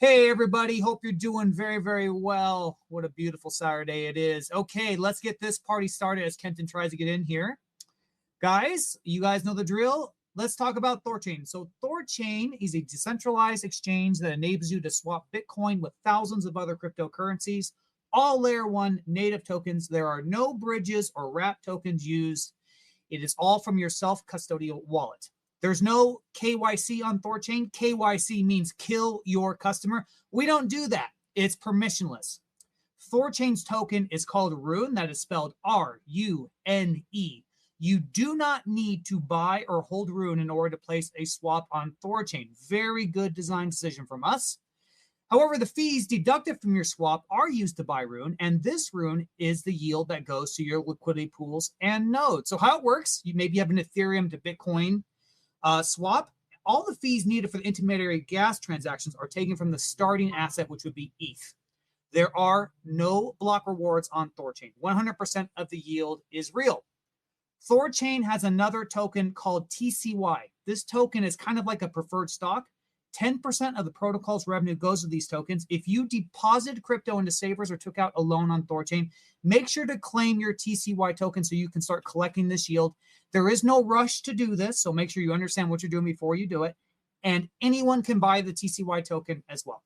Hey, everybody. Hope you're doing very, very well. What a beautiful Saturday it is. Okay, let's get this party started as Kenton tries to get in here. Guys, you guys know the drill. Let's talk about THORChain. So THORChain is a decentralized exchange that enables you to swap Bitcoin with thousands of other cryptocurrencies, all layer one native tokens. There are no bridges or wrap tokens used. It is all from your self-custodial wallet. There's no KYC on THORChain. KYC means kill your customer. We don't do that. It's permissionless. THORChain's token is called Rune. That is spelled R-U-N-E. You do not need to buy or hold Rune in order to place a swap on THORChain. Very good design decision from us. However, the fees deducted from your swap are used to buy Rune, and this Rune is the yield that goes to your liquidity pools and nodes. So how it works, you maybe have an Ethereum to Bitcoin swap. All the fees needed for the intermediary gas transactions are taken from the starting asset, which would be ETH. There are no block rewards on THORChain. 100% of the yield is real. THORChain has another token called TCY. This token is kind of like a preferred stock. 10% of the protocol's revenue goes to these tokens. If you deposited crypto into savers or took out a loan on THORChain, make sure to claim your TCY token so you can start collecting this yield. There is no rush to do this, so make sure you understand what you're doing before you do it. And anyone can buy the TCY token as well.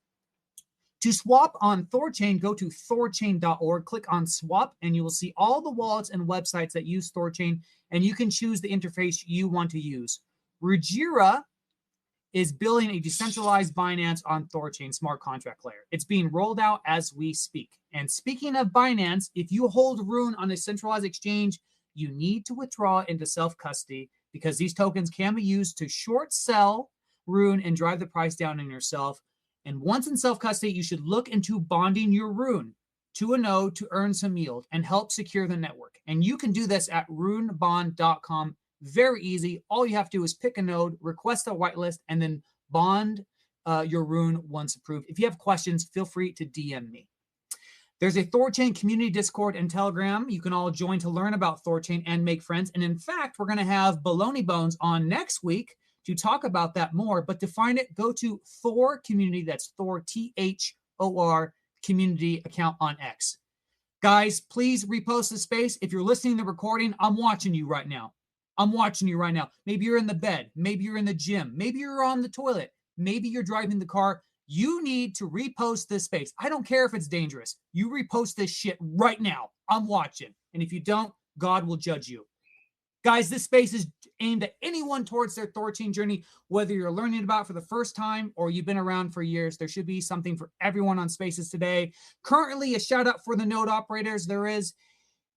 To swap on THORChain, go to thorchain.org, click on swap, and you will see all the wallets and websites that use THORChain, and you can choose the interface you want to use. Rujira is building a decentralized Binance on THORChain smart contract layer. It's being rolled out as we speak. And speaking of Binance, if you hold Rune on a centralized exchange, you need to withdraw into self-custody because these tokens can be used to short sell Rune and drive the price down on yourself. And once in self-custody, you should look into bonding your Rune to a node to earn some yield and help secure the network. And you can do this at runebond.com. Very easy. All you have to do is pick a node, request a whitelist, and then bond your Rune once approved. If you have questions, feel free to DM me. There's a THORChain community Discord and Telegram. You can all join to learn about THORChain and make friends. And in fact, we're going to have Baloney Bones on next week to talk about that more. But to find it, go to Thor Community. That's Thor, T-H-O-R, community account on X. Guys, please repost the space. If you're listening to the recording, I'm watching you right now. I'm watching you right now. Maybe you're in the bed. Maybe you're in the gym. Maybe you're on the toilet. Maybe you're driving the car. You need to repost this space. I don't care if it's dangerous. You repost this shit right now. I'm watching. And if you don't, God will judge you. Guys, this space is aimed at anyone towards their THORChain journey, whether you're learning about it for the first time or you've been around for years. There should be something for everyone on spaces today. Currently, a shout out for the node operators. There is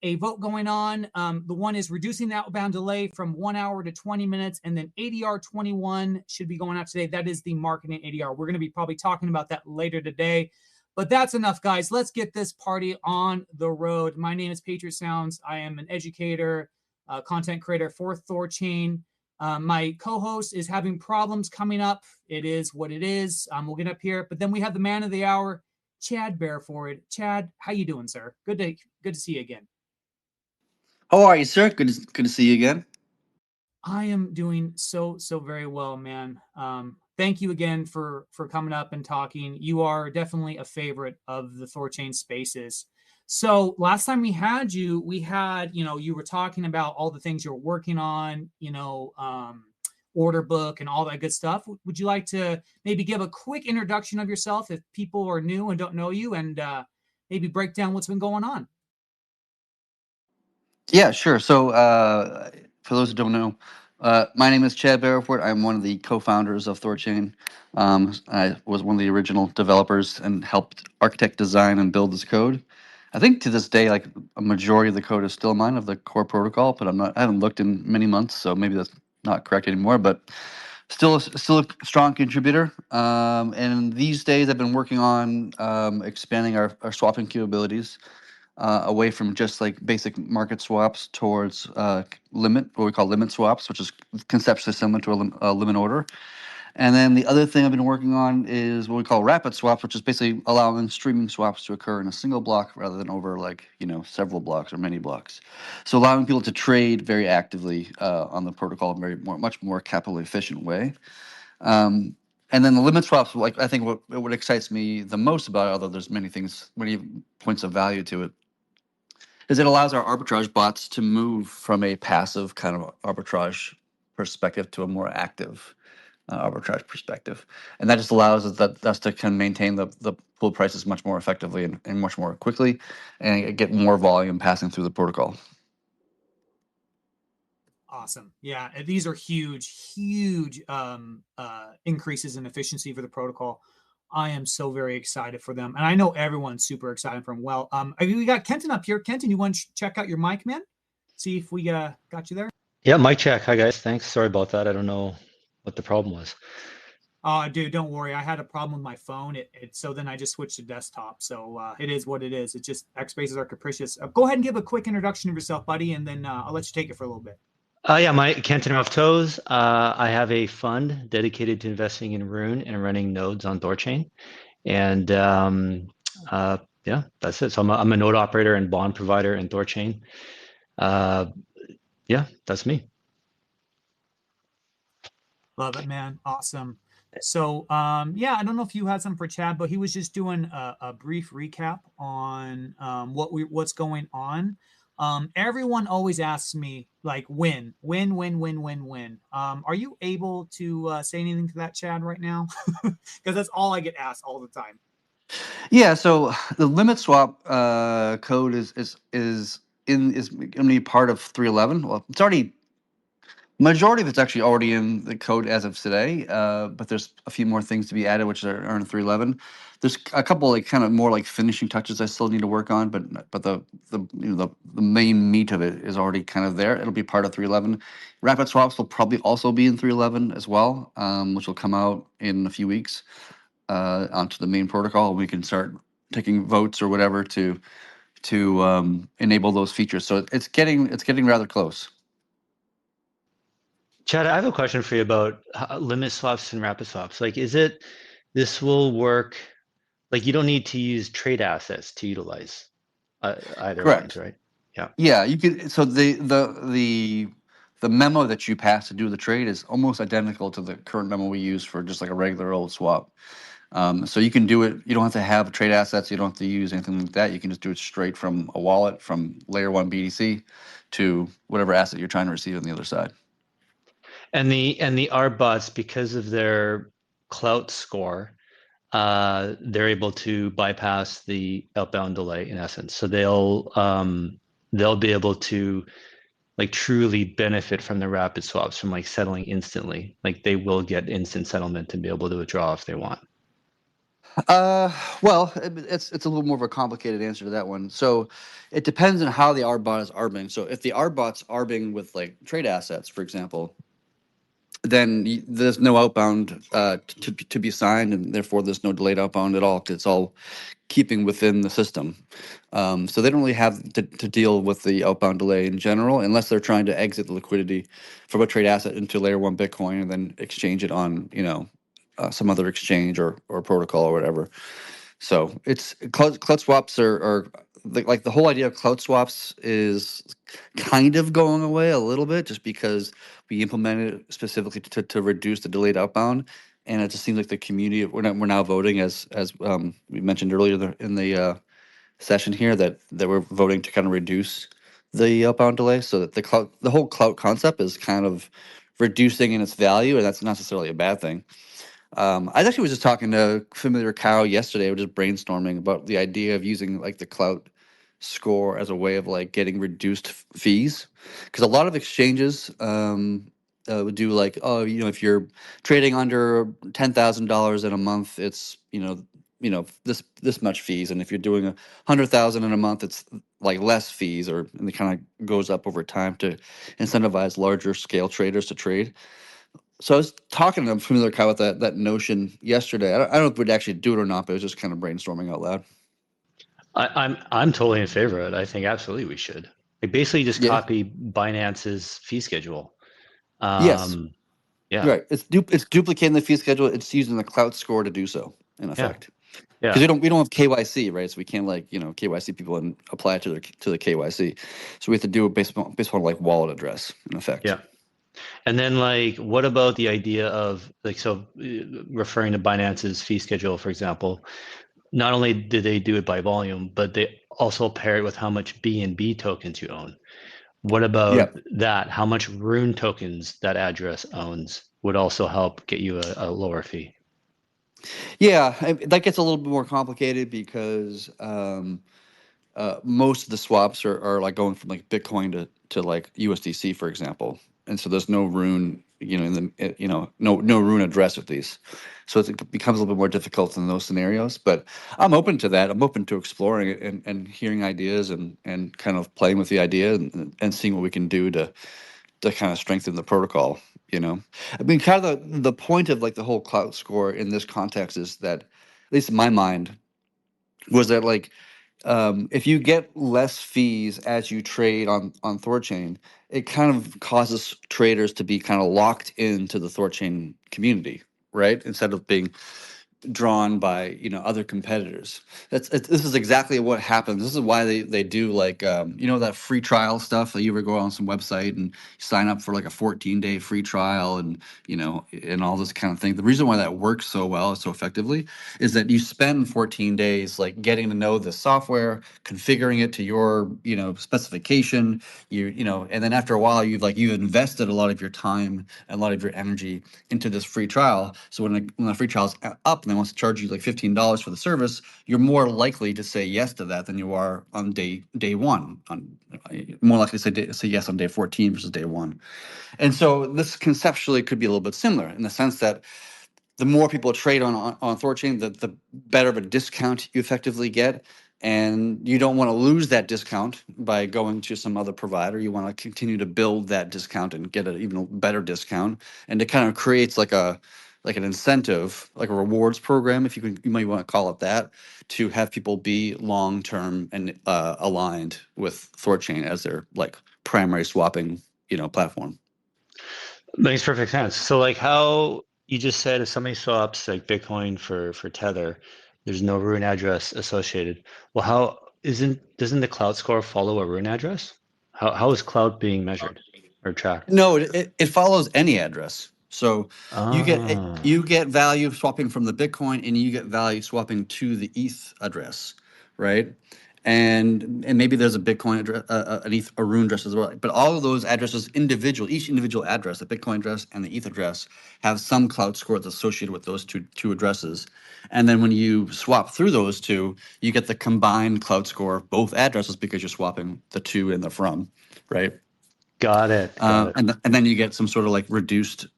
a vote going on. The one is reducing the outbound delay from 1 hour to 20 minutes, and then ADR 21 should be going out today. That is the marketing ADR. We're going to be probably talking about that later today. But that's enough, guys. Let's get this party on the road. My name is Patriot Sounds. I am an educator, content creator for THORChain. My co-host is having problems coming up. It is what it is. We'll get up here. But then we have the man of the hour, Chad Barraford. Chad, how you doing, sir? Good to see you again. How are you, sir? Good to see you again. I am doing so very well, man. Thank you again for coming up and talking. You are definitely a favorite of the THORChain spaces. So last time we had, you were talking about all the things you're working on, order book and all that good stuff. Would you like to maybe give a quick introduction of yourself if people are new and don't know you, and maybe break down what's been going on? Yeah, sure. So for those who don't know, my name is Chad Barraford. I'm one of the co-founders of THORChain. I was one of the original developers and helped architect, design, and build this code. I think to this day, like a majority of the code is still mine of the core protocol, but I haven't looked in many months, so maybe that's not correct anymore. But still a strong contributor. And these days, I've been working on expanding our swapping capabilities. Away from just like basic market swaps towards what we call limit swaps, which is conceptually similar to a limit order. And then the other thing I've been working on is what we call rapid swaps, which is basically allowing streaming swaps to occur in a single block rather than over several blocks or many blocks. So allowing people to trade very actively on the protocol in much more capital efficient way. And then the limit swaps, like I think what excites me the most about it, although there's many points of value to it, is it allows our arbitrage bots to move from a passive kind of arbitrage perspective to a more active arbitrage perspective, and that just allows us to kind of maintain the pool prices much more effectively and much more quickly, and get more volume passing through the protocol. Awesome. Yeah, these are huge increases in efficiency for the protocol. I am so very excited for them, and I know everyone's super excited for them. Well, we got Kenton up here. Kenton, you want to check out your mic, man? See if we got you there. Yeah, mic check. Hi guys, thanks. Sorry about that. I don't know what the problem was. Dude, don't worry. I had a problem with my phone. So then I just switched to desktop. So it is what it is. It's just X spaces are capricious. Go ahead and give a quick introduction of yourself, buddy, and then I'll let you take it for a little bit. Yeah, my Kenton Off Toes. I have a fund dedicated to investing in Rune and running nodes on THORChain, and yeah, that's it. So I'm a node operator and bond provider in THORChain. Yeah, that's me. Love it, man. Awesome. So yeah, I don't know if you had something for Chad, but he was just doing a brief recap on what's going on. Everyone always asks me like when. Are you able to say anything to that, Chad, right now? Because that's all I get asked all the time. Yeah, so the limit swap code is going to be part of 3.11. Well, it's already majority of it's actually already in the code as of today, but there's a few more things to be added, which are in 3.11. There's a couple like kind of more like finishing touches I still need to work on, but the main meat of it is already kind of there. It'll be part of 3.11. Rapid swaps will probably also be in 3.11 as well, which will come out in a few weeks onto the main protocol. We can start taking votes or whatever to enable those features. So it's getting rather close. Chad, I have a question for you about limit swaps and rapid swaps. Like, this will work? Like, you don't need to use trade assets to utilize either Correct. ones, right? Yeah. Yeah, you could. So the memo that you pass to do the trade is almost identical to the current memo we use for just like a regular old swap. So you can do it. You don't have to have trade assets. You don't have to use anything like that. You can just do it straight from a wallet, from layer one BTC to whatever asset you're trying to receive on the other side. And the RBots, because of their clout score, they're able to bypass the outbound delay in essence. So they'll be able to like truly benefit from the rapid swaps, from like settling instantly. Like they will get instant settlement and be able to withdraw if they want. Well, it's a little more of a complicated answer to that one. So it depends on how the RBot is arbing. So if the RBot's arbing with like trade assets, for example, then there's no outbound to be signed, and therefore there's no delayed outbound at all. It's all keeping within the system. So they don't really have to deal with the outbound delay in general, unless they're trying to exit the liquidity from a trade asset into layer one Bitcoin and then exchange it on, some other exchange or protocol or whatever. So it's cloud swaps are like the whole idea of cloud swaps is kind of going away a little bit, just because we implemented it specifically to reduce the delayed outbound, and it just seems like the community we're now voting as we mentioned earlier in the session here that we're voting to kind of reduce the outbound delay, so that the whole cloud concept is kind of reducing in its value, and that's not necessarily a bad thing. I actually was just talking to Familiar Cow yesterday. We were just brainstorming about the idea of using like the clout score as a way of like getting reduced fees, because a lot of exchanges would do like, oh, if you're trading under $10,000 in a month, it's this much fees, and if you're doing 100,000 in a month, it's like less fees, and it kind of goes up over time to incentivize larger scale traders to trade. So I was talking to Familiar Cow with that notion yesterday. I don't know if we'd actually do it or not, but it was just kind of brainstorming out loud. I'm totally in favor of it. I think absolutely we should. Like basically just Yeah. copy Binance's fee schedule. Yes. Yeah. Right. It's duplicating the fee schedule. It's using the clout score to do so, in effect. Yeah. Because we don't have KYC, right? So we can't like KYC people and apply it to the KYC. So we have to do it based on like wallet address, in effect. Yeah. And then like, what about the idea of like, so referring to Binance's fee schedule, for example, not only do they do it by volume, but they also pair it with how much BNB tokens you own. What Yeah. about that? How much Rune tokens that address owns would also help get you a lower fee. Yeah, that gets a little bit more complicated because most of the swaps are like going from like Bitcoin to like USDC, for example, and so there's no Rune, in the no Rune address with these, so it becomes a little bit more difficult in those scenarios. But I'm open to that. I'm open to exploring it and hearing ideas and kind of playing with the idea and seeing what we can do to kind of strengthen the protocol. I mean, kind of the point of like the whole clout score in this context is that, at least in my mind, was that like if you get less fees as you trade on THORChain, it kind of causes traders to be kind of locked into the THORChain community, right? Instead of being drawn by other competitors. This is exactly what happens. This is why they do like that free trial stuff that you ever go on some website and sign up for like a 14-day free trial and all this kind of thing. The reason why that works so well, so effectively, is that you spend 14 days like getting to know the software, configuring it to your specification, and then after a while you've invested a lot of your time and a lot of your energy into this free trial. So when the free trial is up and they want to charge you like $15 for the service, you're more likely to say yes to that than you are on day one. More likely to say yes on day 14 versus day one. And so this conceptually could be a little bit similar in the sense that the more people trade on THORChain, the better of a discount you effectively get. And you don't want to lose that discount by going to some other provider. You want to continue to build that discount and get an even better discount. And it kind of creates like an incentive, like a rewards program, if you might want to call it that, to have people be long term and aligned with THORChain as their like primary swapping platform. Makes perfect sense. So like how you just said, if somebody swaps like Bitcoin for Tether, there's no Rune address associated. Well, doesn't the cloud score follow a Rune address? How is cloud being measured or tracked? No, it follows any address. So Ah, you get value swapping from the Bitcoin, and you get value swapping to the ETH address, right? And maybe there's a Bitcoin address, an ETH, a Rune address as well. But all of those addresses, each individual address, the Bitcoin address and the ETH address, have some cloud score that's associated with those two addresses. And then when you swap through those two, you get the combined cloud score of both addresses because you're swapping the to and the from, right? got it. Got it. And then you get some sort of like reduced,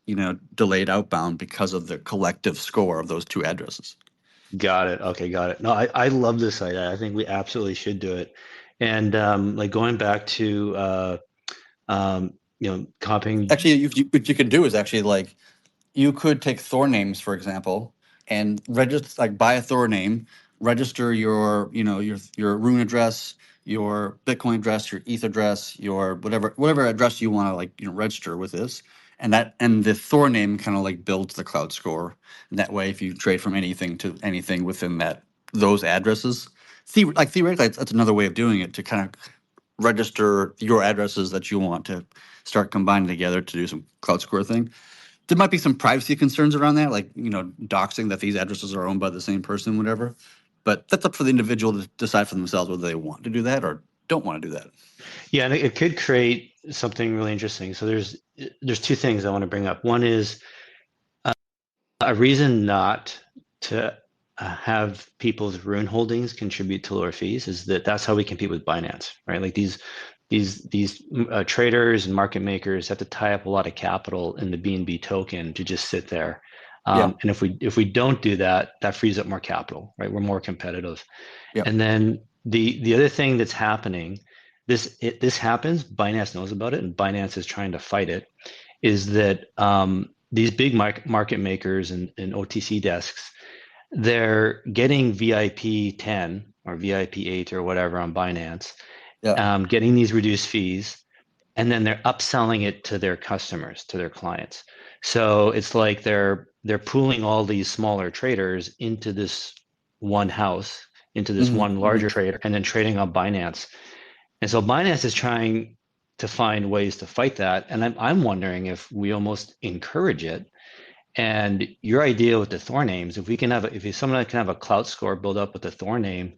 delayed outbound because of the collective score of those two addresses. Got it. Okay, got it. No, I love this idea. I think we absolutely should do it. And like going back to copying. Actually, what you could do is actually like you could take Thor names, for example, and register, like buy a Thor name, register your Rune address, your Bitcoin address, your ETH address, your whatever address you want to like register with this, and the Thor name kind of like builds the cloud score. And that way, if you trade from anything to anything within those addresses, theoretically, that's another way of doing it to kind of register your addresses that you want to start combining together to do some cloud score thing. There might be some privacy concerns around that, like doxing that these addresses are owned by the same person, whatever. But that's up for the individual to decide for themselves whether they want to do that or don't want to do that. Yeah, and it could create something really interesting. So there's two things I want to bring up. One is a reason not to have people's Rune holdings contribute to lower fees is that's how we compete with Binance, right? Like these traders and market makers have to tie up a lot of capital in the BNB token to just sit there. Yeah. And if we don't do that, that frees up more capital, right? We're more competitive. Yeah. And then the other thing that's happening, this happens, Binance knows about it, and Binance is trying to fight it, is that these big market makers and OTC desks, they're getting VIP 10 or VIP 8 or whatever on Binance, getting these reduced fees, and then they're upselling it to their customers, to their clients. So it's like they're pooling all these smaller traders into this one house, into this one larger trader, and then trading on Binance. And so Binance is trying to find ways to fight that. And I'm wondering if we almost encourage it. And your idea with the Thor names, if we can have, if someone can have a clout score build up with the Thor name,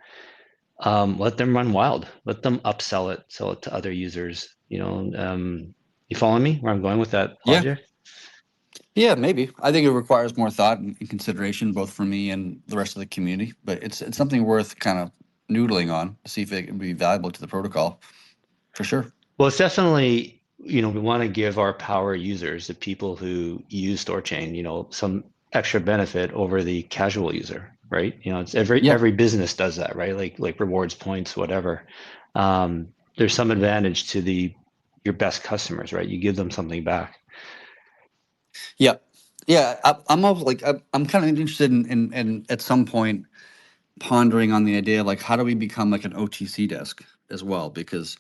let them run wild. Let them upsell it, sell it to other users. You follow me where I'm going with that Yeah. logic? Yeah, maybe. I think it requires more thought and consideration, both for me and the rest of the community. But it's something worth kind of noodling on to see if it can be valuable to the protocol, for sure. Well, it's definitely, we want to give our power users, the people who use THORChain, some extra benefit over the casual user, right? It's every business does that, right? Like rewards points, whatever. There's some advantage to your best customers, right? You give them something back. Yeah, yeah. I'm also like I'm kind of interested in at some point pondering on the idea of like how do we become like an OTC desk as well, because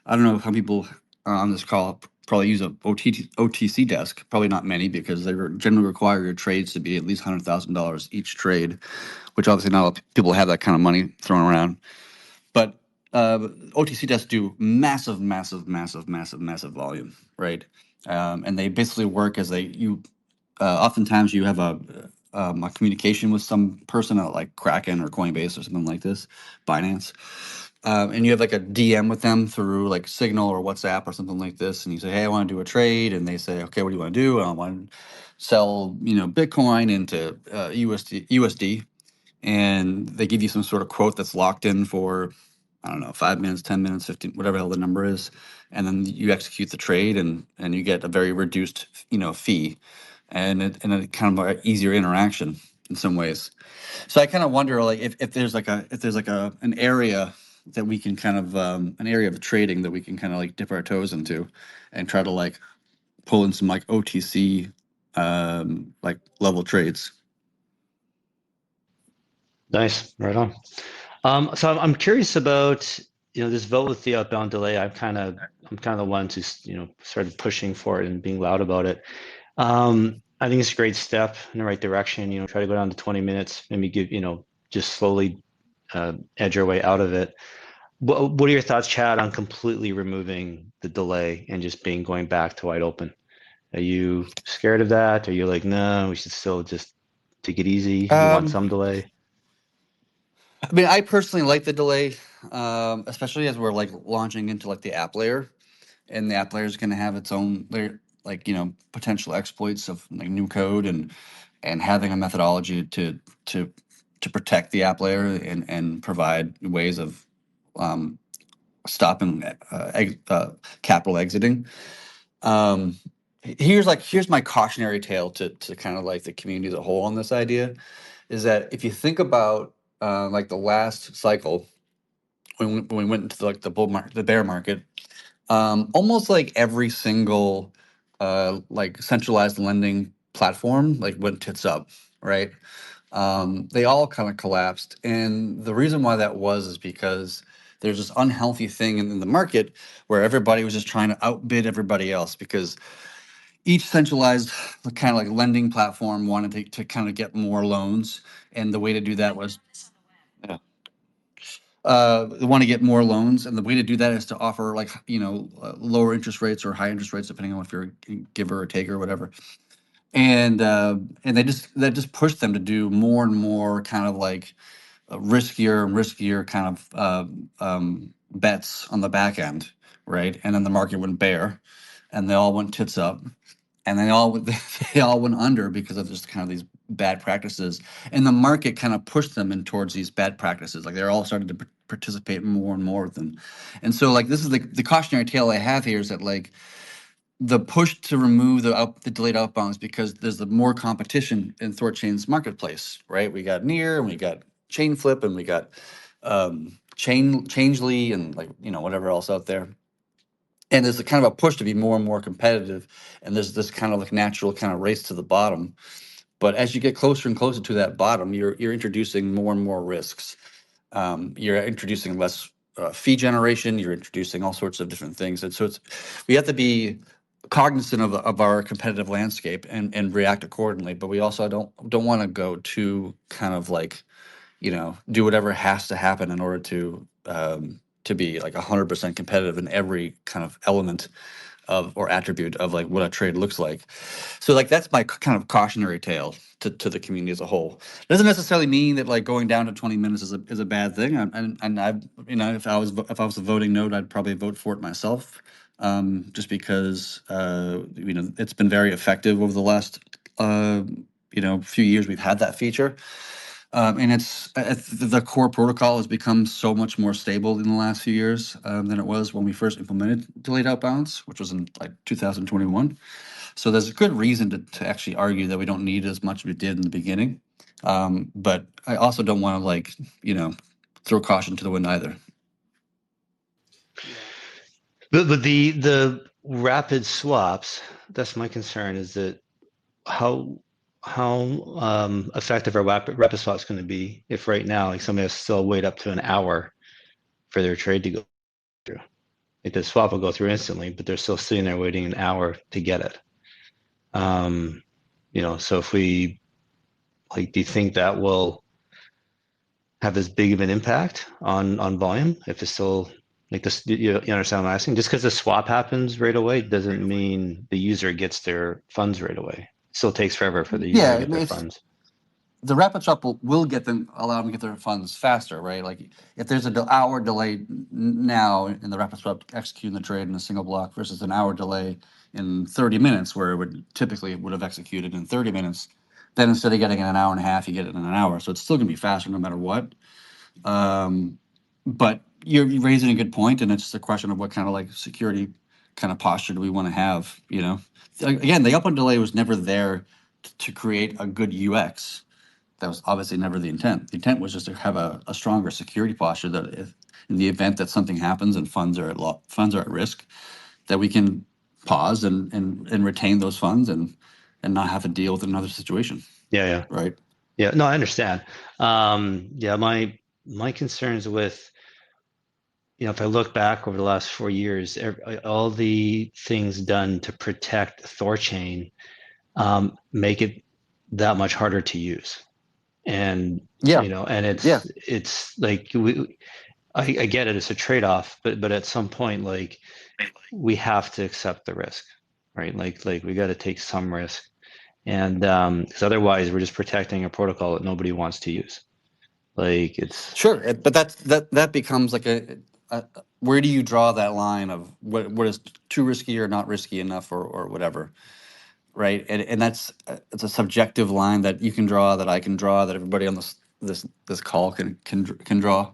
I don't know how people on this call probably use a OTC desk. Probably not many, because they generally require your trades to be at least $100,000 each trade, which obviously not a lot of people have that kind of money thrown around. But OTC desks do massive, massive, massive, massive, massive volume, right? And they basically work as oftentimes you have a communication with some person at like Kraken or Coinbase or something like this, Binance, and you have like a DM with them through like Signal or WhatsApp or something like this, and you say, "Hey, I want to do a trade," and they say, "Okay, what do you want to do?" "I want to sell, Bitcoin into USD," and they give you some sort of quote that's locked in for, I don't know, 5 minutes, 10 minutes, 15, whatever the hell the number is, and then you execute the trade, and you get a very reduced, fee, and it kind of an easier interaction in some ways. So I kind of wonder, like, if there's like an area that we can kind of an area of trading that we can kind of like dip our toes into, and try to like pull in some like OTC like level trades. Nice, right on. So I'm curious about this vote with the outbound delay. I'm kind of the ones who started pushing for it and being loud about it. I think it's a great step in the right direction. Try to go down to 20 minutes, maybe give just slowly edge our way out of it. What are your thoughts, Chad, on completely removing the delay and just going back to wide open? Are you scared of that? Are you like, no, we should still just take it easy? You want some delay? I mean, I personally like the delay, especially as we're like launching into like the app layer, and the app layer is going to have its own layer, like potential exploits of like new code, and having a methodology to protect the app layer, and provide ways of stopping capital exiting. Um, here's my cautionary tale to kind of like the community as a whole on this idea, is that if you think about like the last cycle, when we went into like the bull market, the bear market, almost like every single like centralized lending platform like went tits up, right? They all kind of collapsed, and the reason why that was is because there's this unhealthy thing in the market where everybody was just trying to outbid everybody else, because each centralized kind of like lending platform wanted to kind of get more loans, and the way to do that was, yeah, they want to get more loans, and the way to do that is to offer like lower interest rates or high interest rates, depending on if you're a giver or taker or whatever. And that just pushed them to do more and more kind of like riskier and riskier kind of bets on the back end, right? And then the market went bear, and they all went tits up, and they all went under because of just kind of these bad practices, and the market kind of pushed them in towards these bad practices. Like they're all starting to participate more and more with them, and so like this is the cautionary tale I have here, is that like the push to remove the delayed outbounds, because there's the more competition in THORChain's marketplace, right? We got Near, and we got Chainflip, and we got Changely, and like whatever else out there. And there's a kind of a push to be more and more competitive, and there's this kind of like natural kind of race to the bottom. But as you get closer and closer to that bottom, you're introducing more and more risks. You're introducing less fee generation. You're introducing all sorts of different things, and so we have to be cognizant of our competitive landscape, and react accordingly. But we also don't want to go to kind of like do whatever has to happen in order to to be like 100% competitive in every kind of element of or attribute of like what a trade looks like. So like that's my kind of cautionary tale to the community as a whole. Doesn't necessarily mean that like going down to 20 minutes is a bad thing. And I, if I was a voting node, I'd probably vote for it myself. Just because it's been very effective over the last few years. We've had that feature. And the core protocol has become so much more stable in the last few years than it was when we first implemented delayed outbounds, which was in like 2021. So there's a good reason to actually argue that we don't need as much as we did in the beginning. But I also don't want to throw caution to the wind either. But the rapid swaps, that's my concern, is that how effective are rapid swaps going to be if right now like somebody has to still wait up to an hour for their trade to go through. Like the swap will go through instantly, but they're still sitting there waiting an hour to get it. So if we do you think that will have as big of an impact on volume if it's still like this? You understand what I'm asking? Just because the swap happens right away doesn't mean the user gets their funds right away. It still takes forever for the user to get their funds. The rapid swap will allow them to get their funds faster, right? Like if there's an hour delay now in the rapid swap executing the trade in a single block versus an hour delay in 30 minutes where it would have executed in 30 minutes, then instead of getting it in an hour and a half, you get it in an hour. So it's still going to be faster no matter what. But you're raising a good point, and it's just a question of what kind of like security kind of posture do we want to have, Again, the up-on delay was never there to create a good UX. That was obviously never the intent. The intent was just to have a stronger security posture that if in the event that something happens and funds are at risk, that we can pause and retain those funds and not have to deal with another situation. Yeah. Right. Yeah. No, I understand. My concerns with, if I look back over the last 4 years, all the things done to protect THORChain make it that much harder to use. And it's like I get it, it's a trade-off, but at some point, like we have to accept the risk, right? Like we got to take some risk, and because otherwise we're just protecting a protocol that nobody wants to use. Like it's sure, but that becomes like a where do you draw that line of what is too risky or not risky enough or whatever, right? And that's it's a subjective line that you can draw, that I can draw, that everybody on this call can draw,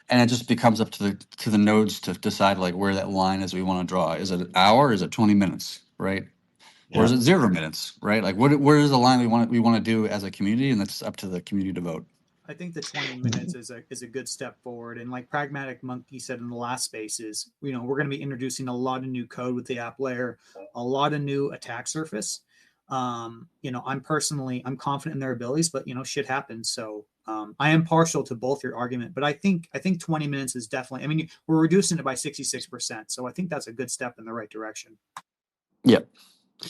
and it just becomes up to the nodes to decide like where that line is we want to draw. Is it an hour? Is it 20 minutes? Right? Yeah. Or is it 0 minutes? Right? Like where is the line we want to do as a community, and that's up to the community to vote. I think the 20 minutes is a good step forward. And like Pragmatic Monkey said in the last spaces, we're going to be introducing a lot of new code with the app layer, a lot of new attack surface. I'm confident in their abilities, but shit happens. So I am partial to both your argument, but I think 20 minutes is definitely, we're reducing it by 66%. So I think that's a good step in the right direction. Yeah.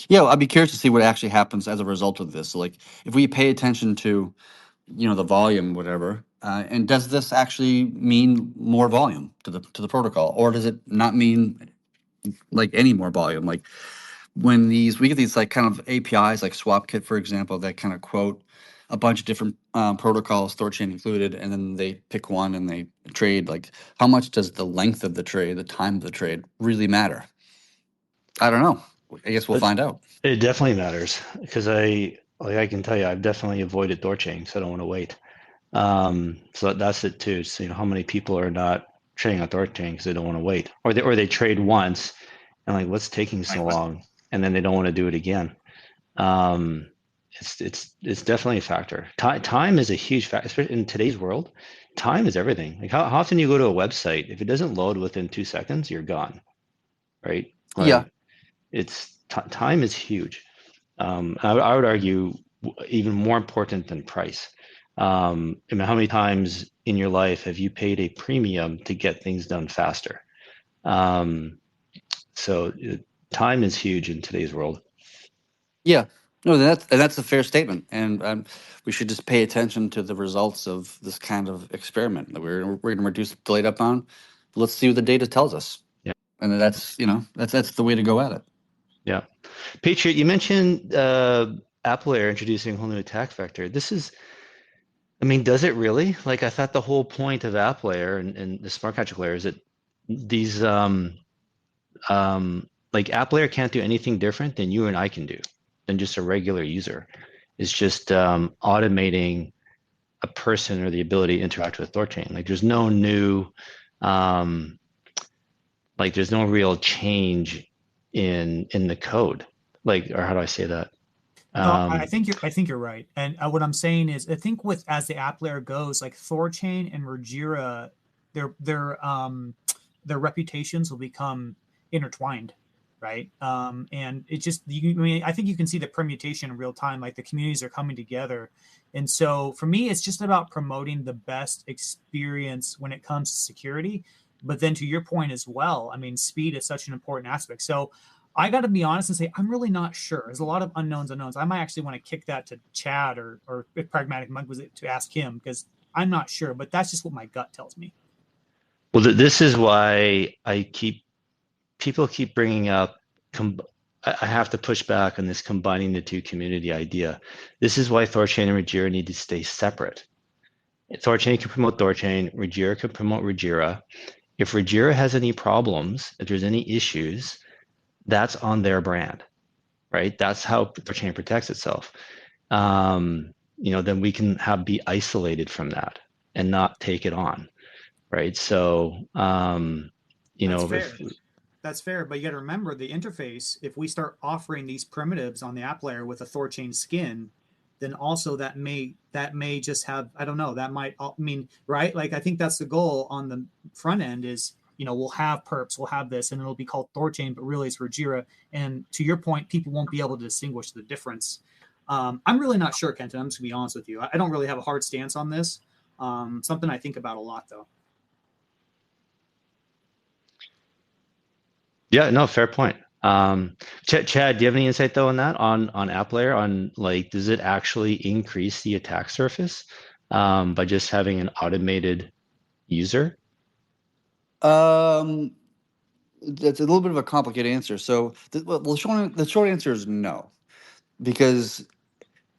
Yeah. I'd be curious to see what actually happens as a result of this. So like if we pay attention to, the volume, whatever, and does this actually mean more volume to the protocol, or does it not mean like any more volume? Like when we get these like kind of APIs like SwapKit, for example, that kind of quote a bunch of different protocols, THORChain included, and then they pick one and they trade. Like how much does the length of the trade, the time of the trade really matter? I don't know. I guess we'll find out. It definitely matters because I can tell you, I've definitely avoided THORChain, so I don't want to wait. So that's it too. So how many people are not trading on THORChain because they don't want to wait, or they trade once and like what's taking so long, and then they don't want to do it again. It's definitely a factor. Time is a huge factor, especially in today's world. Time is everything. Like how often you go to a website, if it doesn't load within 2 seconds, you're gone, right? Like, yeah. It's time is huge. I would argue even more important than price. How many times in your life have you paid a premium to get things done faster? So time is huge in today's world. Yeah, no, that's a fair statement, and we should just pay attention to the results of this kind of experiment. That we're going to reduce delayed outbound. let's see what the data tells us. Yeah. And that's that's the way to go at it. Yeah. Patriot, you mentioned Apple Air introducing a whole new attack vector. This is, I mean, does it really? Like, I thought the whole point of Apple Air and the smart contract layer is that these like Apple Air can't do anything different than you and I can do, than just a regular user. It's just automating a person or the ability to interact with THORChain. Like, there's no new, like, there's no real change in the code. Like, or how do I say that? No, I think you're right. And what I'm saying is, I think with as the app layer goes, like THORChain and Regira, their reputations will become intertwined, right? And it just, I mean, I think you can see the permutation in real time. Like the communities are coming together, and so for me, it's just about promoting the best experience when it comes to security. But then to your point as well, I mean, speed is such an important aspect. So I got to be honest and say I'm really not sure. There's a lot of unknowns. I might actually want to kick that to Chad or if Pragmatic Monk was it to ask him, because I'm not sure. But that's just what my gut tells me. Well, this is why people keep bringing up. I have to push back on this combining the two community idea. This is why THORChain and Regira need to stay separate. THORChain can promote THORChain. Regira can promote Regira. If Regira has any problems, if there's any issues, that's on their brand, right? That's how THORChain protects itself. Then we can be isolated from that and not take it on, right? So, That's fair, but you got to remember the interface. If we start offering these primitives on the app layer with a THORChain skin, then also that may just have, I don't know, that might mean, right? Like I think that's the goal on the front end is, we'll have perps, we'll have this, and it'll be called THORChain, but really it's Regira. And to your point, people won't be able to distinguish the difference. I'm really not sure, Kenton. I'm just gonna be honest with you. I don't really have a hard stance on this. Something I think about a lot, though. Yeah, no, fair point. Chad, do you have any insight though on that on app layer on like, does it actually increase the attack surface by just having an automated user? That's a little bit of a complicated answer. So the short answer is no, because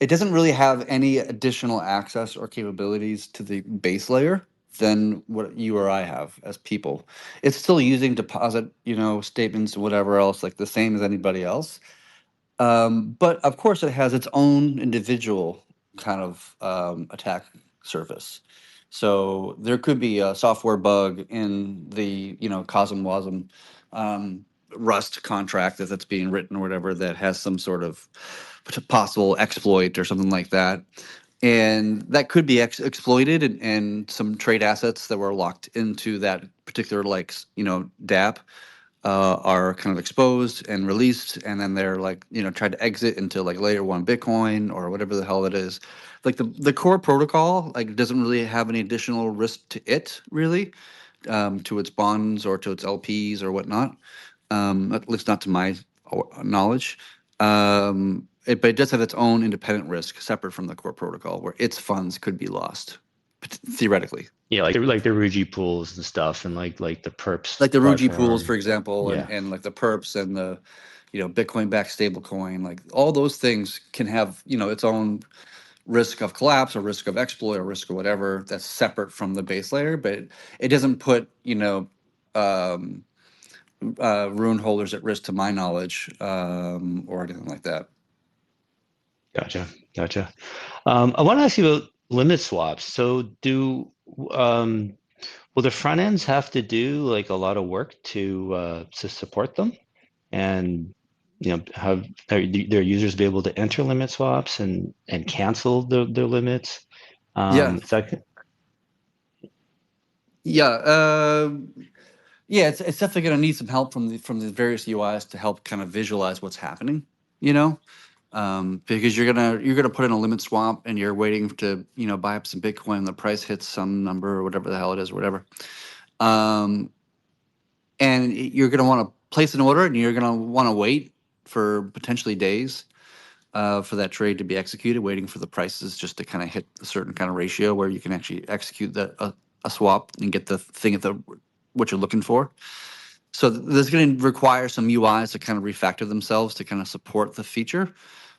it doesn't really have any additional access or capabilities to the base layer than what you or I have as people. It's still using deposit, statements and whatever else, like the same as anybody else. But of course, it has its own individual kind of attack surface. So there could be a software bug in the COSM WASM Rust contract that's being written or whatever that has some sort of possible exploit or something like that. And that could be exploited, and some trade assets that were locked into that particular DApp are kind of exposed and released, and then they're tried to exit into layer one Bitcoin or whatever the hell it is. Like the core protocol doesn't really have any additional risk to it really, to its bonds or to its LPs or whatnot. At least not to my knowledge. But it does have its own independent risk separate from the core protocol, where its funds could be lost theoretically. Yeah, like the Rugi pools and stuff, and like the perps, like the Rugi platform. pools, for example, Yeah. and like the perps and the Bitcoin backed stablecoin, like all those things can have its own risk of collapse or risk of exploit or risk or whatever that's separate from the base layer, but it doesn't put rune holders at risk to my knowledge, or anything like that. Gotcha. I want to ask you about limit swaps. So will the front ends have to do like a lot of work to support them, and have their users be able to enter limit swaps and cancel their limits? Yeah. It's definitely going to need some help from the various UIs to help kind of visualize what's happening, because you're gonna put in a limit swap and you're waiting to buy up some Bitcoin and the price hits some number or whatever the hell it is, or whatever, and you're gonna want to place an order and you're gonna want to wait for potentially days for that trade to be executed, waiting for the prices just to kind of hit a certain kind of ratio where you can actually execute a swap and get the thing at the what you're looking for. So there's going to require some UIs to kind of refactor themselves to kind of support the feature.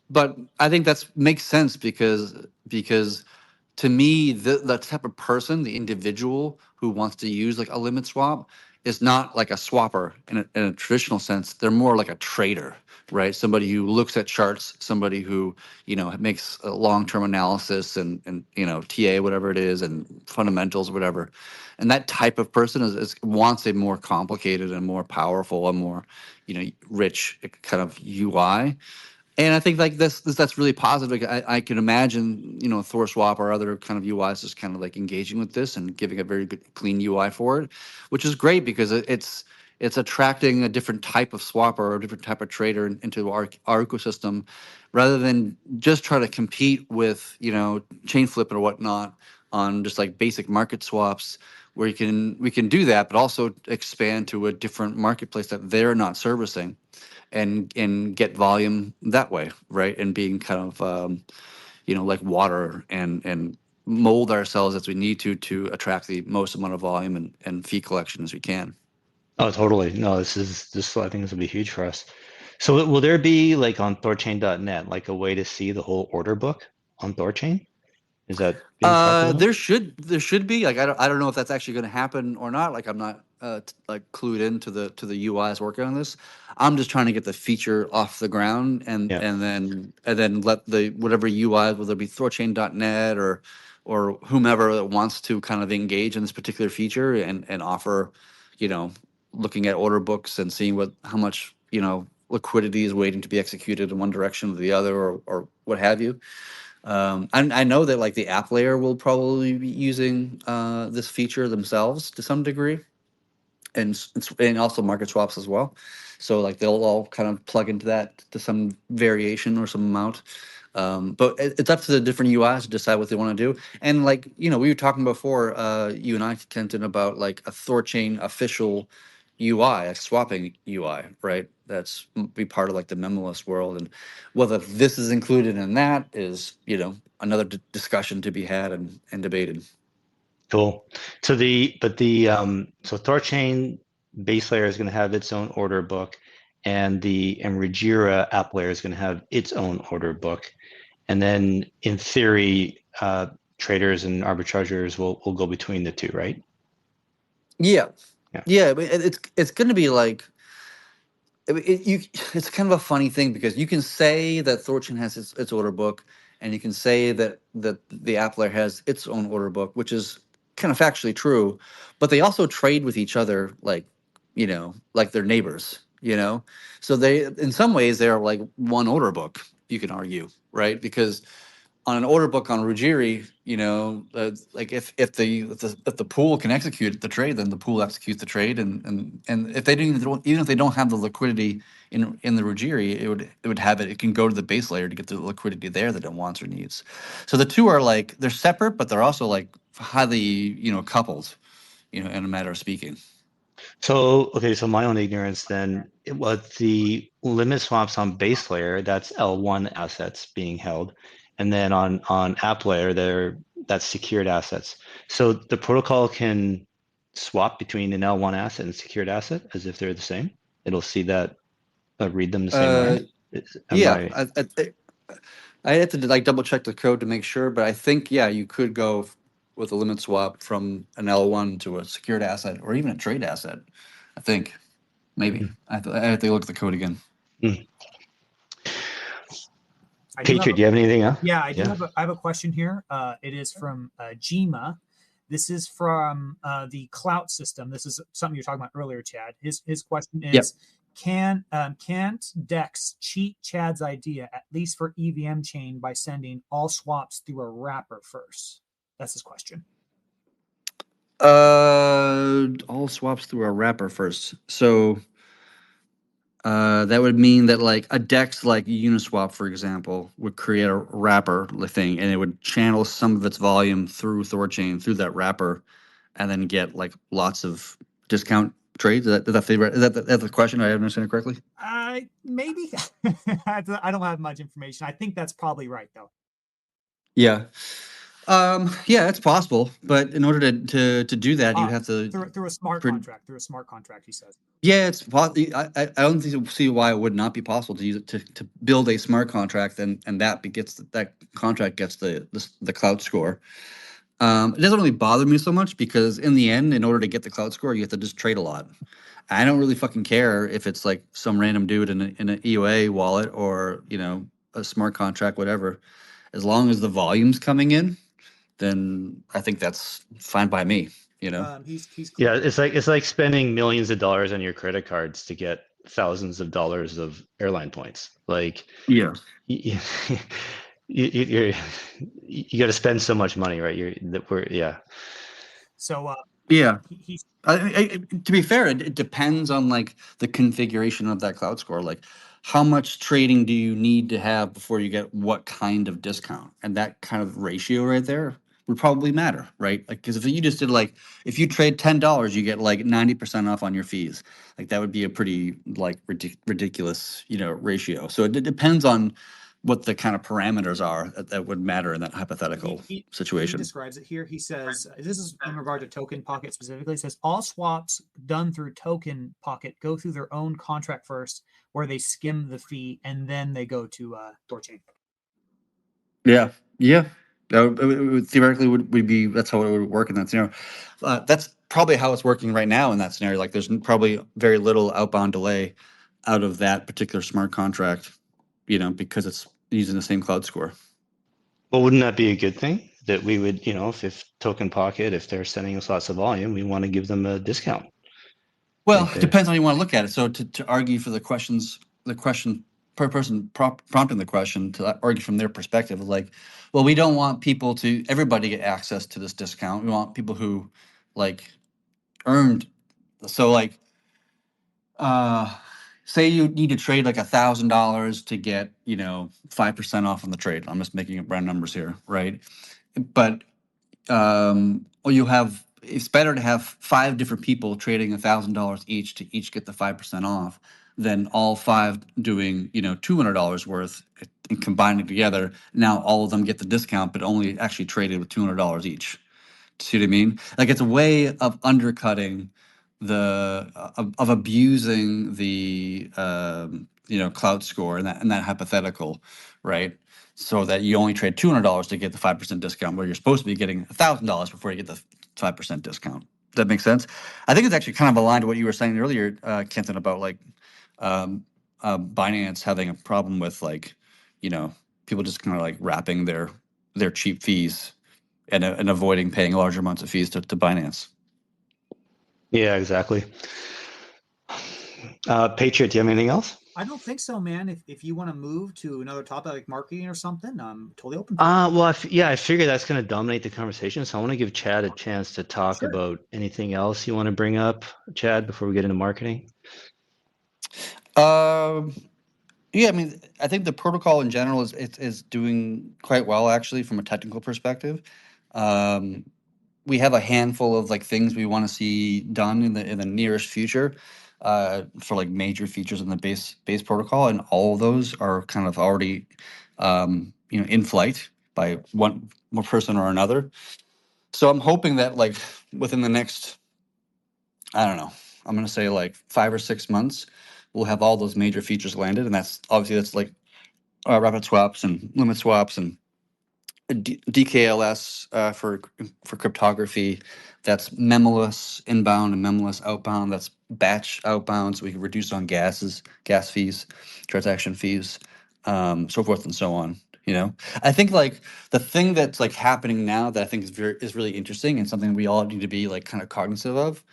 But I think that's makes sense because to me, the type of person, the individual who wants to use like a limit swap is not like a swapper in a traditional sense. They're more like a trader, right? Somebody who looks at charts, somebody who, makes a long-term analysis and TA, whatever it is, and fundamentals, whatever. And that type of person is wants a more complicated and more powerful and more, rich kind of UI. And I think like that's really positive. Like, I can imagine, THORSwap or other kind of UIs just kind of like engaging with this and giving a very good clean UI for it, which is great because it's attracting a different type of swapper or a different type of trader into our ecosystem, rather than just try to compete with chain flip or whatnot on just like basic market swaps, where we can do that, but also expand to a different marketplace that they're not servicing and get volume that way, right? And being kind of like water and mold ourselves as we need to attract the most amount of volume and fee collection as we can. Oh, totally. No, this I think this will be huge for us. So will there be like on THORChain.net like a way to see the whole order book on THORChain? Is that being talked about? There should be, like, I don't know if that's actually going to happen or not. Like, I'm not like clued into the UIs working on this. I'm just trying to get the feature off the ground and Yeah. and then let the whatever UIs, whether it be THORChain.net or whomever that wants to kind of engage in this particular feature and offer, looking at order books and seeing how much liquidity is waiting to be executed in one direction or the other, or what have you. I know that like the app layer will probably be using this feature themselves to some degree, and also market swaps as well. So like they'll all kind of plug into that to some variation or some amount. But it's up to the different UIs to decide what they want to do. And like, we were talking before, you and I, Kenton, about like a THORChain official UI, a swapping UI, right? That's be part of like the memoless world. And whether this is included in that is, another discussion to be had and debated. Cool. So so THORChain base layer is going to have its own order book, and the Regira app layer is going to have its own order book. And then in theory, traders and arbitrageurs will go between the two, right? Yeah. Yeah. Yeah, but it's going to be like it's kind of a funny thing because you can say that THORChain has its order book, and you can say that the app layer has its own order book, which is kind of factually true, but they also trade with each other like like they're neighbors, so they in some ways they're like one order book, you can argue, right? Because on an order book on Ruggieri, like if the pool can execute the trade, then the pool executes the trade, and if they didn't, even if they don't have the liquidity in the Ruggieri, it can go to the base layer to get the liquidity there that it wants or needs. So the two are like they're separate, but they're also like highly coupled, in a matter of speaking. So, okay, so my own ignorance then, it was the limit swaps on base layer, that's L1 assets being held. And then on app layer, that's secured assets. So the protocol can swap between an L1 asset and secured asset as if they're the same. It'll see that, read them the same way. Yeah, I had to like double check the code to make sure, but I think you could go with a limit swap from an L1 to a secured asset or even a trade asset. I think maybe I have to look at the code again. Peter, do you have anything else? Yeah, I do have a question here. It is from Jima. This is from the Clout system. This is something you were talking about earlier, Chad. His question is, can't Dex cheat Chad's idea, at least for EVM chain, by sending all swaps through a wrapper first? That's his question. All swaps through a wrapper first. So that would mean that like a DEX like Uniswap, for example, would create a wrapper thing, and it would channel some of its volume through THORChain through that wrapper, and then get like lots of discount trades. Is that the question? I understand it correctly? Maybe. I don't have much information. I think that's probably right, though. Yeah. Yeah, it's possible, but in order to do that, you have to through a smart contract. Through a smart contract, he says. Yeah, it's I don't see why it would not be possible to use it to build a smart contract, and that contract gets the cloud score. It doesn't really bother me so much because in the end, in order to get the cloud score, you have to just trade a lot. I don't really fucking care if it's like some random dude in an EOA wallet or a smart contract, whatever. As long as the volume's coming in, then I think that's fine by me. He's Yeah, it's like spending millions of dollars on your credit cards to get thousands of dollars of airline points. Like, Yeah. you, you got to spend so much money, right? Yeah. So Yeah. he's To be fair, it depends on like the configuration of that cloud score. Like, how much trading do you need to have before you get what kind of discount? And that kind of ratio right there would probably matter, right? Like, because if you just did like, if you trade $10, you get like 90% off on your fees. Like, that would be a pretty like ridiculous, ratio. So it depends on what the kind of parameters are that would matter in that hypothetical situation. He describes it here. He says, this is in regard to Token Pocket specifically. He says, all swaps done through Token Pocket go through their own contract first, where they skim the fee, and then they go to THORChain. Yeah. Theoretically would be that's how it would work in that scenario. That's probably how it's working right now in that scenario. Like, there's probably very little outbound delay out of that particular smart contract, because it's using the same cloud score. Well, wouldn't that be a good thing that we would, if Token Pocket, if they're sending us lots of volume, we want to give them a discount? Well, it depends on how you want to look at it. So to argue for the question per person prompting the question, to argue from their perspective, like, well, we don't want everybody get access to this discount. We want people who like earned. So like, say you need to trade like $1,000 to get 5% off on the trade. I'm just making up round numbers here, right? But or it's better to have 5 different people trading $1,000 each to each get the 5% off than all 5 doing $200 worth and combining together. Now all of them get the discount, but only actually traded with $200 each. See what I mean? Like, it's a way of undercutting of abusing the cloud score and that hypothetical, right? So that you only trade $200 to get the 5% discount, where you're supposed to be getting $1,000 before you get the 5% discount. Does that make sense? I think it's actually kind of aligned to what you were saying earlier, Kenton, about like Binance having a problem with like people just kind of like wrapping their cheap fees and avoiding paying larger amounts of fees to Binance. Yeah, exactly. Patriot, do you have anything else? I don't think so, man. If you want to move to another topic like marketing or something, I'm totally open. Well, I figure that's going to dominate the conversation. So I want to give Chad a chance to talk about anything else you want to bring up, Chad, before we get into marketing. Yeah, I mean, I think the protocol in general is doing quite well, actually, from a technical perspective. We have a handful of like things we want to see done in the nearest future for like major features in the base protocol, and all of those are kind of already in flight by one person or another. So I'm hoping that like within the next, I don't know, I'm gonna say like 5 or 6 months, we'll have all those major features landed, and that's like rapid swaps and limit swaps and DKLS for cryptography. That's memless inbound and memless outbound. That's batch outbound, so we can reduce on gas fees, transaction fees, so forth and so on. I think like the thing that's like happening now that I think is really interesting and something we all need to be like kind of cognizant of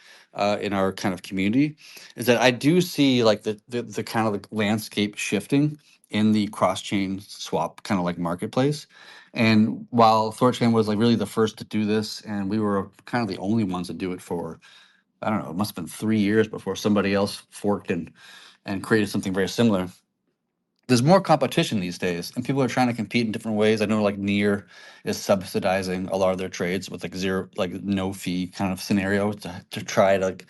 in our kind of community is that I do see like the kind of like landscape shifting in the cross-chain swap kind of like marketplace. And while THORChain was like really the first to do this, and we were kind of the only ones to do it for, I don't know, it must have been 3 years before somebody else forked and created something very similar. There's more competition these days, and people are trying to compete in different ways. I know like Near is subsidizing a lot of their trades with like no fee kind of scenarios to try to like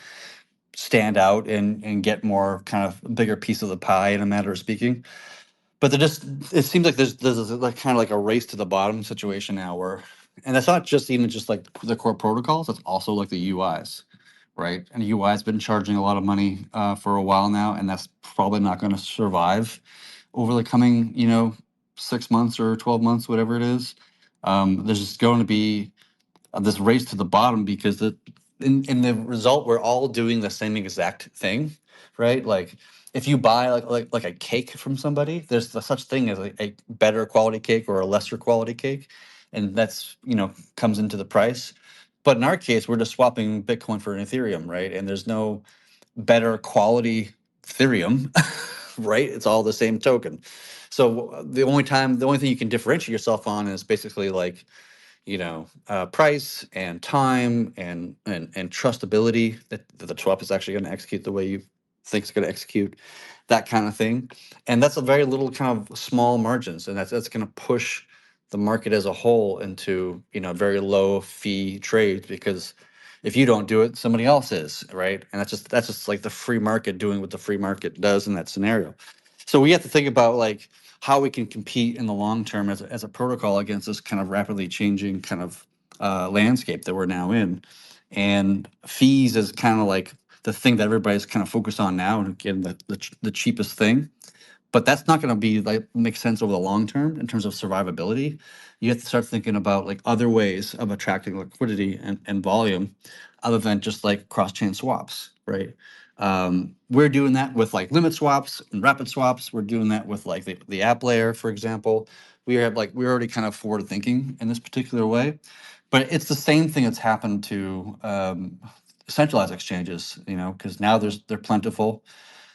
stand out and get more kind of bigger piece of the pie in a matter of speaking. But it seems like there's like kind of like a race to the bottom situation now where And that's not just even just like the core protocols, that's also like the UIs, right? And UI has been charging a lot of money for a while now, and that's probably not going to survive over the coming, 6 months or 12 months, whatever it is. There's just going to be this race to the bottom because in the result, we're all doing the same exact thing, right? Like if you buy like a cake from somebody, there's such thing as a better quality cake or a lesser quality cake, and that's comes into the price. But in our case, we're just swapping Bitcoin for an Ethereum, right? And there's no better quality Ethereum, right? It's all the same token. So the only thing you can differentiate yourself on is basically like price and time and trustability that the swap is actually going to execute the way you think it's going to execute, that kind of thing. And that's a very little kind of small margins, and that's going to push the market as a whole into very low fee trades, because if you don't do it, somebody else is, right? And that's just like the free market doing what the free market does in that scenario. So we have to think about like how we can compete in the long term as a protocol against this kind of rapidly changing kind of landscape that we're now in. And fees is kind of like the thing that everybody's kind of focused on now, and again, the cheapest thing. But that's not going to be like make sense over the long term in terms of survivability. You have to start thinking about like other ways of attracting liquidity and volume other than just like cross-chain swaps, right? We're doing that with like limit swaps and rapid swaps. We're doing that with like the app layer, for example. We're already kind of forward thinking in this particular way, but it's the same thing that's happened to centralized exchanges, because now they're plentiful.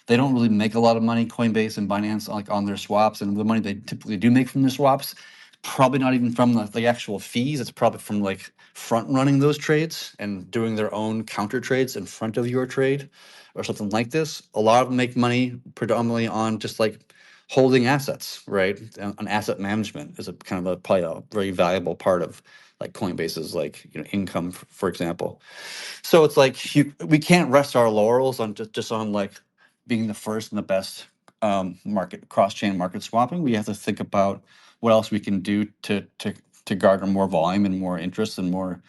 They don't really make a lot of money, Coinbase and Binance, like on their swaps, and the money they typically do make from their swaps, probably not even from the actual fees. It's probably from like front running those trades and doing their own counter trades in front of your trade or something like this. A lot of them make money predominantly on just like holding assets, right? And on asset management is a kind of probably a very valuable part of like Coinbase's like income, for example. So it's like we can't rest our laurels on just on like being the first and the best market cross-chain market swapping. We have to think about what else we can do to garner more volume and more interest and more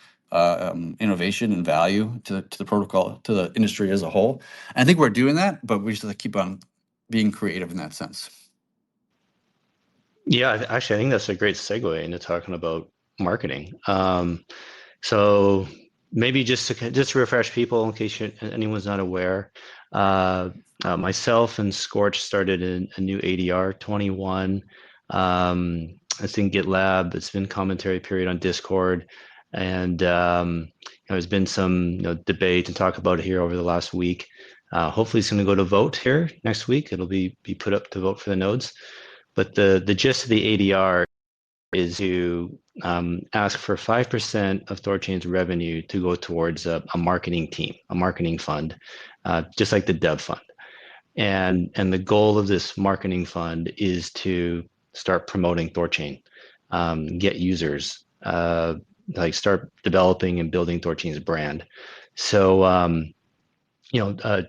innovation and value to the protocol, to the industry as a whole. And I think we're doing that, but we just have to keep on being creative in that sense. Yeah, actually, I think that's a great segue into talking about marketing. So maybe just to refresh people, in case anyone's not aware, myself and Scorch started a new ADR 21. It's in GitLab. It's been commentary period on Discord, and there's been some debate and talk about it here over the last week. Hopefully, it's going to go to vote here next week. It'll be put up to vote for the nodes. But the gist of the ADR is to ask for 5% of THORChain's revenue to go towards a marketing team, a marketing fund, just like the dev fund. And the goal of this marketing fund is to start promoting THORChain, get users, like start developing and building THORChain's brand. So,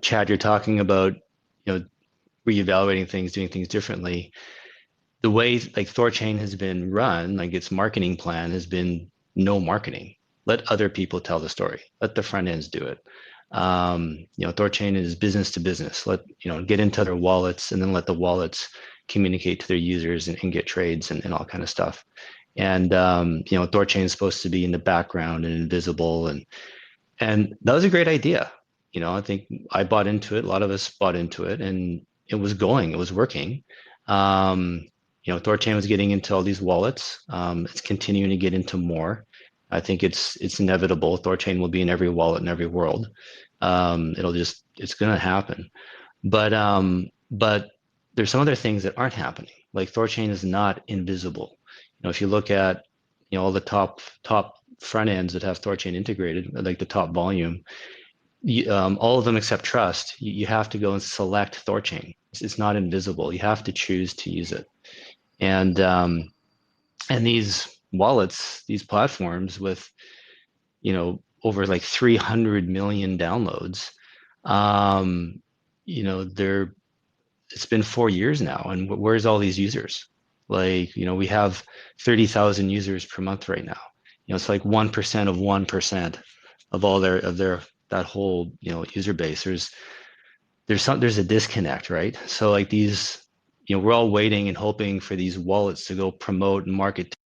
Chad, you're talking about, reevaluating things, doing things differently. The way like THORChain has been run, like its marketing plan has been no marketing. Let other people tell the story. Let the front ends do it. THORChain is business to business. Get into their wallets and then let the wallets communicate to their users and get trades and all kind of stuff. And THORChain is supposed to be in the background and invisible, and that was a great idea. I think I bought into it. A lot of us bought into it, and it was working. THORChain was getting into all these wallets. It's continuing to get into more. I think it's inevitable. THORChain will be in every wallet in every world. It's going to happen. But there's some other things that aren't happening. Like THORChain is not invisible. If you look at all the top front ends that have THORChain integrated, like the top volume, all of them except Trust, you have to go and select THORChain. It's not invisible. You have to choose to use it. And these wallets, these platforms with over like 300 million downloads, it's been 4 years now, and where's all these users? We have 30,000 users per month right now, it's like 1% of 1% of all their that whole user base. There's a disconnect, right? So like these, we're all waiting and hoping for these wallets to go promote and market to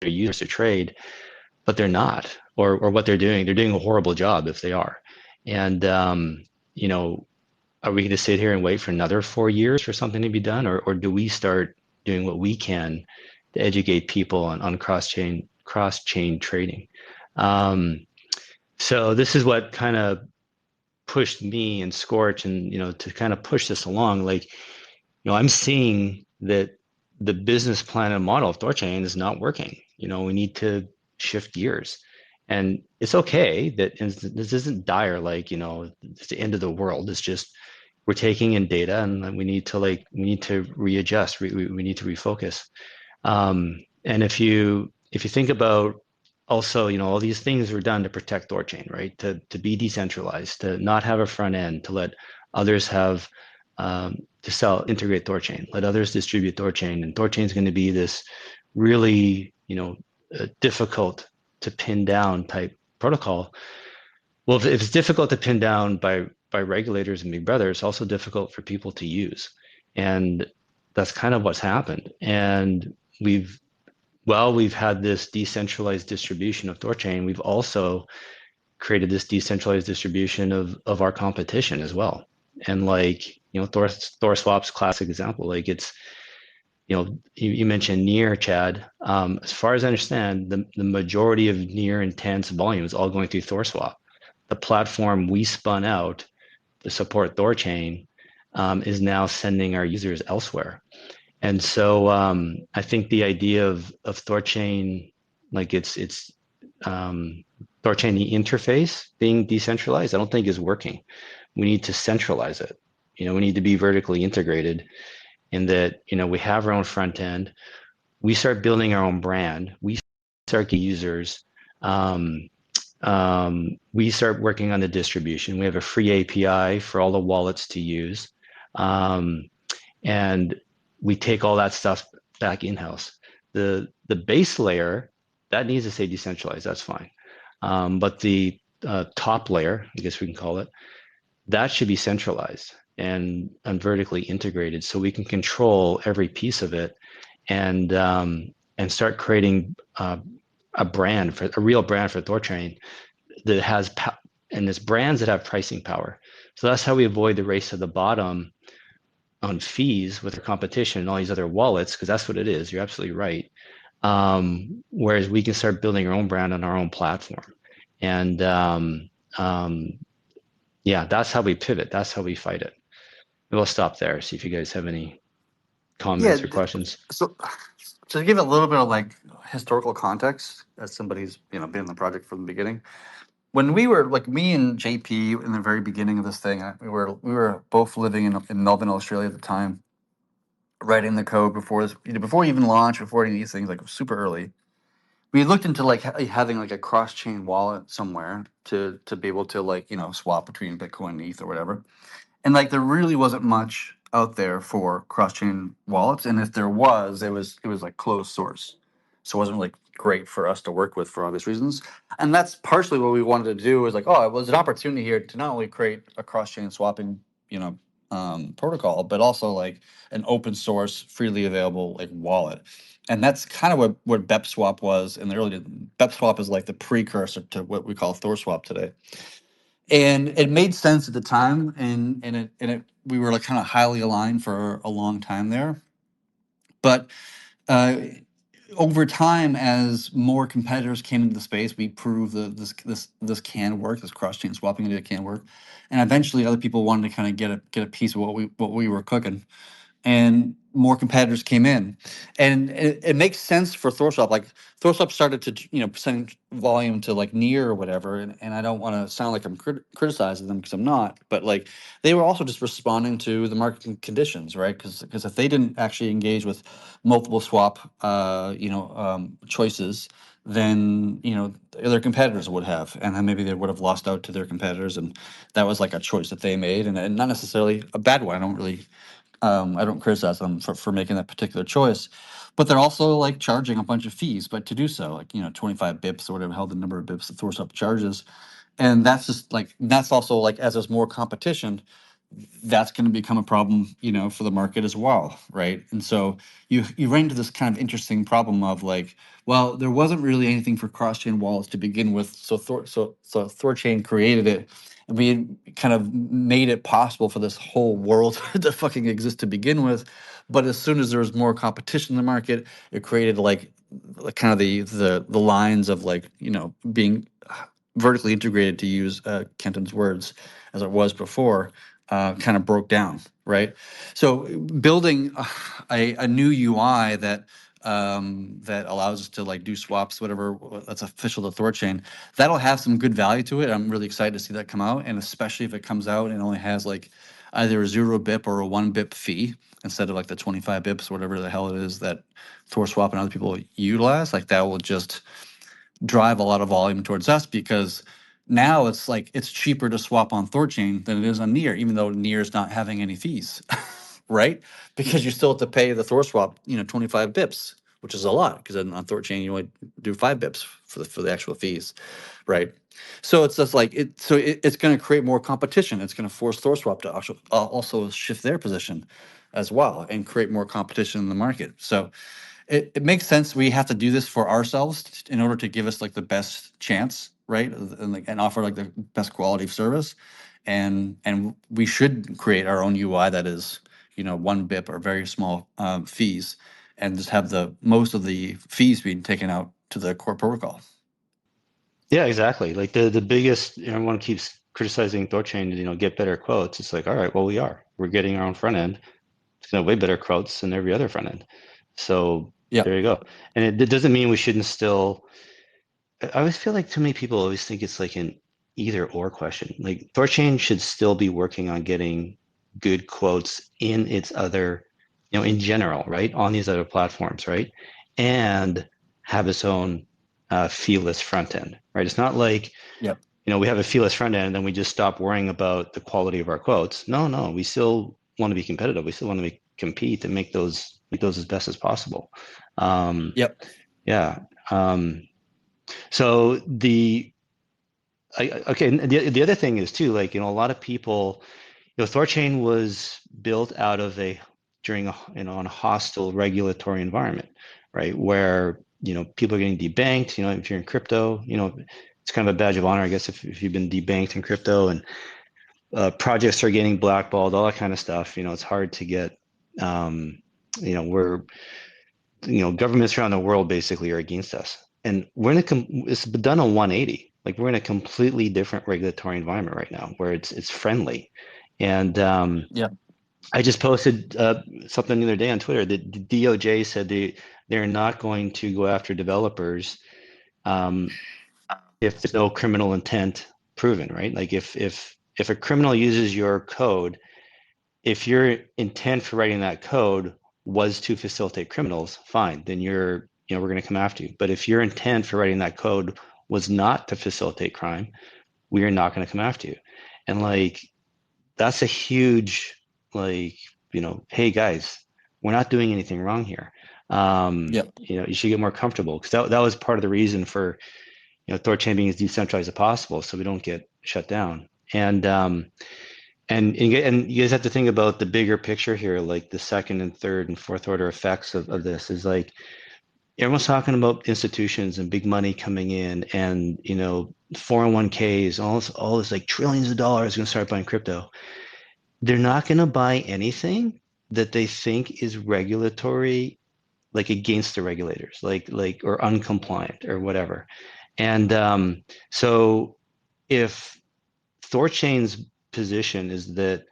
their users to trade, but they're not, or what they're doing a horrible job if they are. And are we going to sit here and wait for another 4 years for something to be done, or do we start doing what we can to educate people on cross-chain trading? So this is what kind of pushed me and Scorch and to kind of push this along. Like, I'm seeing that the business plan and model of THORChain is not working. We need to shift gears, and it's okay that this isn't dire, like it's the end of the world. It's just we're taking in data, and we need to readjust. We need to refocus. And if you think about also, all these things were done to protect THORChain, right? To be decentralized, to not have a front end, to let others have integrate THORChain, let others distribute THORChain, and THORChain is going to be this really difficult to pin down type protocol. Well, if it's difficult to pin down by regulators and big brother, it's also difficult for people to use, and that's kind of what's happened. And we've had this decentralized distribution of THORChain. We've also created this decentralized distribution of our competition as well. And like, THORSwap's classic example. Like it's, you mentioned near, Chad. As far as I understand, the majority of near intense volume is all going through THORSwap. The platform we spun out to support THORChain is now sending our users elsewhere. And so I think the idea of THORChain, like it's THORChain, the interface being decentralized, I don't think is working. We need to centralize it. We need to be vertically integrated in that, we have our own front end. We start building our own brand. We start getting users. We start working on the distribution. We have a free API for all the wallets to use. And we take all that stuff back in-house. The base layer, that needs to stay decentralized, that's fine. But the top layer, I guess we can call it, that should be centralized and vertically integrated, so we can control every piece of it and start creating a real brand for THORChain that has, and it's brands that have pricing power. So that's how we avoid the race to the bottom on fees with the competition and all these other wallets, because that's what it is. You're absolutely right. Whereas we can start building our own brand on our own platform. And that's how we pivot. That's how we fight it. We'll stop there. See if you guys have any comments or questions. So to give a little bit of like historical context, as somebody who's been in the project from the beginning, when we were like me and JP in the very beginning of this thing, we were both living in Melbourne, Australia at the time, writing the code before we even launched, before any of these things, like super early. We looked into like having like a cross-chain wallet somewhere to be able to like swap between Bitcoin and ETH or whatever. And like there really wasn't much out there for cross-chain wallets, and if there was, it was like closed source, so it wasn't like great for us to work with for obvious reasons. And that's partially what we wanted to do. Was like, oh, it was an opportunity here to not only create a cross-chain swapping, protocol, but also like an open source, freely available like wallet. And that's kind of what BepSwap was in the early. BepSwap is like the precursor to what we call THORSwap today. And it made sense at the time, and we were like kind of highly aligned for a long time there. But over time, as more competitors came into the space, we proved that this can work. This cross-chain swapping idea can work, and eventually, other people wanted to kind of get a piece of what we were cooking, and more competitors came in, and it makes sense for THORSwap. Like THORSwap started to send volume to like Near or whatever, and I don't want to sound like I'm criticizing them, because I'm not, but like they were also just responding to the market conditions, right? Because if they didn't actually engage with multiple swap choices, then their competitors would have, and then maybe they would have lost out to their competitors, and that was like a choice that they made, and not necessarily a bad one. I don't really I don't criticize them for making that particular choice, but they're also like charging a bunch of fees, but to do so, like, 25 bips or whatever hell the number of bips that THORSwap charges. And that's just like, that's also like, as there's more competition, that's going to become a problem, for the market as well, right? And so you run into this kind of interesting problem of like, well, there wasn't really anything for cross-chain wallets to begin with, so THORChain created it, and we had kind of made it possible for this whole world to fucking exist to begin with. But as soon as there was more competition in the market, it created kind of the lines of like, being vertically integrated, to use Kenton's words, as it was before, kind of broke down, right? So building a new UI that allows us to like do swaps, whatever that's official to THORChain, that'll have some good value to it. I'm really excited to see that come out, and especially if it comes out and only has like either a 0 bip or a 1 bip fee instead of like the 25 bips or whatever the hell it is that THORSwap and other people utilize. Like, that will just drive a lot of volume towards us, because now it's like it's cheaper to swap on THORChain than it is on Near, even though Near is not having any fees, right? Because you still have to pay the THORSwap, 25 bips, which is a lot, because on THORChain you only do 5 bips for the actual fees, right? So it's just like it's going to create more competition. It's going to force THORSwap to also shift their position as well and create more competition in the market. So it makes sense. We have to do this for ourselves in order to give us like the best chance, right? And offer like the best quality of service. And we should create our own UI that is, 1 bip or very small fees, and just have the most of the fees being taken out to the core protocol. Yeah, exactly. Like the biggest, everyone keeps criticizing THORChain, get better quotes. It's like, all right, well, we're getting our own front end. It's gonna have way better quotes than every other front end. So Yeah. there you go. And it doesn't mean we shouldn't still. I always feel like too many people always think it's like an either or question. Like THORChain should still be working on getting good quotes in its other, in general, right, on these other platforms, right, and have its own feeless front end, right? It's not like Yep. we have a feeless front end and then we just stop worrying about the quality of our quotes. No, we still want to be competitive. We still want to compete and make those as best as possible. Yep. Yeah. So okay. And the other thing is too, like, a lot of people, THORChain was built out of during a hostile regulatory environment, right? Where, people are getting debanked, if you're in crypto, it's kind of a badge of honor, I guess, if you've been debanked in crypto, and projects are getting blackballed, all that kind of stuff. It's hard to get, we're, governments around the world basically are against us. And it's done on 180. Like, we're in a completely different regulatory environment right now where it's friendly. And Yeah. I just posted something the other day on Twitter that the DOJ said they're not going to go after developers if there's no criminal intent proven, right? Like, if a criminal uses your code, if your intent for writing that code was to facilitate criminals, fine, then we're going to come after you. But if your intent for writing that code was not to facilitate crime, we are not going to come after you. And like, that's a huge, like, hey guys, we're not doing anything wrong here. Yep. You should get more comfortable, because that was part of the reason for, THORChain being as decentralized as possible, so we don't get shut down. And you guys have to think about the bigger picture here, like the second and third and fourth order effects of this is like, everyone's talking about institutions and big money coming in, and 401ks, all this like trillions of dollars going to start buying crypto. They're not going to buy anything that they think is regulatory, like against the regulators, like or uncompliant or whatever. And so if THORChain's position is that,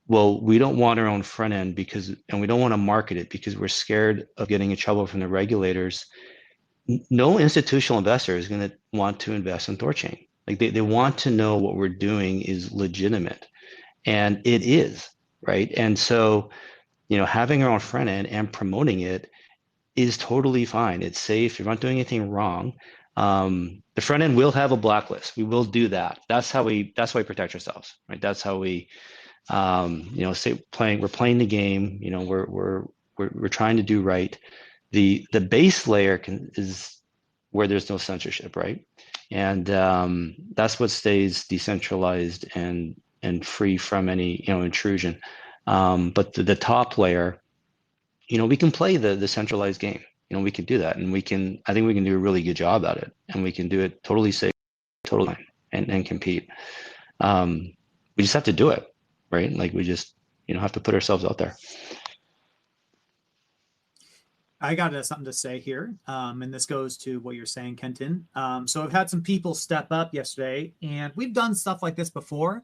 well, we don't want our own front end and we don't want to market it because we're scared of getting in trouble from the regulators, no institutional investor is going to want to invest in THORChain. Like, they want to know what we're doing is legitimate, and it is, right? And so, having our own front end and promoting it is totally fine. It's safe. You're not doing anything wrong. The front end will have a blacklist. We will do that. That's how we protect ourselves, right? That's how we You know, we're playing the game. You know, we're trying to do right. The base layer is where there's no censorship, right? And that's what stays decentralized and free from any, you know, intrusion. But the top layer, you know, we can play the centralized game. You know, we can do that, and I think we can do a really good job at it, and we can do it totally safe, totally, and compete. We just have to do it, right? Like we just, you know, have to put ourselves out there. I got something to say here, and this goes to what you're saying, Kenton. So I've had some people step up yesterday, and we've done stuff like this before,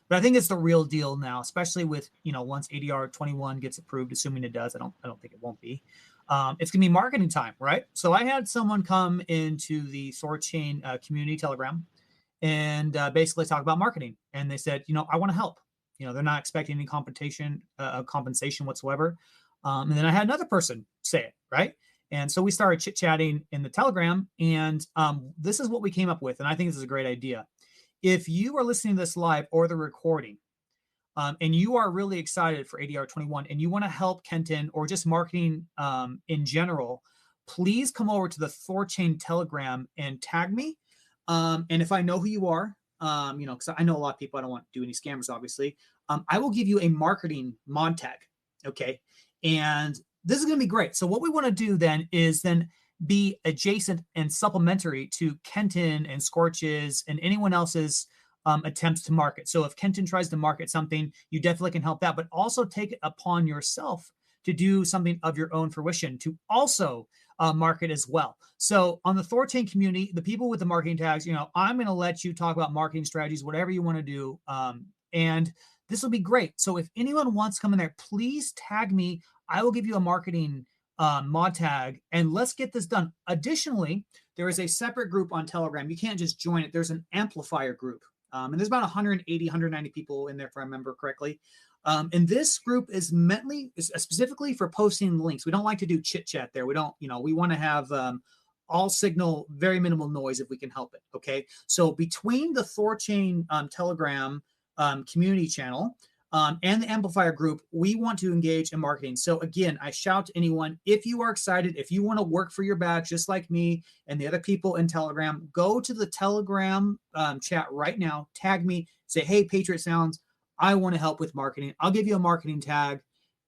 but I think it's the real deal now, especially with, you know, once ADR 21 gets approved, assuming it does. I don't think it won't be. It's gonna be marketing time, right? So I had someone come into the THORChain community Telegram and basically talk about marketing, and they said, you know, I want to help. You know, they're not expecting any compensation whatsoever. And then I had another person say it, right? And so we started chit-chatting in the Telegram, and this is what we came up with, and I think this is a great idea. If you are listening to this live or the recording, and you are really excited for ADR 21 and you want to help Kenton or just marketing in general, please come over to the THORChain Telegram and tag me. And if I know who you are, you know, because I know a lot of people, I don't want to do any scammers, obviously. I will give you a marketing mod tag, okay? And this is going to be great. So what we want to do then is be adjacent and supplementary to Kenton and Scorch's and anyone else's attempts to market. So if Kenton tries to market something, you definitely can help that, but also take it upon yourself to do something of your own fruition to also market as well. So on the THORChain community, the people with the marketing tags, you know, I'm going to let you talk about marketing strategies, whatever you want to do. And this will be great. So if anyone wants to come in there, please tag me. I will give you a marketing mod tag, and let's get this done. Additionally, there is a separate group on Telegram. You can't just join it. There's an amplifier group. And there's about 180, 190 people in there, if I remember correctly. And this group is specifically for posting links. We don't like to do chit chat there. We don't, you know, we want to have all signal, very minimal noise if we can help it. Okay. So between the THORChain Telegram community channel and the amplifier group, we want to engage in marketing. So again, I shout to anyone, if you are excited, if you want to work for your badge, just like me and the other people in Telegram, go to the Telegram chat right now, tag me, say, hey, Patriot Sounds, I want to help with marketing. I'll give you a marketing tag.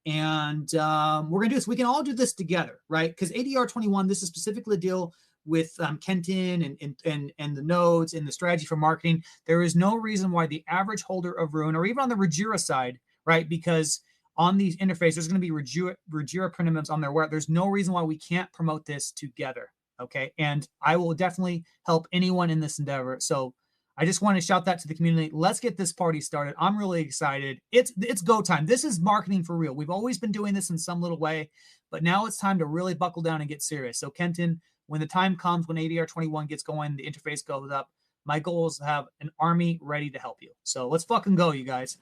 And we're going to do this. We can all do this together, right? Because ADR 21, this is specifically a deal with Kenton and the nodes and the strategy for marketing. There is no reason why the average holder of Rune, or even on the Rajira side, right? Because on these interface, there's going to be Rajira primitives on there. Where there's no reason why we can't promote this together, okay? And I will definitely help anyone in this endeavor. So I just want to shout that to the community. Let's get this party started. I'm really excited. It's go time. This is marketing for real. We've always been doing this in some little way, but now it's time to really buckle down and get serious. So Kenton, when the time comes, when ADR 21 gets going, the interface goes up, my goal is to have an army ready to help you. So let's fucking go, you guys.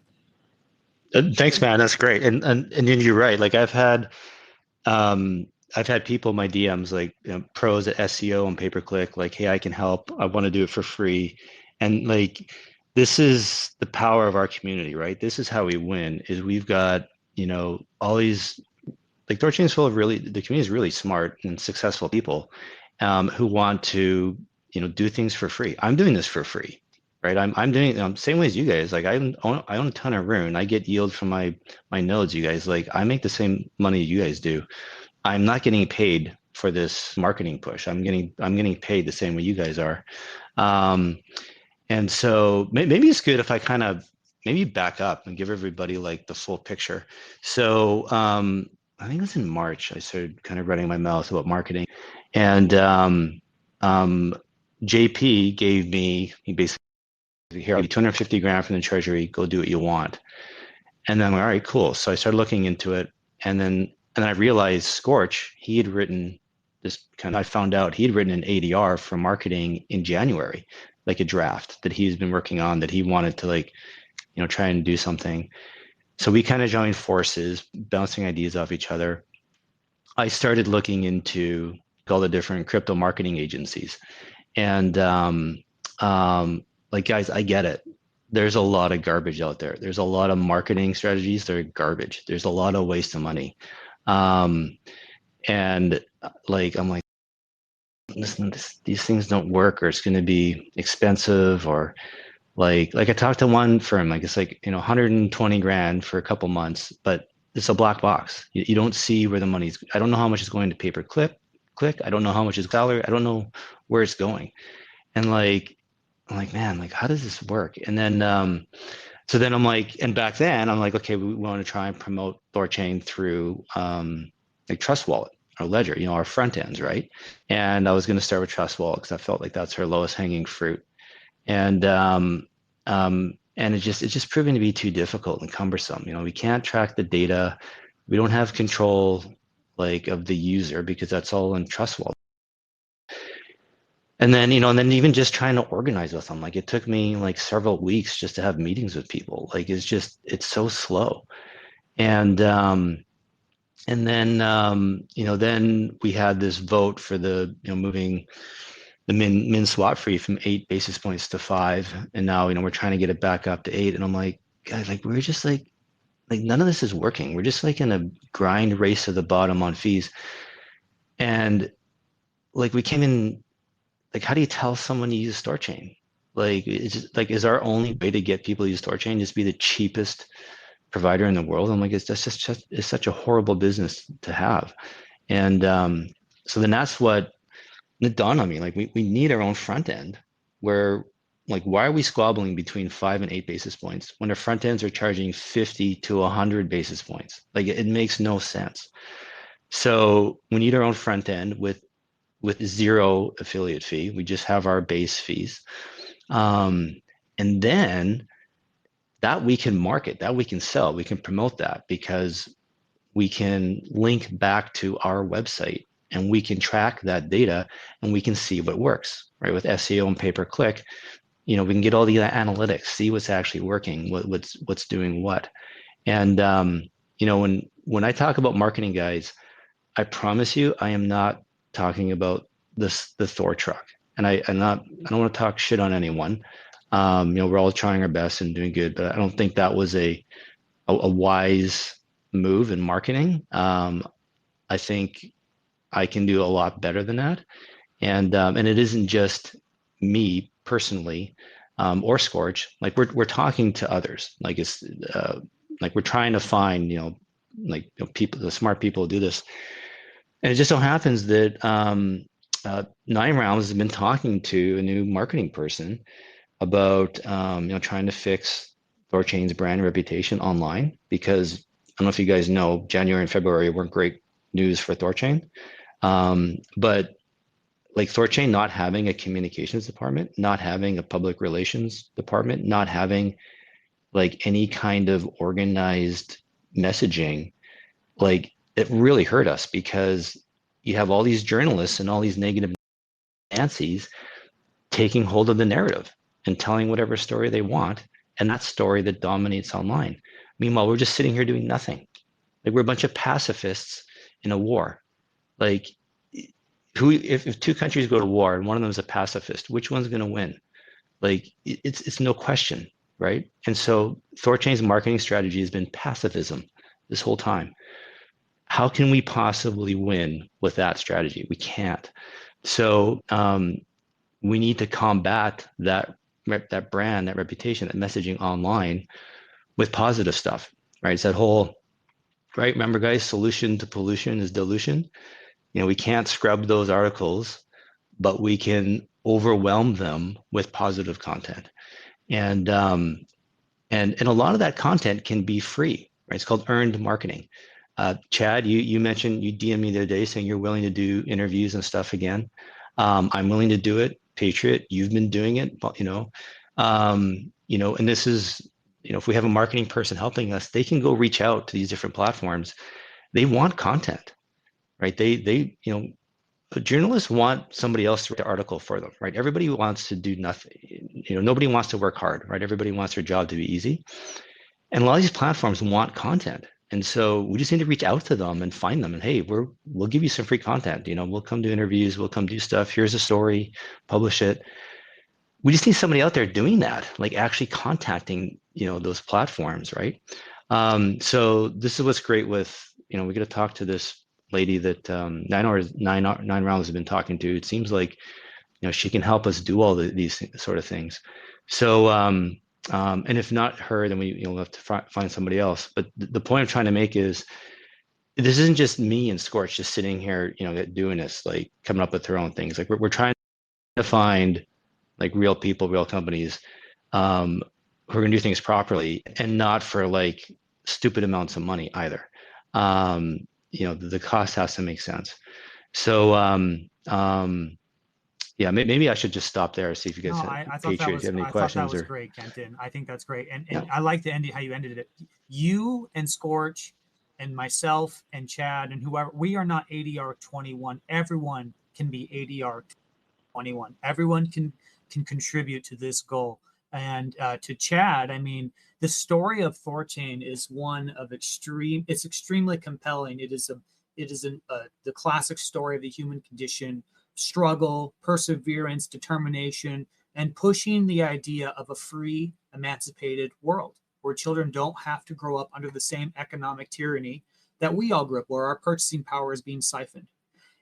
Thanks, man. That's great. And you're right. Like I've had people in my DMs, like, you know, pros at SEO and pay-per-click, like, hey, I can help. I want to do it for free. And like, this is the power of our community, right? This is how we win, is we've got, you know, all these, like THORChain is full of the community is really smart and successful people who want to, you know, do things for free. I'm doing this for free, right? I'm doing it same way as you guys. Like I own a ton of Rune. I get yield from my nodes, you guys. Like I make the same money you guys do. I'm not getting paid for this marketing push. I'm getting paid the same way you guys are. And so maybe it's good if I kind of maybe back up and give everybody like the full picture. So I think it was in March, I started kind of running my mouth about marketing. And JP gave me, he basically, here, I'll give you 250 grand from the treasury, go do what you want. And then I'm like, all right, cool. So I started looking into it. And then I realized Scorch, he had written this I found out he'd written an ADR for marketing in January, like a draft that he's been working on, that he wanted to, like, you know, try and do something. So we kind of joined forces, bouncing ideas off each other. I started looking into all the different crypto marketing agencies. And like, guys, I get it. there's a lot of garbage out there. There's a lot of marketing strategies that are garbage. There's a lot of waste of money. And like, I'm like, listen, these things don't work, or it's going to be expensive, or like I talked to one firm, like it's like, 120 grand for a couple months, but it's a black box. You don't see where the money's. I don't know how much is going to click. I don't know how much is salary. I don't know where it's going. And like, I'm like, man, like, how does this work? And then, so then I'm like, and back then I'm like, okay, we want to try and promote THORChain through like Trust Wallet or Ledger, our front ends, right? And I was going to start with Trust Wallet because I felt like that's her lowest hanging fruit. And it's just proven to be too difficult and cumbersome. We can't track the data. We don't have control like of the user because that's all in Trust Wallet. And then, and then even just trying to organize with them, like it took me like several weeks just to have meetings with people. Like it's so slow. And then, then we had this vote for the, moving the min swap free from 8 basis points to 5. And now, we're trying to get it back up to 8. And I'm like, guys, like, we're just like none of this is working. We're just like in a grind race to the bottom on fees. And like, we came in, like, how do you tell someone to use THORChain? Like, it's just, like, is our only way to get people to use THORChain just be the cheapest provider in the world? I'm like, it's such a horrible business to have. And so then that's what it dawned on me. Like, we need our own front end where, like, why are we squabbling between 5 and 8 basis points when our front ends are charging 50 to 100 basis points? Like, it makes no sense. So we need our own front end with zero affiliate fee. We just have our base fees. And then that we can market, that we can sell, we can promote that because we can link back to our website and we can track that data and we can see what works, right? With SEO and pay-per-click, we can get all the analytics, see what's actually working, what's doing what. And when I talk about marketing, guys, I promise you, I am not talking about the Thor truck. And I don't want to talk shit on anyone. We're all trying our best and doing good, but I don't think that was a wise move in marketing. I think I can do a lot better than that. And it isn't just me personally, or Scorch. Like we're talking to others. Like it's like we're trying to find, people, the smart people who do this. And it just so happens that 9 Rounds has been talking to a new marketing person about trying to fix THORChain's brand reputation online, because I don't know if you guys know, January and February weren't great news for THORChain. But like THORChain not having a communications department, not having a public relations department, not having like any kind of organized messaging, like it really hurt us, because you have all these journalists and all these negative Nancy's taking hold of the narrative and telling whatever story they want, and that story that dominates online. Meanwhile, we're just sitting here doing nothing. Like we're a bunch of pacifists in a war. Like if 2 countries go to war and one of them is a pacifist, which one's going to win? Like it's no question, right? And so THORChain's marketing strategy has been pacifism this whole time. How can we possibly win with that strategy? We can't. So we need to combat that brand, that reputation, that messaging online with positive stuff, right? It's that whole, right? Remember, guys, solution to pollution is dilution. We can't scrub those articles, but we can overwhelm them with positive content. And a lot of that content can be free, right? It's called earned marketing. Chad, you mentioned, you DM'd me the other day saying you're willing to do interviews and stuff again. I'm willing to do it. Patriot, you've been doing it, and this is, if we have a marketing person helping us, they can go reach out to these different platforms. They want content, right? They journalists want somebody else to write the article for them, right? Everybody wants to do nothing. Nobody wants to work hard, right? Everybody wants their job to be easy. And a lot of these platforms want content. And so we just need to reach out to them and find them. And hey, we'll give you some free content. We'll come do interviews. We'll come do stuff. Here's a story, publish it. we just need somebody out there doing that, like actually contacting, those platforms, right? So this is what's great with, we get to talk to this lady that 9 rounds has been talking to. It seems like, she can help us do all these sort of things. So, and if not her, then we'll have to find somebody else. But the point I'm trying to make is this isn't just me and Scorch just sitting here, doing this, like coming up with their own things. Like we're trying to find like real people, real companies, um, who are going to do things properly and not for like stupid amounts of money either. The cost has to make sense. So, yeah, maybe I should just stop there. See if you No, guys have I thought that Patriots, was you have any I thought that questions was or great, Kenton. I think that's great, and yeah. I like the ending how you ended it. You and Scorch and myself and Chad and whoever, we are not ADR 21. Everyone can be ADR 21. Everyone can contribute to this goal. And to Chad, I mean, the story of THORChain is one of extreme. It's extremely compelling. The classic story of the human condition: struggle, perseverance, determination, and pushing the idea of a free, emancipated world where children don't have to grow up under the same economic tyranny that we all grew up, where our purchasing power is being siphoned.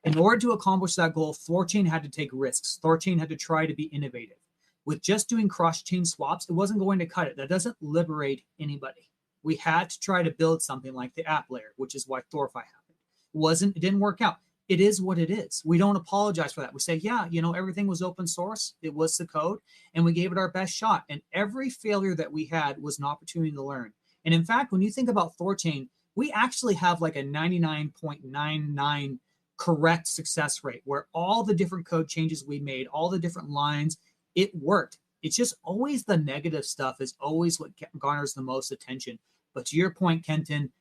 In order to accomplish that goal, THORChain had to take risks. THORChain had to try to be innovative. With just doing cross-chain swaps, it wasn't going to cut it. That doesn't liberate anybody. We had to try to build something like the app layer, which is why THORFi happened. It didn't work out. It is what it is. We don't apologize for that. We say, yeah, everything was open source. It was the code, and we gave it our best shot. And every failure that we had was an opportunity to learn. And in fact, when you think about THORChain, we actually have like a 99.99 correct success rate where all the different code changes we made, all the different lines, it worked. It's just always the negative stuff is always what garners the most attention. But to your point, Kenton,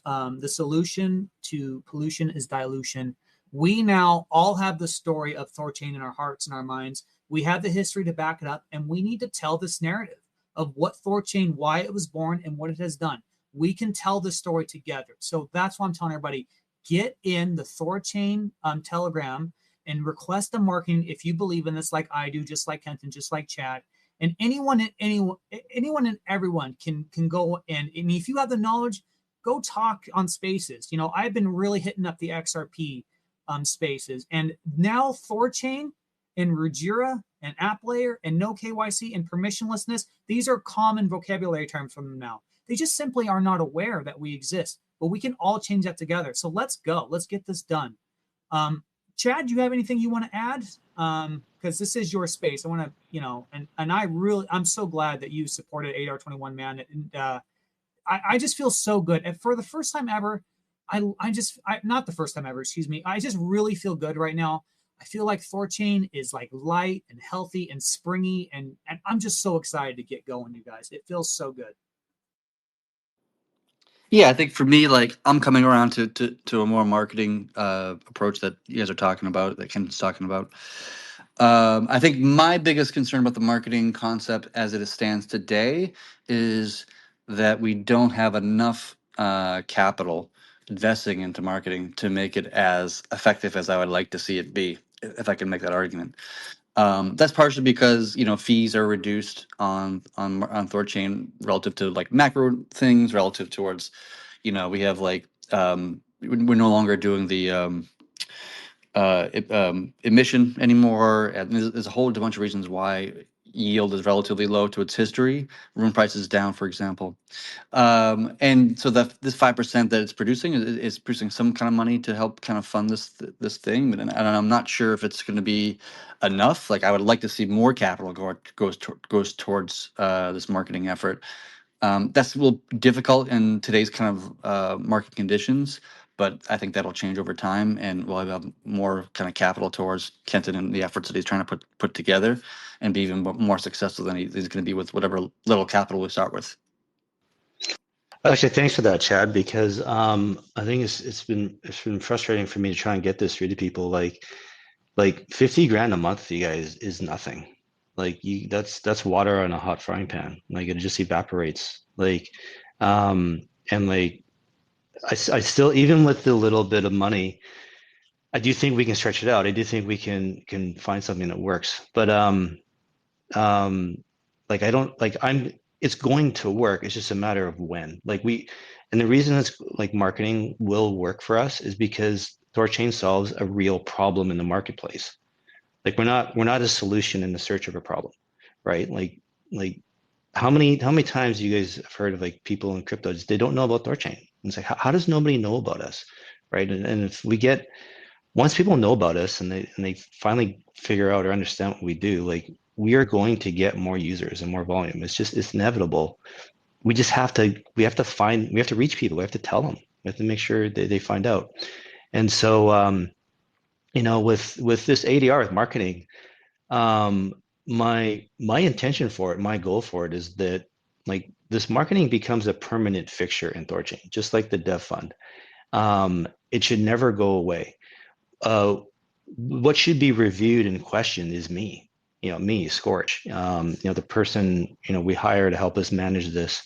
the solution to pollution is dilution. We now all have the story of THORChain in our hearts and our minds. We have the history to back it up, and we need to tell this narrative of what THORChain, why it was born, and what it has done. We can tell this story together. So that's why I'm telling everybody, get in the THORChain Telegram and request a marketing if you believe in this, like I do, just like Kenton, just like Chad. And anyone and everyone can go in. And if you have the knowledge, go talk on spaces. I've been really hitting up the XRP spaces, and now THORChain and Ruggira and app layer and no KYC and permissionlessness, these are common vocabulary terms from them now. They just simply are not aware that we exist, but we can all change that together. So let's go. Let's get this done. Chad, do you have anything you want to add? Because this is your space. I want to, I'm so glad that you supported ADR 21, man. And I just feel so good. And for the first time ever, not the first time ever, excuse me. I just really feel good right now. I feel like THORChain is like light and healthy and springy, and I'm just so excited to get going, you guys. It feels so good. Yeah, I think for me, like I'm coming around to a more marketing approach that you guys are talking about, that Ken's talking about. I think my biggest concern about the marketing concept as it stands today is that we don't have enough capital investing into marketing to make it as effective as I would like to see it be, if I can make that argument. That's partially because fees are reduced on THORChain relative to like macro things, relative towards we have like we're no longer doing the emission anymore, and there's a whole bunch of reasons why yield is relatively low to its history. Room price is down, for example. And so that this 5% that it's producing is producing some kind of money to help kind of fund this thing, and I'm not sure if it's going to be enough. Like I would like to see more capital goes towards this marketing effort. That's a little difficult in today's kind of market conditions, but I think that'll change over time, and we'll have more kind of capital towards Kenton and the efforts that he's trying to put together, and be even more successful than he's going to be with whatever little capital we start with. Actually, thanks for that, Chad, because I think it's been frustrating for me to try and get this through to people. Like 50 grand a month for you guys is nothing. Like that's water on a hot frying pan. Like it just evaporates. And like I still, even with the little bit of money, I do think we can stretch it out. I do think we can find something that works. But like I don't like it's going to work. It's just a matter of when. And the reason it's like marketing will work for us is because THORChain solves a real problem in the marketplace. Like we're not a solution in the search of a problem, right? Like how many times you guys have heard of like people in crypto, they don't know about THORChain. It's like how does nobody know about us, right? And if we get once people know about us and they finally figure out or understand what we do, like we are going to get more users and more volume. It's inevitable. We have to reach people. We have to tell them. We have to make sure they find out. And so with this ADR with marketing, my intention for it, my goal for it is that like this marketing becomes a permanent fixture in THORChain, just like the dev fund. It should never go away. What should be reviewed and questioned is me, Scorch, the person, we hire to help us manage this.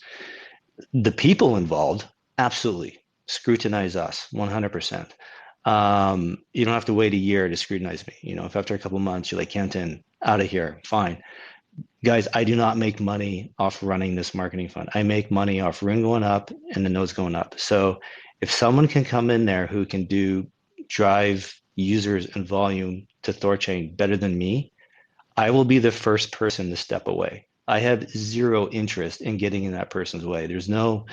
The people involved, absolutely scrutinize us 100%. You don't have to wait a year to scrutinize me. If after a couple of months you're like, Kenton, out of here, fine. Guys, I do not make money off running this marketing fund. I make money off Rune going up and the nodes going up. So if someone can come in there who can drive users and volume to THORChain better than me, I will be the first person to step away. I have zero interest in getting in that person's way. There's no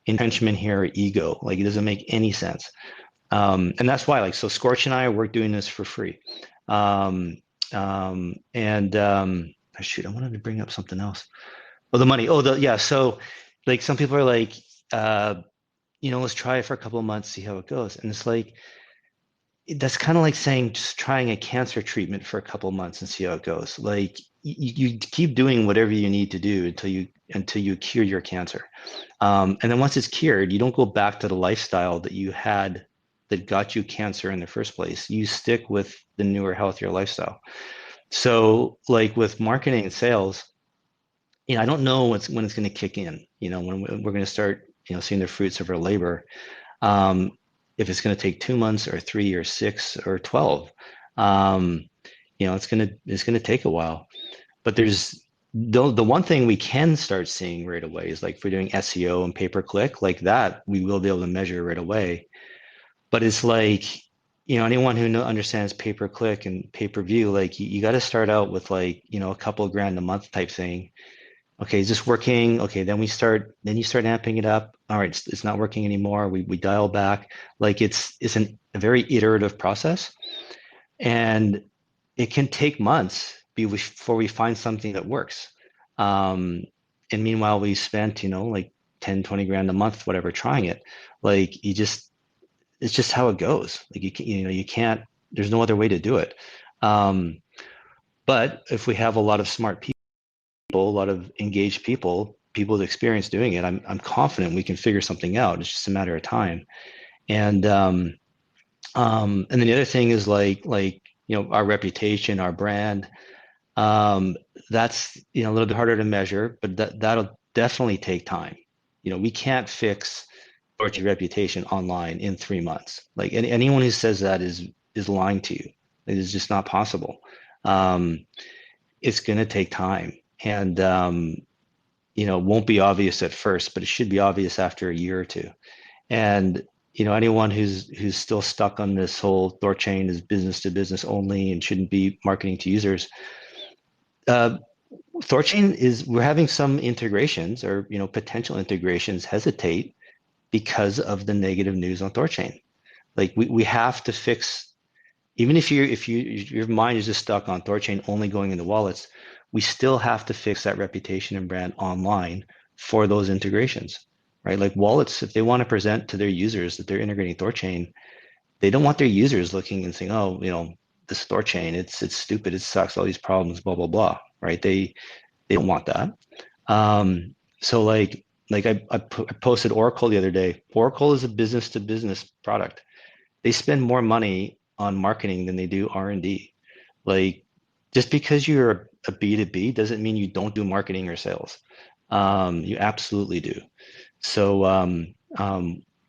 entrenchment here or ego. Like it doesn't make any sense. And that's why, so Scorch and I we're doing this for free. Shoot, I wanted to bring up something else. Oh, the money. Yeah. So like some people are like, let's try it for a couple of months, see how it goes. And it's like, that's kind of like saying just trying a cancer treatment for a couple of months and see how it goes. Like you keep doing whatever you need to do until you cure your cancer. And then once it's cured, you don't go back to the lifestyle that you had that got you cancer in the first place. You stick with the newer, healthier lifestyle. So like with marketing and sales, I don't know when it's going to kick in, when we're going to start, seeing the fruits of our labor. If it's going to take 2 months or 3 or 6 or 12, it's going to take a while. But there's the one thing we can start seeing right away is like if we're doing SEO and pay-per-click like that, we will be able to measure right away. But it's like, anyone who understands pay-per-click and pay-per-view, like you got to start out with like, a couple of grand a month type thing. Okay, is this working? Okay, then you start amping it up. All right, it's not working anymore. We dial back. Like it's a very iterative process, and it can take months before we find something that works. And meanwhile, we spent like 10, 20 grand a month, whatever, trying it. Like it's just how it goes. Like you can't. There's no other way to do it. But if we have a lot of smart people, a lot of engaged people with experience doing it, I'm confident we can figure something out. It's just a matter of time. And then the other thing is like our reputation, our brand. That's a little bit harder to measure, but that'll definitely take time. We can't fix THORChain reputation online in 3 months. Like anyone who says that is lying to you. It is just not possible. It's going to take time. And won't be obvious at first, but it should be obvious after a year or two. And anyone who's still stuck on this whole THORChain is business to business only and shouldn't be marketing to users. THORChain we're having some integrations or potential integrations hesitate because of the negative news on THORChain. Like we have to fix, even if your mind is just stuck on THORChain only going into wallets, we still have to fix that reputation and brand online for those integrations, right? Like wallets, if they want to present to their users that they're integrating THORChain, they don't want their users looking and saying, oh, this THORChain, it's stupid, it sucks, all these problems, blah, blah, blah, right? They don't want that. So like I posted Oracle the other day. Oracle is a business to business product. They spend more money on marketing than they do R&D. Like just because you're a B2B doesn't mean you don't do marketing or sales. You absolutely do. So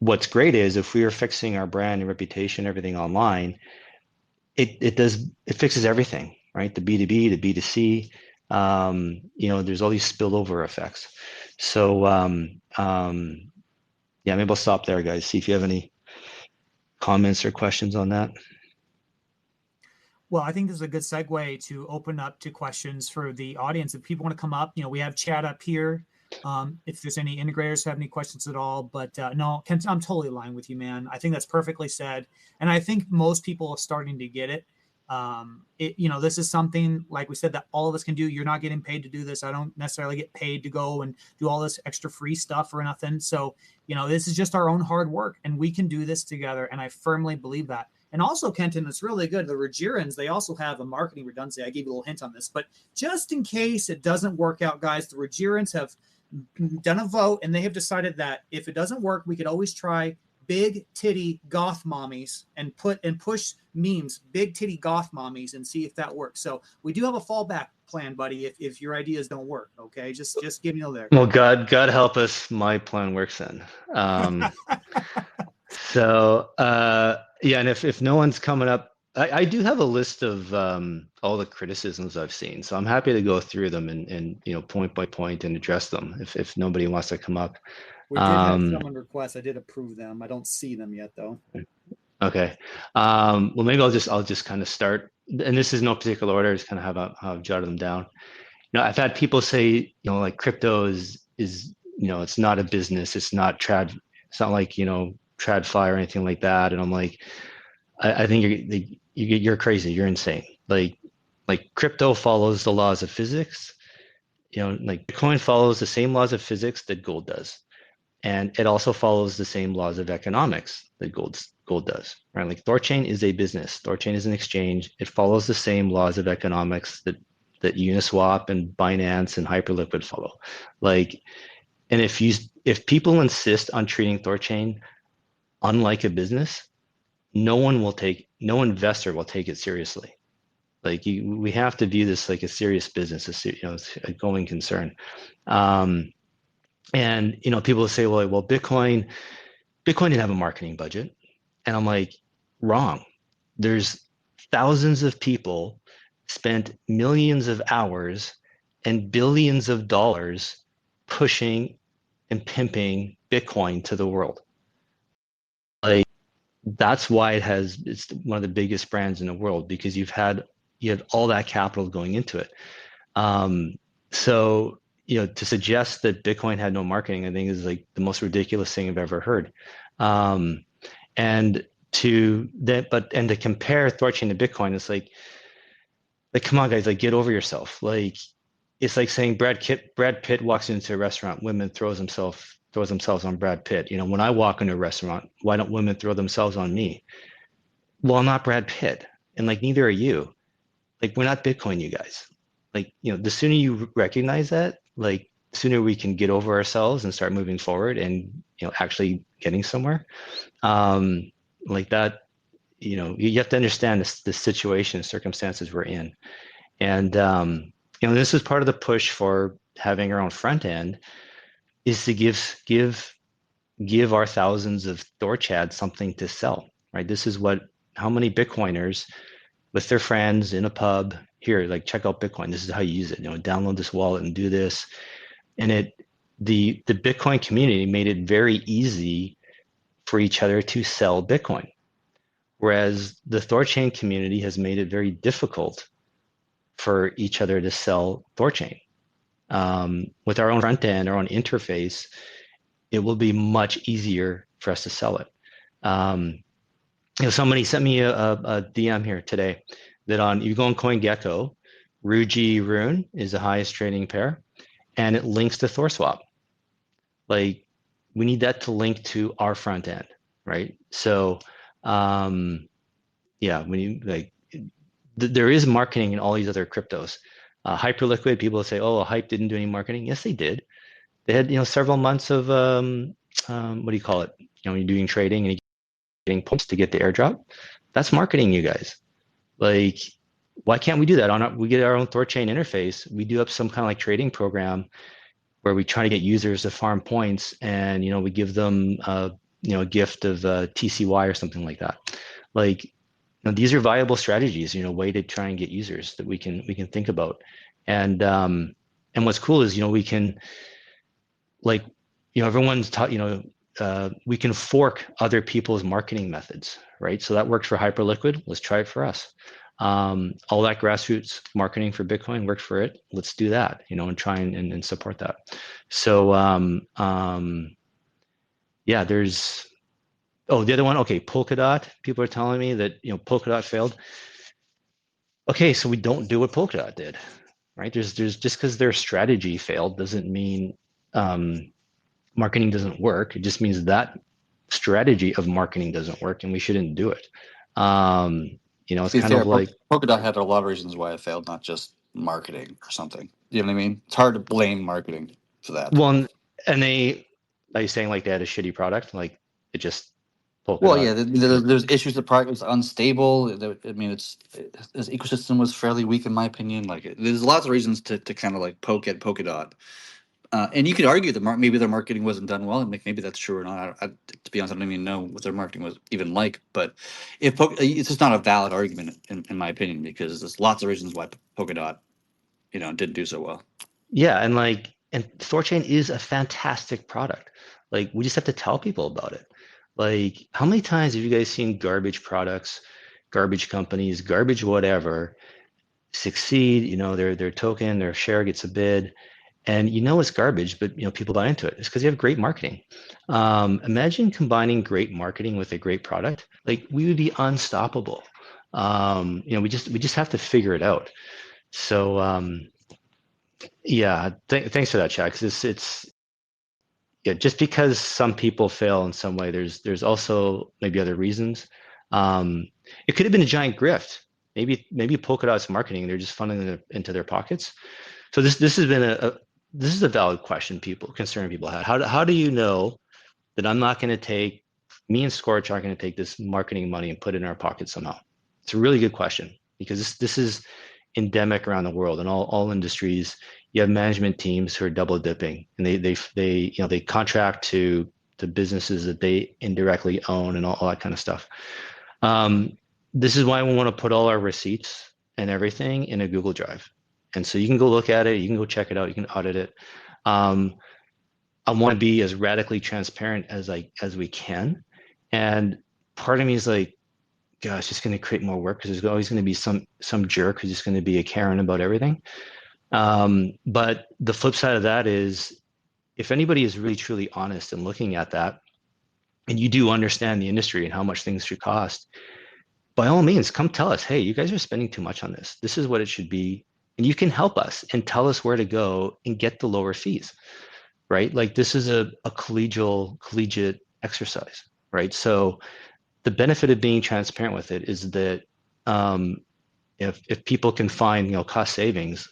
what's great is if we are fixing our brand and reputation, everything online, it fixes everything, right? The B2B, the B2C, There's all these spillover effects. So yeah, maybe I'll stop there, guys. See if you have any comments or questions on that. Well, I think this is a good segue to open up to questions for the audience. If people want to come up, we have Chad up here. If there's any integrators who have any questions at all, but no, Kent, I'm totally aligned with you, man. I think that's perfectly said. And I think most people are starting to get it. This is something, like we said, that all of us can do. You're not getting paid to do this. I don't necessarily get paid to go and do all this extra free stuff or nothing. So, this is just our own hard work, and we can do this together. And I firmly believe that. And also, Kenton, it's really good. The Regirans, they also have a marketing redundancy. I gave you a little hint on this, but just in case it doesn't work out, guys, the Regirans have done a vote, and they have decided that if it doesn't work, we could always try big titty goth mommies and push memes, big titty goth mommies, and see if that works. So we do have a fallback plan, buddy, if your ideas don't work. Okay, just give me there. Well, God help us, my plan works then. Yeah, and if no one's coming up, I do have a list of all the criticisms I've seen, so I'm happy to go through them and point by point and address them if nobody wants to come up. We did have someone request. I did approve them. I don't see them yet, though. Okay. Well, maybe I'll just kind of start, and this is no particular order. Just kind of how I've jotted them down. I've had people say, like crypto is it's not a business. It's not trad. It's not like TradFi or anything like that. And I'm like, I think you're crazy. You're insane. Like crypto follows the laws of physics. Like Bitcoin follows the same laws of physics that gold does, and it also follows the same laws of economics that gold does. Right? Like THORChain is a business. THORChain is an exchange. It follows the same laws of economics that Uniswap and Binance and Hyperliquid follow. And if people insist on treating THORChain unlike a business, no investor will take it seriously. We have to view this like a serious business, it's a going concern. And people will say, well, Bitcoin didn't have a marketing budget, and I'm like, wrong. There's thousands of people spent millions of hours and billions of dollars pushing and pimping Bitcoin to the world. That's why it's one of the biggest brands in the world, because you had all that capital going into it. So to suggest that Bitcoin had no marketing, I think is like the most ridiculous thing I've ever heard. And to compare THORChain to Bitcoin, it's like come on, guys, get over yourself. It's like saying Brad Pitt walks into a restaurant, women throws themselves on Brad Pitt. When I walk into a restaurant, why don't women throw themselves on me? Well, I'm not Brad Pitt, and neither are you. We're not Bitcoin, you guys. The sooner you recognize that, the sooner we can get over ourselves and start moving forward and actually getting somewhere. That, you have to understand the situation, circumstances we're in, and this is part of the push for having our own front end, is to give our thousands of THORChads something to sell, right? This is how many Bitcoiners with their friends in a pub, here, check out Bitcoin. This is how you use it. Download this wallet and do this. And the Bitcoin community made it very easy for each other to sell Bitcoin. Whereas the THORChain community has made it very difficult for each other to sell THORChain. With our own front end, our own interface, it will be much easier for us to sell it. Somebody sent me a DM here today that you go on CoinGecko, Ruji Rune is the highest trading pair, and it links to THORSwap. We need that to link to our front end, right? So, yeah, there is marketing in all these other cryptos. Hyperliquid, people say, oh, Hype didn't do any marketing. Yes, they did. They had, several months of, what do you call it? When you're doing trading and you're getting points to get the airdrop, that's marketing, you guys. Why can't we do that? We get our own THORChain interface. We do up some kind of trading program where we try to get users to farm points, and we give them a gift of TCY or something like that. These are viable strategies, way to try and get users that we can think about. And what's cool is, we can, like, everyone's taught, we can fork other people's marketing methods, right? So that worked for Hyperliquid. Let's try it for us. All that grassroots marketing for Bitcoin worked for it. Let's do that, and try and support that. So yeah, there's, the other one, okay, Polkadot. People are telling me that, Polkadot failed. Okay, so we don't do what Polkadot did, right? There's just because their strategy failed doesn't mean marketing doesn't work. It just means that strategy of marketing doesn't work, and we shouldn't do it. It's To be kind fair, of like, Polkadot had a lot of reasons why it failed, not just marketing or something. You know what I mean? It's hard to blame marketing for that. well, and are you saying like they had a shitty product, like it just Well, Polkadot? yeah, there's issues. The product was unstable. I mean, this ecosystem was fairly weak, in my opinion. Like, there's lots of reasons to kind of like poke at Polkadot. And you could argue that maybe their marketing wasn't done well, and maybe that's true or not. To be honest, I don't even know what their marketing was even like. But it's just not a valid argument, in my opinion, because there's lots of reasons why Polkadot, didn't do so well. Yeah, and THORChain is a fantastic product. Like, we just have to tell people about it. Like, how many times have you guys seen garbage products, garbage companies, garbage whatever succeed? Their token, their share gets a bid, and it's garbage, but people buy into it. It's because you have great marketing. Imagine combining great marketing with a great product. Like, we would be unstoppable. We just have to figure it out. So yeah, thanks for that, Chad. Because it's yeah, just because some people fail in some way, there's also maybe other reasons. It could have been a giant grift. Maybe Polkadot's marketing, they're just funneling it into their pockets. So this has been this is a valid question concerning people had. How do you know that I'm not going to take, me and Scorch aren't going to take this marketing money and put it in our pockets somehow? It's a really good question, because this is endemic around the world in all industries. You have management teams who are double dipping, and they contract to businesses that they indirectly own and all that kind of stuff. This is why we want to put all our receipts and everything in a Google Drive. And so you can go look at it, you can go check it out, you can audit it. I want to be as radically transparent as we can. And part of me is like, gosh, it's going to create more work because there's always going to be some jerk who's just going to be a Karen about everything. But the flip side of that is, if anybody is really truly honest and looking at that, and you do understand the industry and how much things should cost, by all means, come tell us, hey, you guys are spending too much on this. This is what it should be. And you can help us and tell us where to go and get the lower fees, right? Like, this is a collegiate exercise, right? So the benefit of being transparent with it is that if people can find cost savings,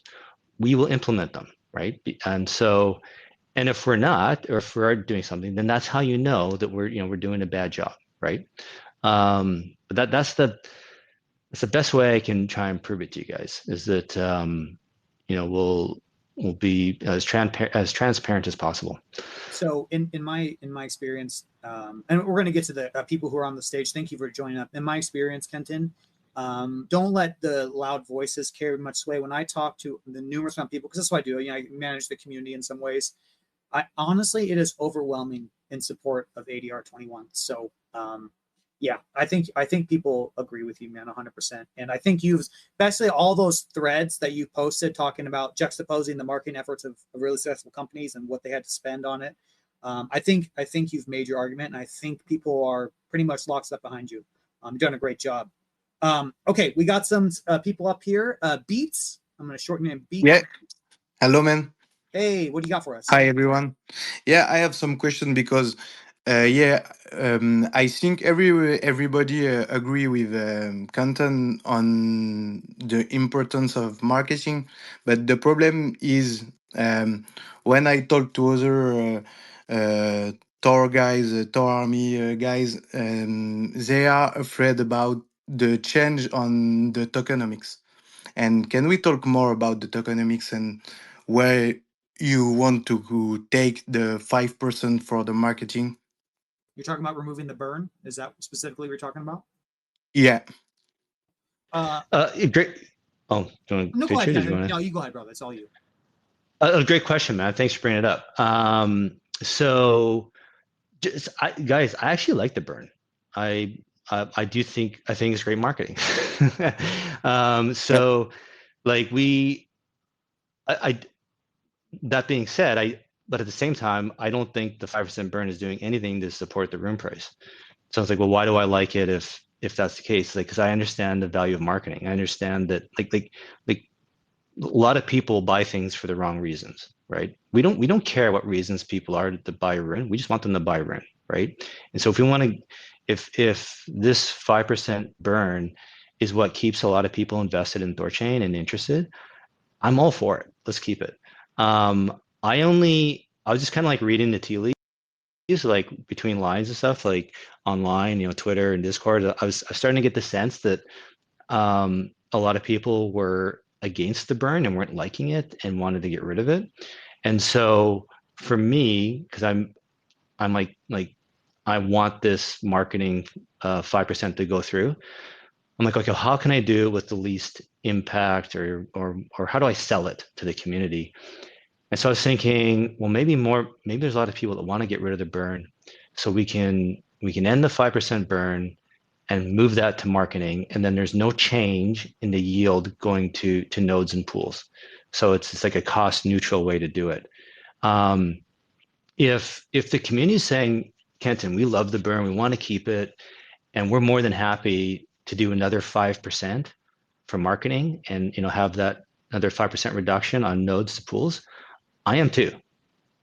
we will implement them, right? And if we're not, or if we're doing something, then that's how you know that we're doing a bad job, right? But that's the best way I can try and prove it to you guys, is that we'll be as transparent as possible. So in my experience, and we're going to get to the people who are on the stage. Thank you for joining up. In my experience, Kenton, don't let the loud voices carry much sway. When I talk to the numerous amount of people, because that's what I do, I manage the community in some ways. Honestly, it is overwhelming in support of ADR 21. So yeah, I think people agree with you, man, 100%. And I think you've, especially all those threads that you posted talking about juxtaposing the marketing efforts of really successful companies and what they had to spend on it. I think you've made your argument, and I think people are pretty much locked up behind you. You've done a great job. Okay, we got some people up here. Beats, I'm going to shorten your name. Beats. Yeah. Hello, man. Hey, what do you got for us? Hi, everyone. Yeah, I have some question because, I think everybody agree with Canton on the importance of marketing, but the problem is, when I talk to other Tor guys, Tor Army guys, they are afraid about the change on the tokenomics. And can we talk more about the tokenomics and where you want to take the 5% for the marketing? You're talking about removing the burn? Is that specifically what you're talking about? Yeah. Great. Oh, do you want No, to go pitch ahead, it? Or do you Kenton. want No, to? you go ahead, bro. That's all you. A great question, man. Thanks for bringing it up. So, guys, I actually like the burn. I do think it's great marketing. Yep. So like I that being said, but at the same time, I don't think the 5% burn is doing anything to support the room price. So I was like, well, why do I like it if that's the case? Like, because I understand the value of marketing. I understand that like a lot of people buy things for the wrong reasons, right? We don't care what reasons people are to buy rune. We just want them to buy rune, right? And so if we want to, if this 5% burn is what keeps a lot of people invested in THORChain and interested, I'm all for it. Let's keep it. I was just kind of like reading the tea leaves, like between lines and stuff, like online, Twitter and Discord. I was starting to get the sense that a lot of people were against the burn and weren't liking it and wanted to get rid of it. And so for me, because I'm like I want this marketing 5% to go through. I'm like, okay, how can I do it with the least impact, or how do I sell it to the community? And so I was thinking, well, maybe there's a lot of people that want to get rid of the burn, so we can end the 5% burn and move that to marketing, and then there's no change in the yield going to nodes and pools. So it's like a cost neutral way to do it. If the community is saying, Kenton, we love the burn, we want to keep it, and we're more than happy to do another 5% for marketing and have that another 5% reduction on nodes to pools, I am too.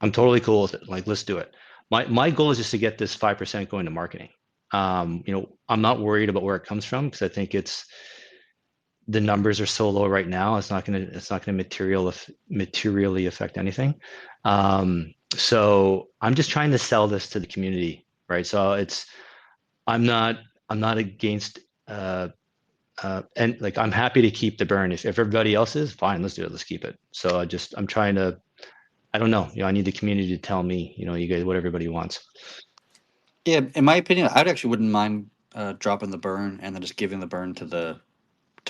I'm totally cool with it. Like, let's do it. My goal is just to get this 5% going to marketing. I'm not worried about where it comes from because I think the numbers are so low right now. It's not gonna materially affect anything. So I'm just trying to sell this to the community, right? So I'm not against and like I'm happy to keep the burn. If everybody else is fine, let's do it. Let's keep it. So I'm trying to. I don't know. I need the community to tell me, you guys, what everybody wants. Yeah, in my opinion, I actually wouldn't mind dropping the burn and then just giving the burn to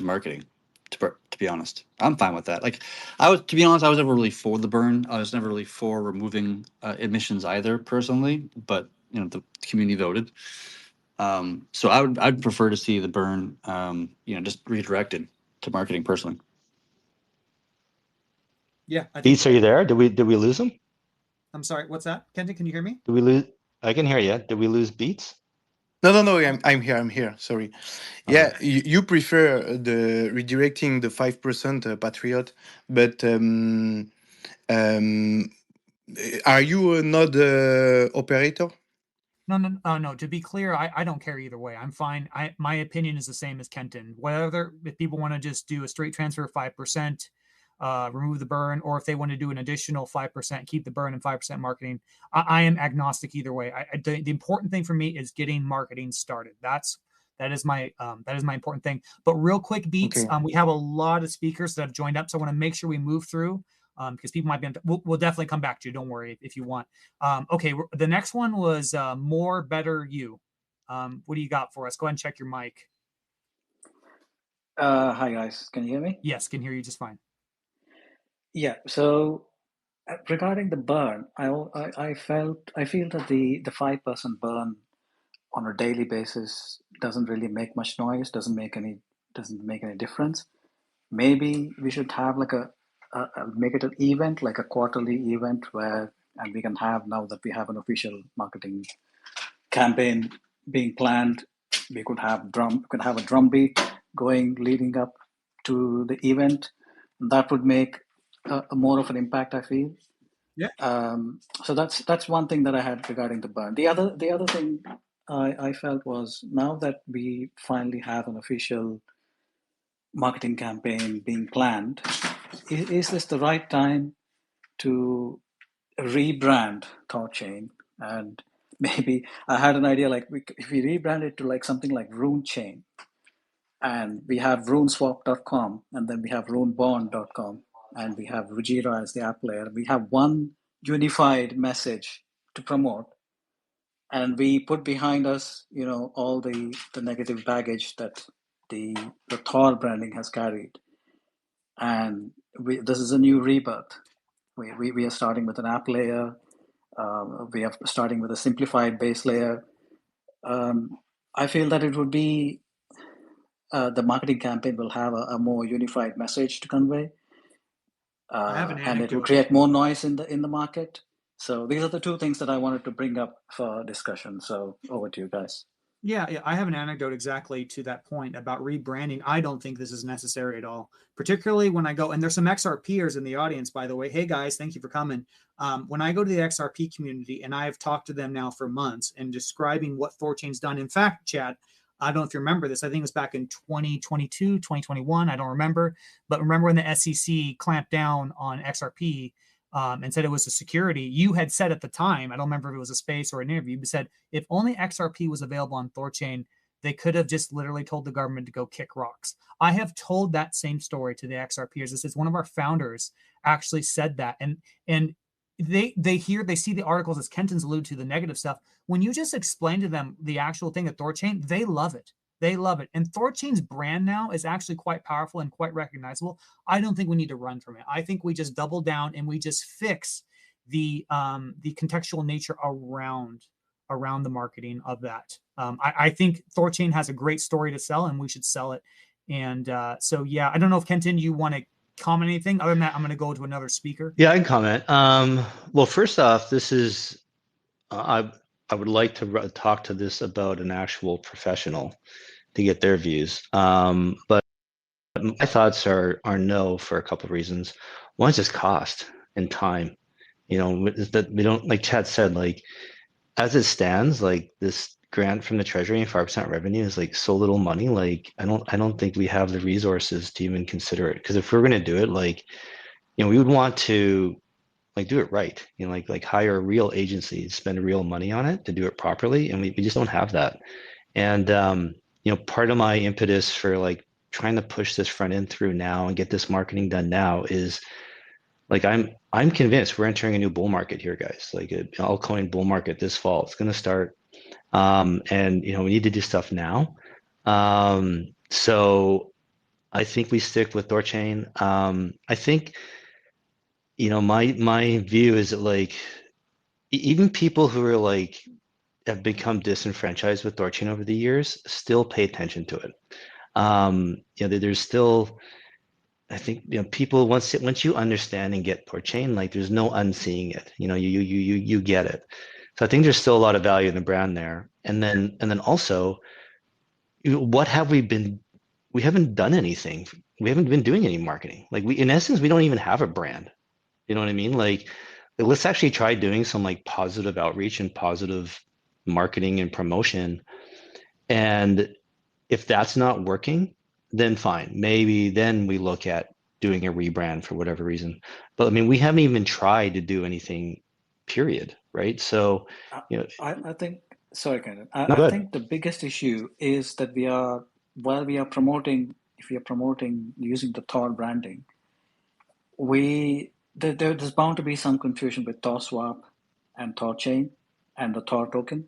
marketing. To be honest, I'm fine with that. Like, to be honest, I was never really for the burn. I was never really for removing admissions either, personally. But the community voted. So I'd prefer to see the burn, just redirected to marketing personally. Yeah, I think. Beats, are you there? Did we lose him? I'm sorry. What's that, Kenton? Can you hear me? Did we lose? I can hear you. Did we lose Beats? No. I'm here. Sorry. Yeah, Okay. you prefer the redirecting the 5% Patriot, but are you not the operator? No. To be clear, I don't care either way. I'm fine. My opinion is the same as Kenton. Whether if people want to just do a straight transfer of 5%, remove the burn, or if they want to do an additional 5%, keep the burn and 5% marketing, I am agnostic either way. The important thing for me is getting marketing started. That is my important thing. But real quick, Beats, Okay. we have a lot of speakers that have joined up, so I want to make sure we move through. Because people might be, we'll definitely come back to you. Don't worry if you want. Okay, the next one was more, better, you. What do you got for us? Go ahead and check your mic. Hi guys, can you hear me? Yes, can hear you just fine. Yeah. So regarding the burn, I feel that the 5% burn on a daily basis doesn't really make much noise. Doesn't make any difference. Maybe we should have like make it an event, like a quarterly event and we can have, now that we have an official marketing campaign being planned, we could have a drum beat going leading up to the event. That would make a more of an impact, I feel. Yeah. So that's one thing that I had regarding the burn. The other thing I felt was, now that we finally have an official marketing campaign being planned, is this the right time to rebrand THORChain? And maybe I had an idea, like if we rebrand it to like something like RuneChain, and we have runeswap.com, and then we have runebond.com, and we have Rujira as the app layer. We have one unified message to promote, and we put behind us, all the negative baggage that the Thor branding has carried. and this is a new rebirth. We are starting with an app layer. We are starting with a simplified base layer. I feel that it would be the marketing campaign will have a more unified message to convey, I have an and it will anecdote. create more noise in the market. So these are the two things that I wanted to bring up for discussion. So over to you guys. Yeah, I have an anecdote exactly to that point about rebranding. I don't think this is necessary at all, particularly when I go, and there's some XRPers in the audience, by the way. Hey guys, thank you for coming. When I go to the XRP community, and I've talked to them now for months and describing what THORChain's done. In fact, Chad, I don't know if you remember this. I think it was back in 2022, 2021. I don't remember. But remember when the SEC clamped down on XRP, and said it was a security, you had said at the time, I don't remember if it was a space or an interview, but said if only XRP was available on THORChain, they could have just literally told the government to go kick rocks. I have told that same story to the XRPers. This is one of our founders actually said that, and they see the articles, as Kenton's alluded to, the negative stuff. When you just explain to them the actual thing at THORChain, they love it. They love it. And THORChain's brand now is actually quite powerful and quite recognizable. I don't think we need to run from it. I think we just double down and we just fix the contextual nature around the marketing of that. I think THORChain has a great story to sell, and we should sell it. And so, yeah, I don't know if Kenton, you want to comment anything. Other than that, I'm going to go to another speaker. Yeah, I can comment. Well, first off, this is I would like to talk to this about an actual professional to get their views. But my thoughts are no for a couple of reasons. One is just cost and time. You know, that we don't, like Chad said, like as it stands, like this grant from the Treasury and 5% revenue is like so little money. Like I don't think we have the resources to even consider it. Because if we're gonna do it, like, you know, we would want to like do it right. You know, like hire a real agency, spend real money on it to do it properly, and we just don't have that. And you know, part of my impetus for like trying to push this front end through now and get this marketing done now is like I'm convinced we're entering a new bull market here, guys. Like an altcoin bull market this fall. It's going to start, and you know we need to do stuff now. So I think we stick with THORChain. I think, you know, my view is that like even people who are like have become disenfranchised with THORChain over the years still pay attention to it. You know, there's still, I think, you know, people once you understand and get THORChain, like there's no unseeing it. You know, you get it. So I think there's still a lot of value in the brand there. And then also, what have we been? We haven't done anything. We haven't been doing any marketing. Like in essence, we don't even have a brand. You know what I mean? Like let's actually try doing some like positive outreach and positive marketing and promotion. And if that's not working, then fine. Maybe then we look at doing a rebrand for whatever reason. But I mean, we haven't even tried to do anything, period. Right. So, you know, I think, sorry, Ken, no, I think the biggest issue is that while we are promoting, if we are promoting using the Thor branding, there's bound to be some confusion with THORSwap and THORChain and the Thor token.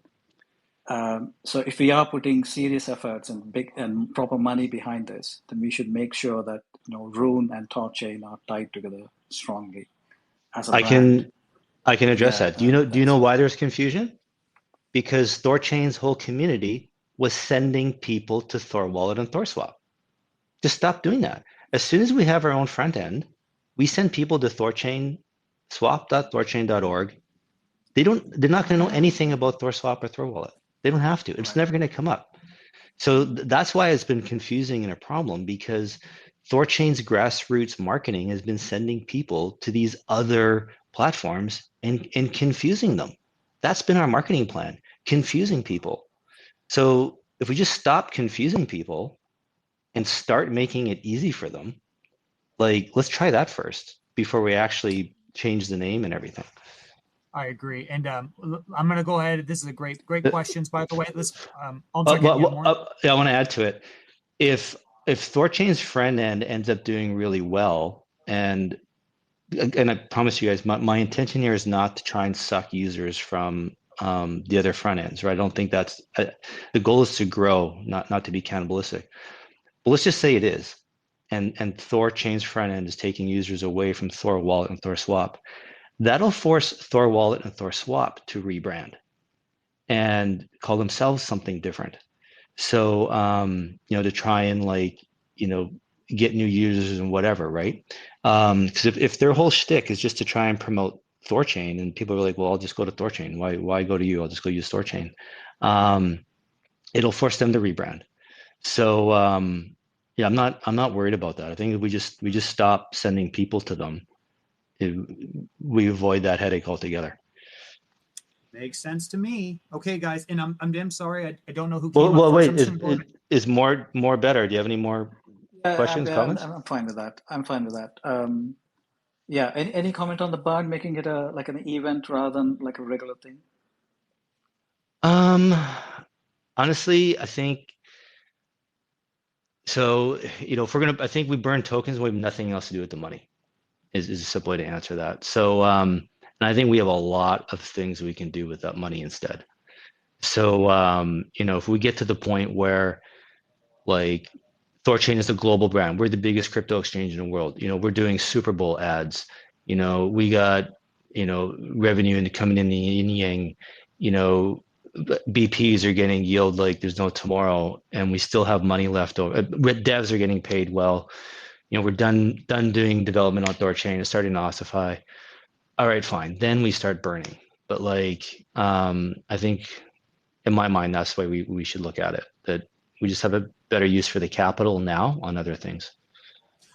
So if we are putting serious efforts and big and proper money behind this, then we should make sure that, you know, Rune and THORChain are tied together strongly as a brand. I can address Yeah, that. Do you know why there's confusion? Because THORChain's whole community was sending people to Thor Wallet and THORSwap. Just stop doing that. As soon as we have our own front end, we send people to THORChain, swap.thorchain.org. They're not going to know anything about THORSwap or Thor Wallet. They don't have to. It's never going to come up. So that's why it's been confusing and a problem, because THORChain's grassroots marketing has been sending people to these other platforms and confusing them. That's been our marketing plan, confusing people. So if we just stop confusing people and start making it easy for them, like let's try that first before we actually change the name and everything. I agree, and I'm going to go ahead. This is a great questions, by the way. Let's. I want to add to it. If THORChain's front end ends up doing really well, and I promise you guys, my intention here is not to try and suck users from the other front ends, right? I don't think that's the goal is to grow, not to be cannibalistic. But let's just say it is. and THORChain's front end is taking users away from Thor Wallet and Thor Swap, that'll force Thor Wallet and Thor Swap to rebrand and call themselves something different. So, to try and get new users and whatever, right? Because if their whole shtick is just to try and promote THORChain, and people are like, well, I'll just go to THORChain. Why go to you? I'll just go use THORChain. It'll force them to rebrand. So, yeah, I'm not worried about that. I think if we just stop sending people to them, we avoid that headache altogether. Makes sense to me. Okay, guys, and I'm damn sorry. I don't know who came up first. Wait, is more better? Do you have any more questions, comments? I'm fine with that. I'm fine with that. Yeah. Any comment on the burn, making it like an event rather than like a regular thing? Honestly, I think so. If we're gonna, I think we burn tokens. We have nothing else to do with the money. Is a simple way to answer that. So, and I think we have a lot of things we can do with that money instead. So, if we get to the point where like THORChain is a global brand, we're the biggest crypto exchange in the world. We're doing Super Bowl ads. We got revenue coming in the yin yang. BPs are getting yield like there's no tomorrow, and we still have money left over. Devs are getting paid well. We're done doing development on THORChain and starting to ossify. All right, fine. Then we start burning. But I think in my mind, that's the way we should look at it. That we just have a better use for the capital now on other things.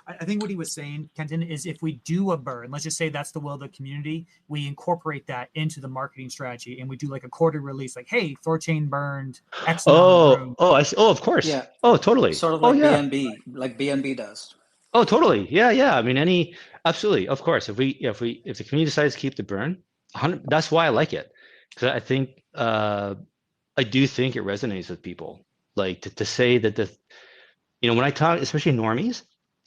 I think what he was saying, Kenton, is if we do a burn, let's just say that's the will of the community, we incorporate that into the marketing strategy, and we do like a quarter release, like, hey, THORChain burned X amount of room. I see. Oh, of course. Yeah. Oh, totally. Sort of like BNB, like BNB does. Oh, totally. Yeah. I mean, absolutely, of course. If the community decides to keep the burn, that's why I like it, because I think I do think it resonates with people. Like to say that when I talk, especially normies,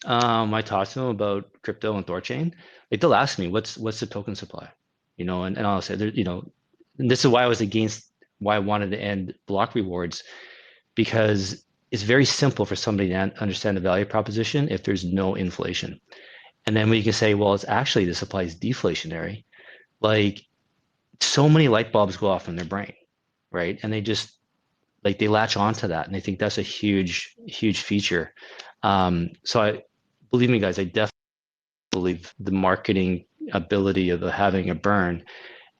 I talk to them about crypto and THORChain, like they'll ask me, what's the token supply? And I'll say, and this is why I was against, why I wanted to end block rewards, because it's very simple for somebody to understand the value proposition if there's no inflation. And then when you can say, well, it's actually the supply is deflationary, like so many light bulbs go off in their brain, right? And they just they latch onto that, and they think that's a huge feature. So believe me, guys, I definitely believe the marketing ability of having a burn,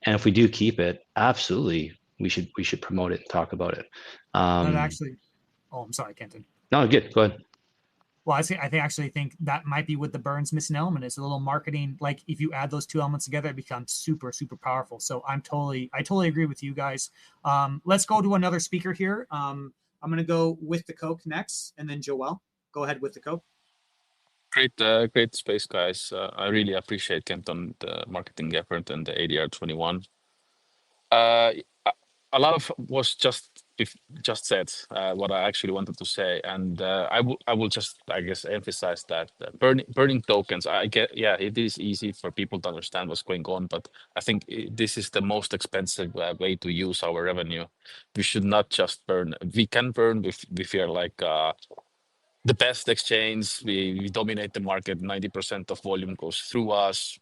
and if we do keep it, absolutely, we should promote it and talk about it. I'm sorry, Kenton. No, good. Go ahead. Well, I actually think that might be what the burn's missing element is. A little marketing, like if you add those two elements together, it becomes super, super powerful. So I totally agree with you guys. Let's go to another speaker here. I'm going to go with the Coke next, and then Joel. Go ahead with the Coke. Great space, guys. I really appreciate Kenton, the marketing effort, and the ADR 21. A lot of was just said what I actually wanted to say, and I will just, I guess, emphasize that burning tokens. I get, yeah, it is easy for people to understand what's going on, but I think this is the most expensive way to use our revenue. We should not just burn. We can burn if we feel like the best exchange. We dominate the market. 90% of volume goes through us,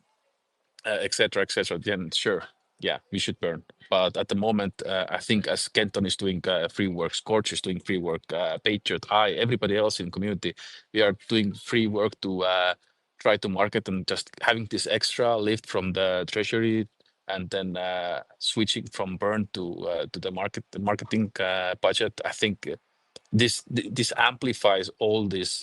etc. Then sure, yeah, we should burn. But at the moment, I think as Kenton is doing free work, Scorch is doing free work, Patriot, everybody else in community, we are doing free work to try to market and just having this extra lift from the treasury, and then switching from burn to the marketing budget. I think this amplifies all these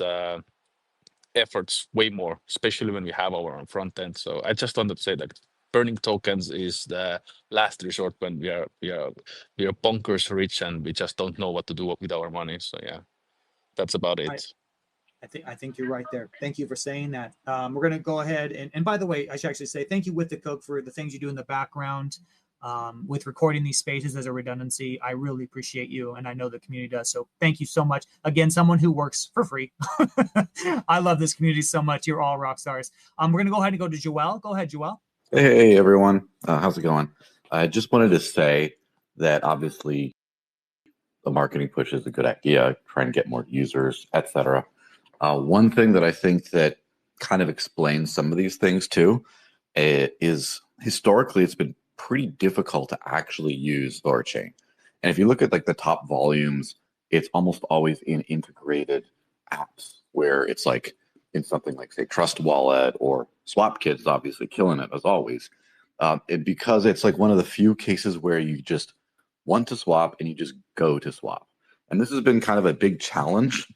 efforts way more, especially when we have our own front end. So I just wanted to say that burning tokens is the last resort when we are bonkers rich and we just don't know what to do with our money. So yeah, that's about it. I think you're right there. Thank you for saying that. We're going to go ahead and by the way, I should actually say thank you with the Coke for the things you do in the background with recording these spaces as a redundancy. I really appreciate you, and I know the community does. So thank you so much. Again, someone who works for free. I love this community so much. You're all rock stars. We're going to go ahead and go to Joel. Go ahead, Joel. Hey, everyone. How's it going? I just wanted to say that obviously the marketing push is a good idea, trying to get more users, etc. One thing that I think that kind of explains some of these things too is historically it's been pretty difficult to actually use THORChain. And if you look at like the top volumes, it's almost always in integrated apps where it's like in something like say Trust Wallet or SwapKit is obviously killing it as always. Because it's like one of the few cases where you just want to swap and you just go to swap. And this has been kind of a big challenge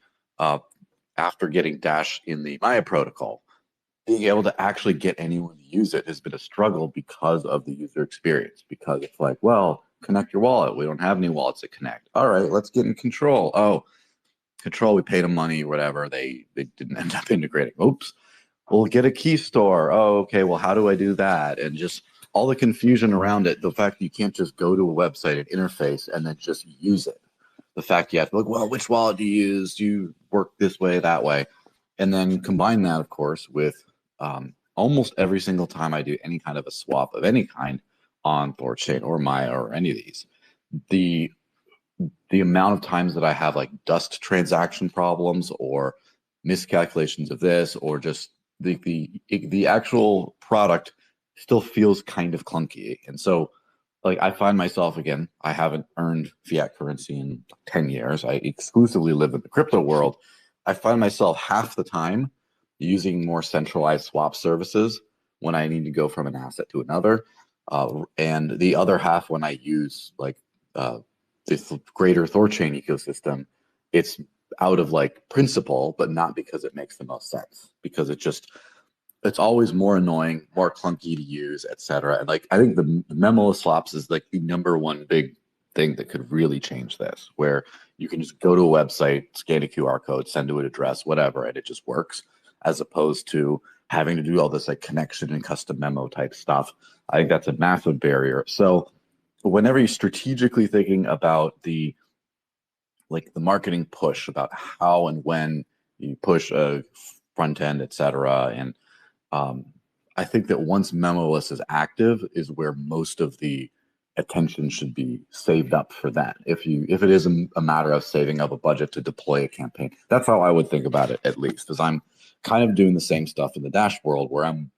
after getting Dash in the Maya protocol. Being able to actually get anyone to use it has been a struggle because of the user experience. Because it's like, well, connect your wallet. We don't have any wallets that connect. All right, let's get in Control. Oh, Control, we paid them money, whatever. They didn't end up integrating. Oops. We'll get a key store. Oh, okay. Well, how do I do that? And just all the confusion around it. The fact that you can't just go to a website and interface and then just use it. The fact you have to look, well, which wallet do you use? Do you work this way, that way? And then combine that, of course, with almost every single time I do any kind of a swap of any kind on THORChain or Maya or any of these, the amount of times that I have like dust transaction problems or miscalculations of this, or just the actual product still feels kind of clunky. And so like I find myself, again, I haven't earned fiat currency in 10 years. I exclusively live in the crypto world. I find myself half the time using more centralized swap services when I need to go from an asset to another. And the other half when I use like this greater THORChain ecosystem, it's out of like principle, but not because it makes the most sense, because it's always more annoying, more clunky to use, etc. And like I think the memoless swaps is like the number one big thing that could really change this, where you can just go to a website, scan a QR code, send to an address, whatever, and it just works, as opposed to having to do all this like connection and custom memo type stuff. I think that's a massive barrier. So whenever you're strategically thinking about the marketing push, about how and when you push a front end, etc., and I think that once memoless is active is where most of the attention should be saved up for that. If it is a matter of saving up a budget to deploy a campaign, that's how I would think about it, at least, because I'm kind of doing the same stuff in the Dash world where I'm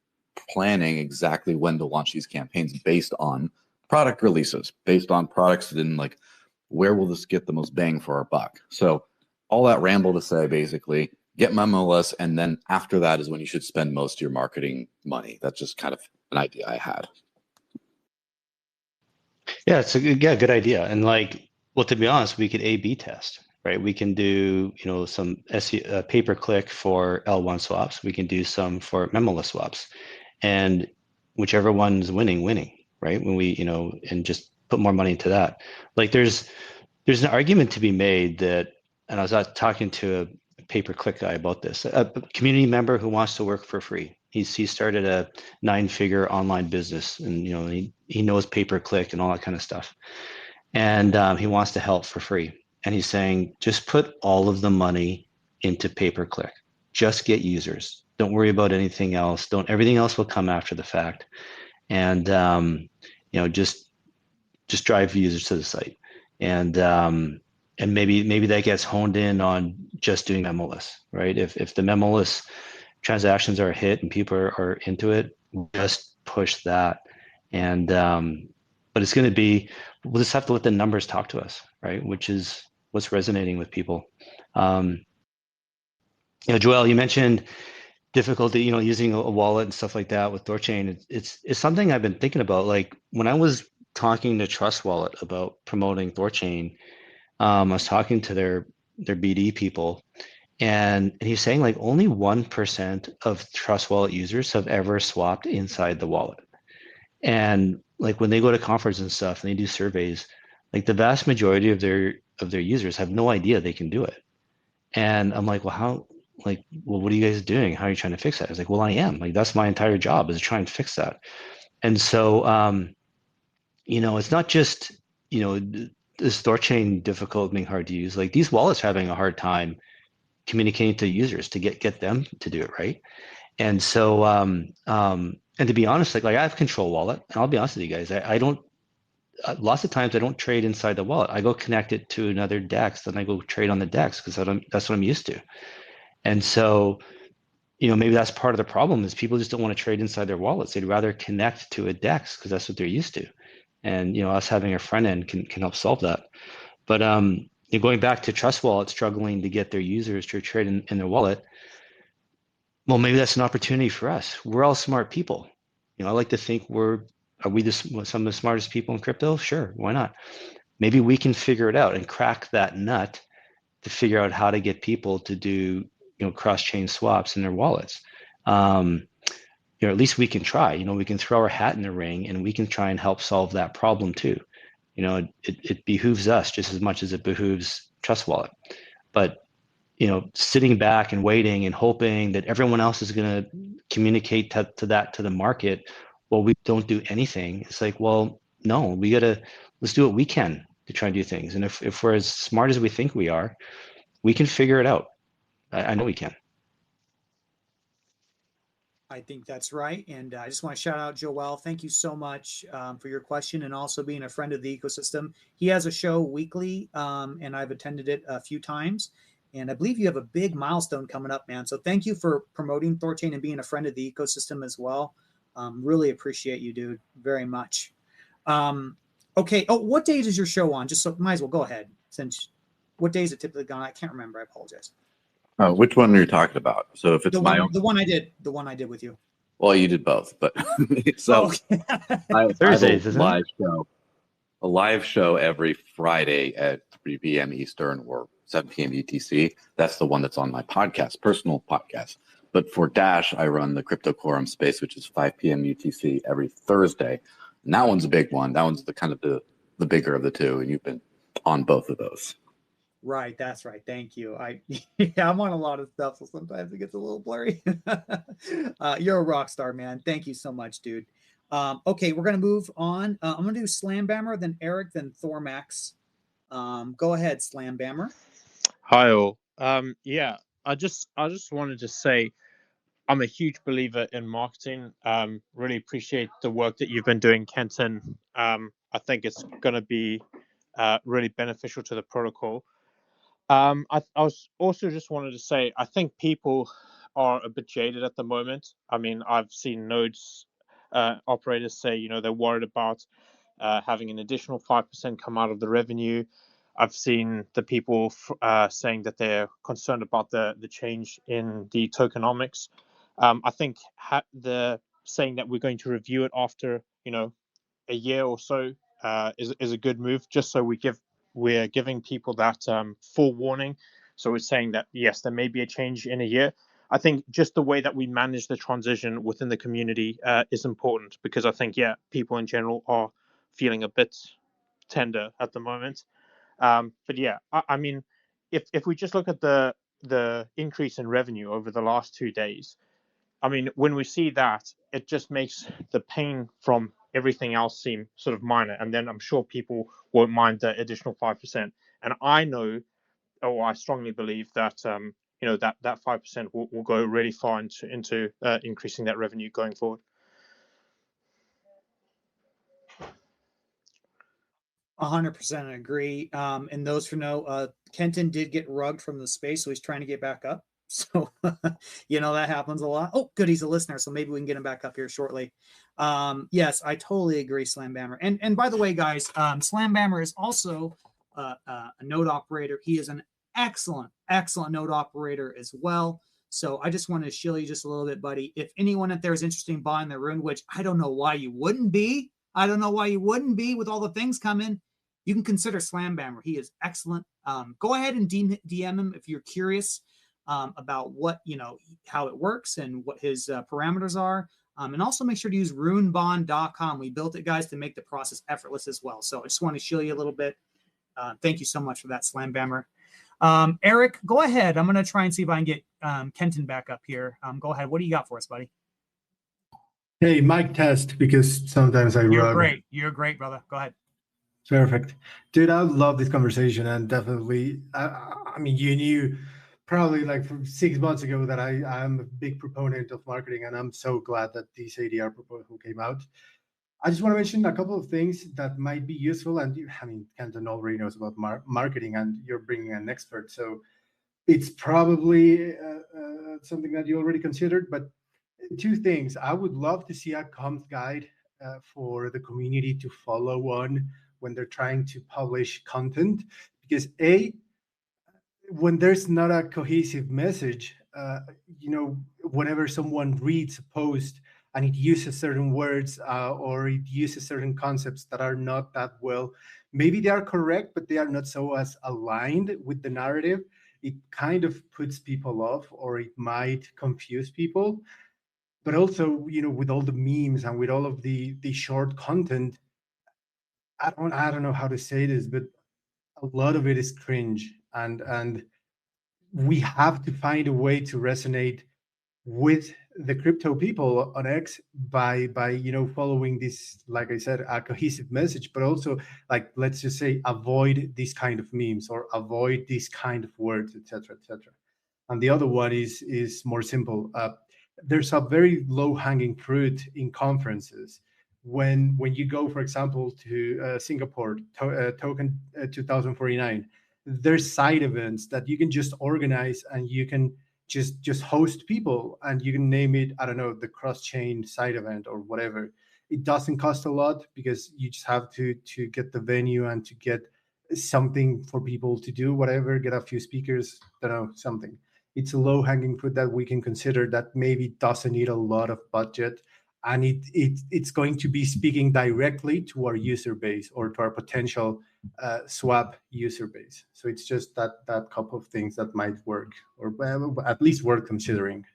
planning exactly when to launch these campaigns based on product releases, based on products that in like, where will this get the most bang for our buck? So all that ramble to say, basically, get memoless, and then after that is when you should spend most of your marketing money. That's just kind of an idea I had. Yeah, it's a good idea. And like, well, to be honest, we could A/B test, right? We can do, some pay-per-click for L1 swaps. We can do some for memoless swaps, and whichever one's winning, right? When we, and just put more money into that. Like, there's an argument to be made that, and I was talking to a pay-per-click guy about this, a community member who wants to work for free. He started a 9-figure online business, and he knows pay-per-click and all that kind of stuff, and he wants to help for free. And he's saying, just put all of the money into pay-per-click. Just get users. Don't worry about anything else. Everything else will come after the fact. And just drive users to the site. And maybe that gets honed in on just doing memoless, right? If the memoless transactions are a hit and people are into it, just push that. And but it's going to be, we'll just have to let the numbers talk to us, right? Which is what's resonating with people. Joel, you mentioned difficulty, using a wallet and stuff like that with THORChain. It's something I've been thinking about. Like when I was talking to Trust Wallet about promoting THORChain, I was talking to their BD people, and he's saying like only 1% of Trust Wallet users have ever swapped inside the wallet. And like when they go to conferences and stuff and they do surveys, like the vast majority of their users have no idea they can do it. And I'm like, well, what are you guys doing? How are you trying to fix that? I was like, well, I am. Like, that's my entire job, is to try and fix that. And so, it's not just, this THORChain difficult, being hard to use. Like these wallets are having a hard time communicating to users to get them to do it right. And so, and to be honest, like I have Control Wallet, and I'll be honest with you guys, I don't. Lots of times I don't trade inside the wallet. I go connect it to another DEX, then I go trade on the DEX because that's what I'm used to. And so, maybe that's part of the problem is people just don't want to trade inside their wallets. They'd rather connect to a DEX because that's what they're used to. And, us having a front end can help solve that. But going back to Trust Wallet struggling to get their users to trade in their wallet, well, maybe that's an opportunity for us. We're all smart people. I like to think are we some of the smartest people in crypto? Sure, why not? Maybe we can figure it out and crack that nut to figure out how to get people to do cross-chain swaps in their wallets. At least we can try. We can throw our hat in the ring and we can try and help solve that problem too. It behooves us just as much as it behooves Trust Wallet. But sitting back and waiting and hoping that everyone else is going to communicate to the market while we don't do anything, it's like, well, no, let's do what we can to try and do things. And if we're as smart as we think we are, we can figure it out. I know we can. I think that's right. And I just want to shout out Joel. Thank you so much for your question and also being a friend of the ecosystem. He has a show weekly, and I've attended it a few times. And I believe you have a big milestone coming up, man. So thank you for promoting THORChain and being a friend of the ecosystem as well. Really appreciate you, dude, very much. Okay. Oh, what day is your show on? Just so might as well go ahead. Since what day is it typically gone? I can't remember. I apologize. Which one are you talking about? So if it's the one I did with you. Well, you did both, but so Thursdays, isn't it? A live show every Friday at 3 p.m. Eastern or 7 p.m. UTC. That's the one that's on my podcast, personal podcast. But for Dash, I run the Crypto Quorum Space, which is 5 p.m. UTC every Thursday. And that one's a big one. That one's the kind of the bigger of the two, and you've been on both of those. Right, that's right. Thank you. I'm on a lot of stuff, so sometimes it gets a little blurry. You're a rock star, man. Thank you so much, dude. Okay, we're gonna move on. I'm gonna do Slambammer, then Eric, then THORMAX. Go ahead, Slambammer. Hi all. Yeah, I just wanted to say I'm a huge believer in marketing. Really appreciate the work that you've been doing, Kenton. I think it's going to be really beneficial to the protocol. I was also just wanted to say I think people are a bit jaded at the moment. I mean, I've seen nodes operators say they're worried about having an additional 5% come out of the revenue. I've seen the people saying that they're concerned about the change in the tokenomics. I think the saying that we're going to review it after a year or so is a good move, just so we're giving people that full warning. So we're saying that yes, there may be a change in a year. I think just the way that we manage the transition within the community is important, because I think people in general are feeling a bit tender at the moment. But yeah, I mean, if we just look at the increase in revenue over the last 2 days, I mean, when we see that, it just makes the pain from everything else seem sort of minor. And then I'm sure people won't mind the additional 5%. And I know, or I strongly believe that that 5% will go really far into increasing that revenue going forward. 100% agree. And those who know, Kenton did get rugged from the space, so he's trying to get back up. So, that happens a lot. Oh, good. He's a listener, so maybe we can get him back up here shortly. Yes, I totally agree, Slambammer. And by the way, guys, Slambammer is also a node operator. He is an excellent node operator as well. So I just want to shill you just a little bit, buddy. If anyone out there is interested in buying the rune, which I don't know why you wouldn't be. With all the things coming. You can consider Slambammer. He is excellent. Go ahead and DM him if you're curious about what, how it works and what his parameters are. And also make sure to use runebond.com. We built it, guys, to make the process effortless as well. So I just want to show you a little bit. Thank you so much for that, Slambammer. Eric, go ahead. I'm going to try and see if I can get Kenton back up here. Go ahead. What do you got for us, buddy? Hey, mic test, because sometimes You're great. You're great, brother. Go ahead. Perfect. Dude, I love this conversation, and definitely, I mean, you knew probably like from 6 months ago that I'm a big proponent of marketing, and I'm so glad that this ADR proposal came out. I just want to mention a couple of things that might be useful, and Kenton already knows about marketing, and you're bringing an expert. So it's probably something that you already considered. But two things: I would love to see a comms guide for the community to follow on when they're trying to publish content, because when there's not a cohesive message, whenever someone reads a post and it uses certain words or it uses certain concepts that are not that well, maybe they are correct, but they are not so as aligned with the narrative, it kind of puts people off, or it might confuse people. But also, with all the memes and with all of the short content, I don't know how to say this, but a lot of it is cringe, and we have to find a way to resonate with the crypto people on X by following this, like I said, a cohesive message, but also, like, let's just say, avoid these kind of memes or avoid these kind of words, etc., etc. And the other one is more simple. There's a very low hanging fruit in conferences. When you go, for example, to Singapore token 2049, there's side events that you can just organize, and you can just host people, and you can name it, I don't know, the cross-chain side event or whatever. It doesn't cost a lot, because you just have to get the venue and to get something for people to do whatever, get a few speakers, don't know, something. It's a low-hanging fruit that we can consider that maybe doesn't need a lot of budget, and it's going to be speaking directly to our user base or to our potential swap user base. So it's just that couple of things that might work, or at least worth considering.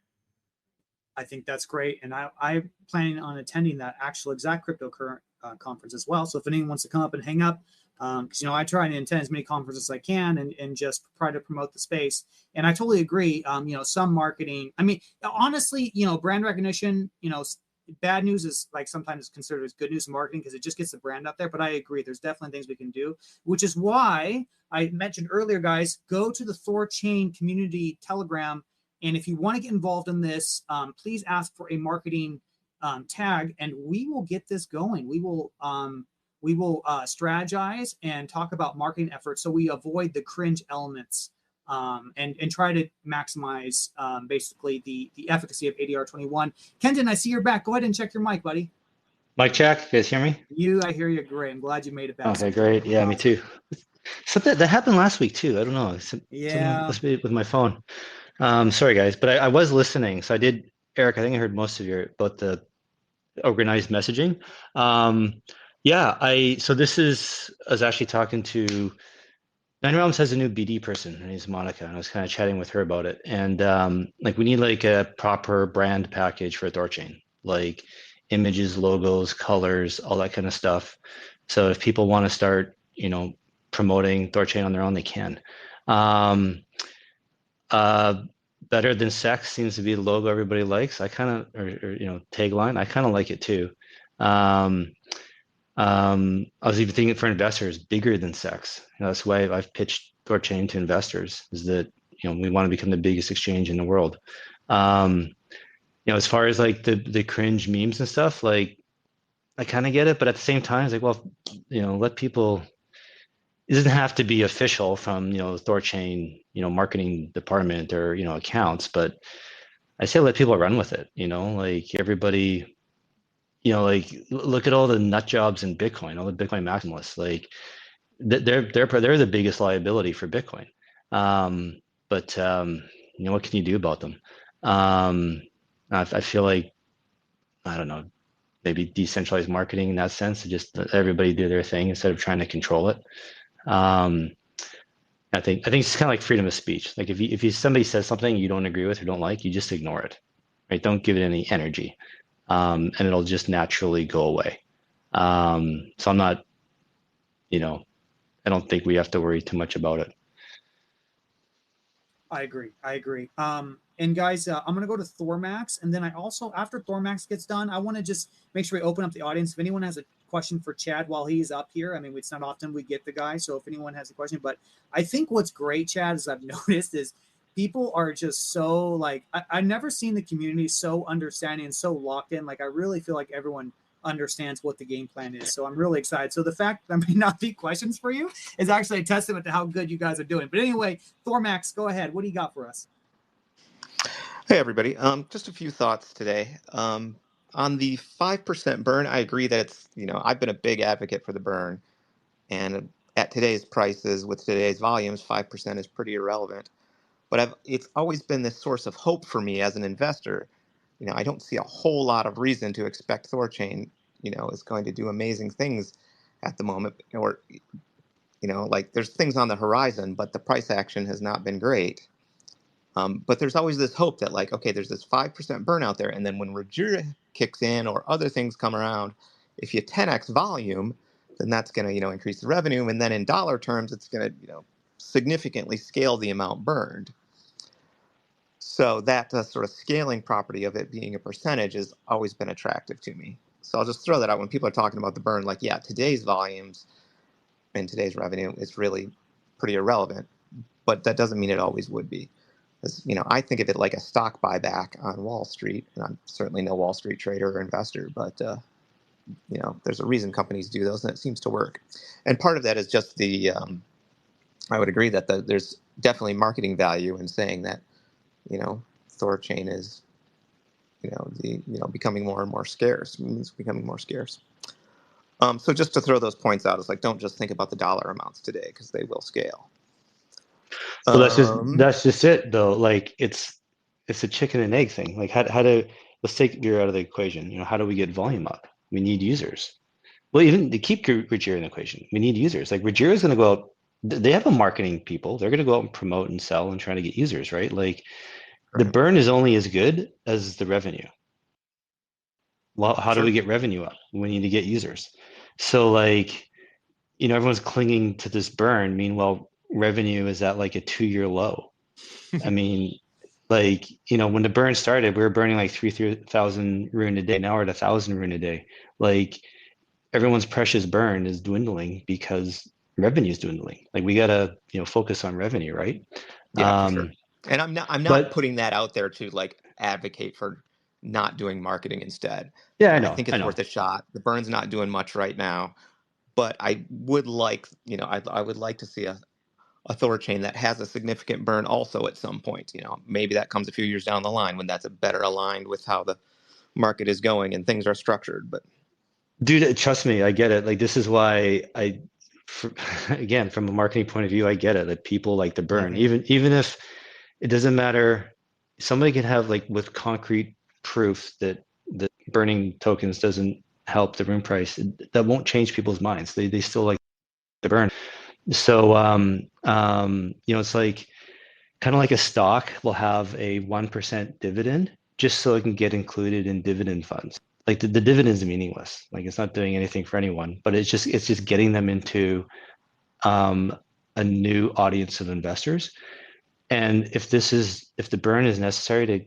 I think that's great, and I'm planning on attending that actual exact cryptocurrency conference as well. So if anyone wants to come up and hang up, because I try and attend as many conferences as I can, and just try to promote the space. And I totally agree. Some marketing. I mean, honestly, brand recognition. Bad news is like sometimes considered as good news in marketing, because it just gets the brand out there. But I agree, there's definitely things we can do, which is why I mentioned earlier, guys, go to the THORChain community Telegram. And if you want to get involved in this, please ask for a marketing tag, and we will get this going. We will strategize and talk about marketing efforts, so we avoid the cringe elements, and try to maximize basically the efficacy of ADR 21. Kenton, I see you're back. Go ahead and check your mic, buddy. Mic check. You guys hear me? I hear you great. I'm glad you made it back. Okay, great. Yeah, me too. Something that happened last week too. I don't know. Yeah. Must be with my phone. Sorry guys, but I was listening. So I did, Eric, I think I heard most of your about the organized messaging. So I was actually talking to Nine Realms has a new BD person. Her name's Monica, and I was kind of chatting with her about it. And we need like a proper brand package for THORChain, like images, logos, colors, all that kind of stuff. So if people want to start, promoting THORChain on their own, they can. Better than sex seems to be the logo everybody likes. I kind of, or tagline. I kind of like it too. I was even thinking for investors, bigger than sex. That's why I've pitched THORChain to investors, is that we want to become the biggest exchange in the world. As far as like the cringe memes and stuff, like I kind of get it, but at the same time, it's like, well, let people. It doesn't have to be official from the THORChain marketing department or accounts, but I say let people run with it. Like everybody. Like look at all the nut jobs in Bitcoin, all the Bitcoin maximalists. Like they're the biggest liability for Bitcoin. But what can you do about them? I feel like, I don't know, maybe decentralized marketing in that sense, to just let everybody do their thing instead of trying to control it. I think it's kind of like freedom of speech. Like if somebody says something you don't agree with or don't like, you just ignore it, right? Don't give it any energy. And it'll just naturally go away. So I'm not, I don't think we have to worry too much about it. I agree. And guys, I'm going to go to THORMax. And then I also, after THORMax gets done, I want to just make sure we open up the audience. If anyone has a question for Chad while he's up here, I mean, it's not often we get the guy. So if anyone has a question, but I think what's great, Chad, as I've noticed, is people are just so like, I've never seen the community so understanding and so locked in. Like, I really feel like everyone understands what the game plan is. So I'm really excited. So the fact that there may not be questions for you is actually a testament to how good you guys are doing. But anyway, THORmax, go ahead. What do you got for us? Hey everybody, just a few thoughts today. On the 5% burn, I agree that it's, I've been a big advocate for the burn, and at today's prices with today's volumes, 5% is pretty irrelevant. But it's always been this source of hope for me as an investor. I don't see a whole lot of reason to expect THORChain, is going to do amazing things at the moment, or, like there's things on the horizon, but the price action has not been great. But there's always this hope that, like, okay, there's this 5% burn out there, and then when Rajura kicks in or other things come around, if you 10x volume, then that's going to, increase the revenue, and then in dollar terms, it's going to, significantly scale the amount burned. So that sort of scaling property of it being a percentage has always been attractive to me. So I'll just throw that out when people are talking about the burn, like, yeah, today's volumes and today's revenue is really pretty irrelevant, but that doesn't mean it always would be. I think of it like a stock buyback on Wall Street, and I'm certainly no Wall Street trader or investor, but there's a reason companies do those, and it seems to work. And part of that is just I would agree that there's definitely marketing value in saying that, THORChain is, becoming more and more scarce. It's becoming more scarce. So just to throw those points out, it's like, don't just think about the dollar amounts today, because they will scale. Well, that's just it though. Like it's a chicken and egg thing. Like let's take Rajura out of the equation. How do we get volume up? We need users. Well, even to keep Rajura in the equation, we need users. Like Rajura is going to go out. They have a marketing people. They're going to go out and promote and sell and try to get users, right? Like the burn is only as good as the revenue. Well, how do we get revenue up? We need to get users. So like, everyone's clinging to this burn. Meanwhile, revenue is at like a 2-year low. I mean, like, when the burn started, we were burning like 3,000 rune a day. Now we're at 1,000 rune a day. Like everyone's precious burn is dwindling because revenue is dwindling. Like we gotta, focus on revenue, right? Yeah, for sure. And I'm not putting that out there to like advocate for not doing marketing instead. Yeah, I know. I think it's worth a shot. The burn's not doing much right now, but I would like, I would like to see a THORChain that has a significant burn also at some point. Maybe that comes a few years down the line when that's a better aligned with how the market is going and things are structured. But dude, trust me, I get it. Like this is why again, from a marketing point of view, I get it that people like the burn. Even if it doesn't matter, somebody can have like with concrete proof that the burning tokens doesn't help the rune price. That won't change people's minds. They still like the burn. So it's like kind of like a stock will have a 1% dividend just so it can get included in dividend funds. Like the dividend is meaningless. Like it's not doing anything for anyone, but it's just getting them into a new audience of investors. And if the burn is necessary to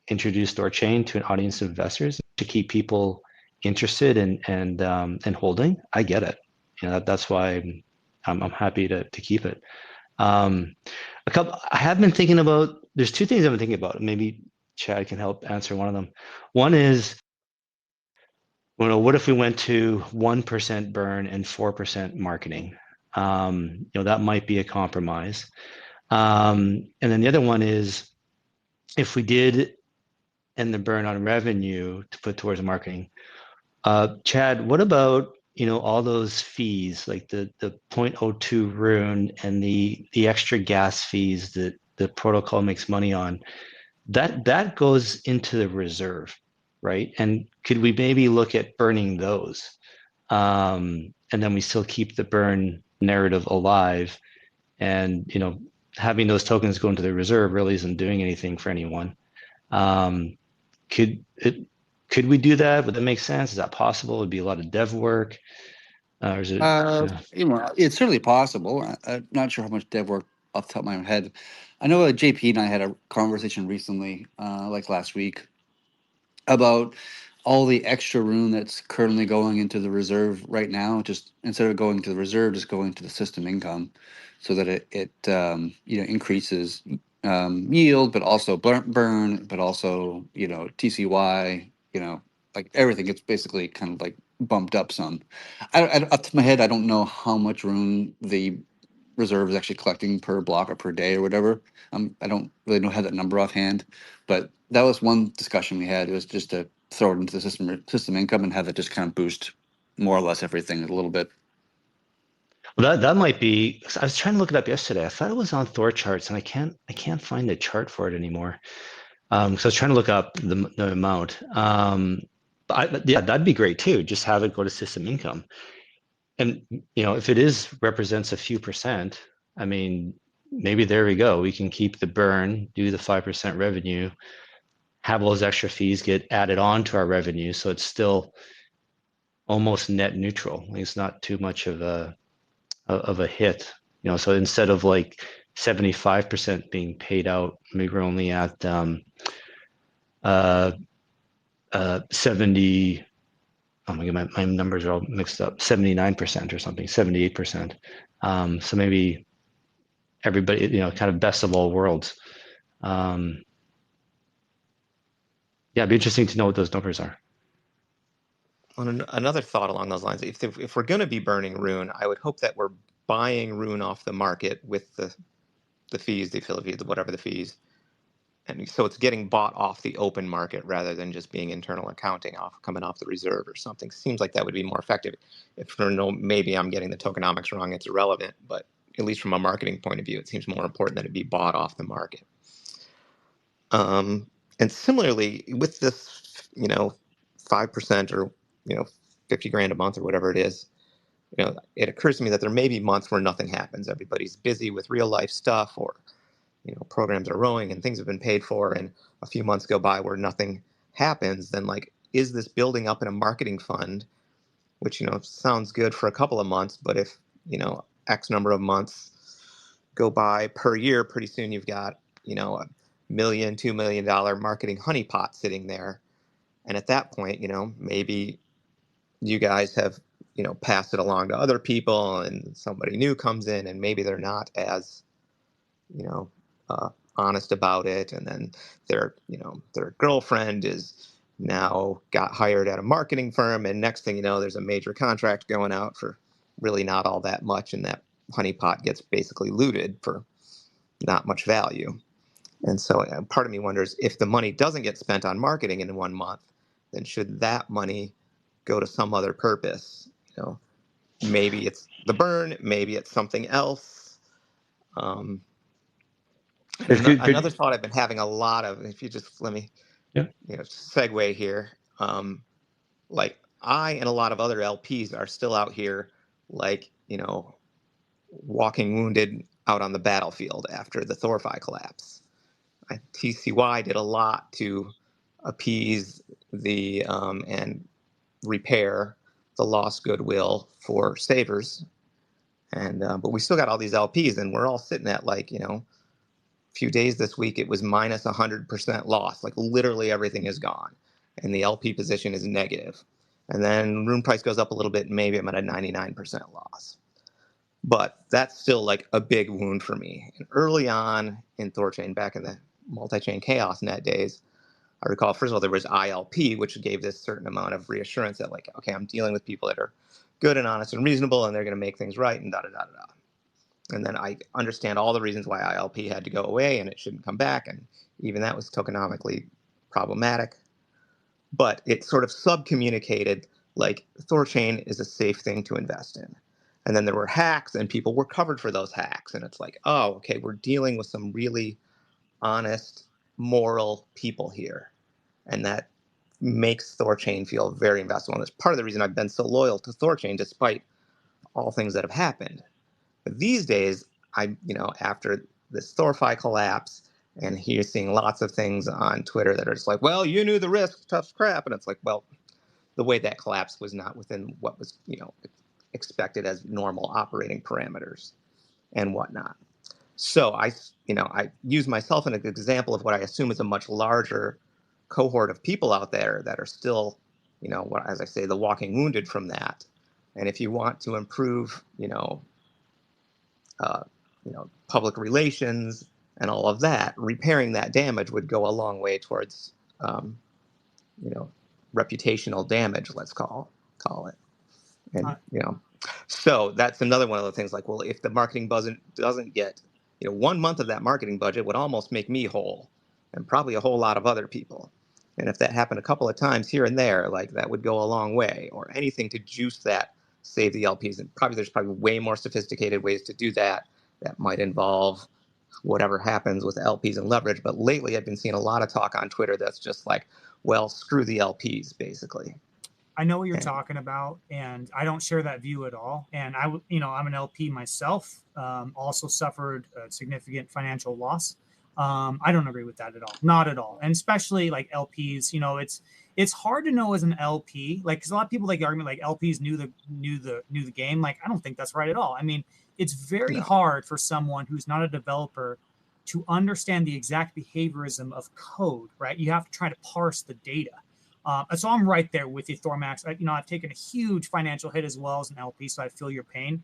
introduce THORChain to an audience of investors to keep people interested and holding, I get it. That's why I'm happy to keep it. I have been thinking about. There's two things I've been thinking about. Maybe Chad can help answer one of them. One is, what if we went to 1% burn and 4% marketing? That might be a compromise. And then the other one is, if we did end the burn on revenue to put towards marketing. Chad, what about all those fees, like the 0.02 rune and the extra gas fees that the protocol makes money on? That goes into the reserve, right? And could we maybe look at burning those, and then we still keep the burn narrative alive? And having those tokens go into the reserve really isn't doing anything for anyone. Could we do that? Would that make sense? Is that possible? It'd be a lot of dev work. Or is it? It's certainly possible. I'm not sure how much dev work off the top of my head. I know JP and I had a conversation recently, like last week, about all the extra rune that's currently going into the reserve right now. Just instead of going to the reserve, just going to the system income, so that it increases yield, but also burn, but also TCY, like everything gets basically kind of like bumped up some. Up to my head, I don't know how much rune the reserve is actually collecting per block or per day or whatever. I don't really know how that number offhand, but that was one discussion we had. It was just to throw it into the system income and have it just kind of boost more or less everything a little bit. Well, that might be. I was trying to look it up yesterday. I thought it was on Thor charts, and I can't find the chart for it anymore. So I was trying to look up the amount. But yeah, that'd be great too. Just have it go to system income, and if it represents a few percent, I mean, maybe there we go. We can keep the burn, do the 5% revenue, have those extra fees get added on to our revenue, so it's still almost net neutral. Like, it's not too much of a hit. So instead of like 75% being paid out, maybe we're only at 70. Oh my god, my numbers are all mixed up. 79% or something, 78%. So maybe everybody, kind of best of all worlds. Yeah, it'd be interesting to know what those numbers are. Another thought along those lines: if we're going to be burning rune, I would hope that we're buying rune off the market with the fees, the affiliate fees, whatever the fees, and so it's getting bought off the open market rather than just being internal accounting coming off the reserve or something. Seems like that would be more effective. If maybe I'm getting the tokenomics wrong, it's irrelevant, but at least from a marketing point of view, it seems more important that it be bought off the market. And similarly, with this, 5% or 50 grand a month or whatever it is, it occurs to me that there may be months where nothing happens. Everybody's busy with real life stuff, or programs are rowing and things have been paid for, and a few months go by where nothing happens. Then, like, is this building up in a marketing fund, which sounds good for a couple of months, but if X number of months go by per year, pretty soon you've got $1 million, $2 million marketing honeypot sitting there, and at that point, maybe you guys have passed it along to other people, and somebody new comes in, and maybe they're not as honest about it, and then their girlfriend is now got hired at a marketing firm, and next thing you know, there's a major contract going out for really not all that much, and that honeypot gets basically looted for not much value. And so part of me wonders, if the money doesn't get spent on marketing in 1 month, then should that money go to some other purpose? Maybe it's the burn, maybe it's something else. It's good. Another thought I've been having a lot of, if you just let me segue here, like I and a lot of other LPs are still out here, like, walking wounded out on the battlefield after the THORFi collapse. TCY did a lot to appease the and repair the lost goodwill for savers, and but we still got all these LPs, and we're all sitting at, like, few days this week it was minus 100% loss, like literally everything is gone, and the LP position is negative. And then rune price goes up a little bit, and maybe I'm at a 99% loss. But that's still like a big wound for me. And early on in THORChain, back in the multi-chain chaos net days, I recall, first of all, there was ILP, which gave this certain amount of reassurance that, like, okay, I'm dealing with people that are good and honest and reasonable, and they're going to make things right, and da-da-da-da-da. And then I understand all the reasons why ILP had to go away and it shouldn't come back, and even that was tokenomically problematic. But it sort of sub-communicated, like, THORChain is a safe thing to invest in. And then there were hacks, and people were covered for those hacks. And it's like, oh, okay, we're dealing with some really honest, moral people here. And that makes THORChain feel very investable. And that's part of the reason I've been so loyal to THORChain, despite all things that have happened. But these days, after this THORFi collapse, and here seeing lots of things on Twitter that are just like, well, you knew the risk, tough crap. And it's like, well, the way that collapse was not within what was, expected as normal operating parameters and whatnot. So I use myself as an example of what I assume is a much larger cohort of people out there that are still, as I say, the walking wounded from that. And if you want to improve, public relations and all of that, repairing that damage would go a long way towards, reputational damage, let's call it. And so that's another one of the things. Like, well, if the marketing doesn't get 1 month of that marketing budget would almost make me whole, and probably a whole lot of other people. And if that happened a couple of times here and there, like, that would go a long way. Or anything to juice that, save the LPs. And there's probably way more sophisticated ways to do that. That might involve whatever happens with LPs and leverage. But lately, I've been seeing a lot of talk on Twitter that's just like, well, screw the LPs, basically. I know what you're talking about, and I don't share that view at all. And I'm an LP myself, also suffered a significant financial loss. I don't agree with that at all, not at all. And especially like LPs, it's hard to know as an LP, like, because a lot of people like the argument like LPs knew the game. Like, I don't think that's right at all. I mean, it's very hard for someone who's not a developer to understand the exact behaviorism of code, right? You have to try to parse the data. So I'm right there with you, Thormax. I've taken a huge financial hit as well as an LP, so I feel your pain.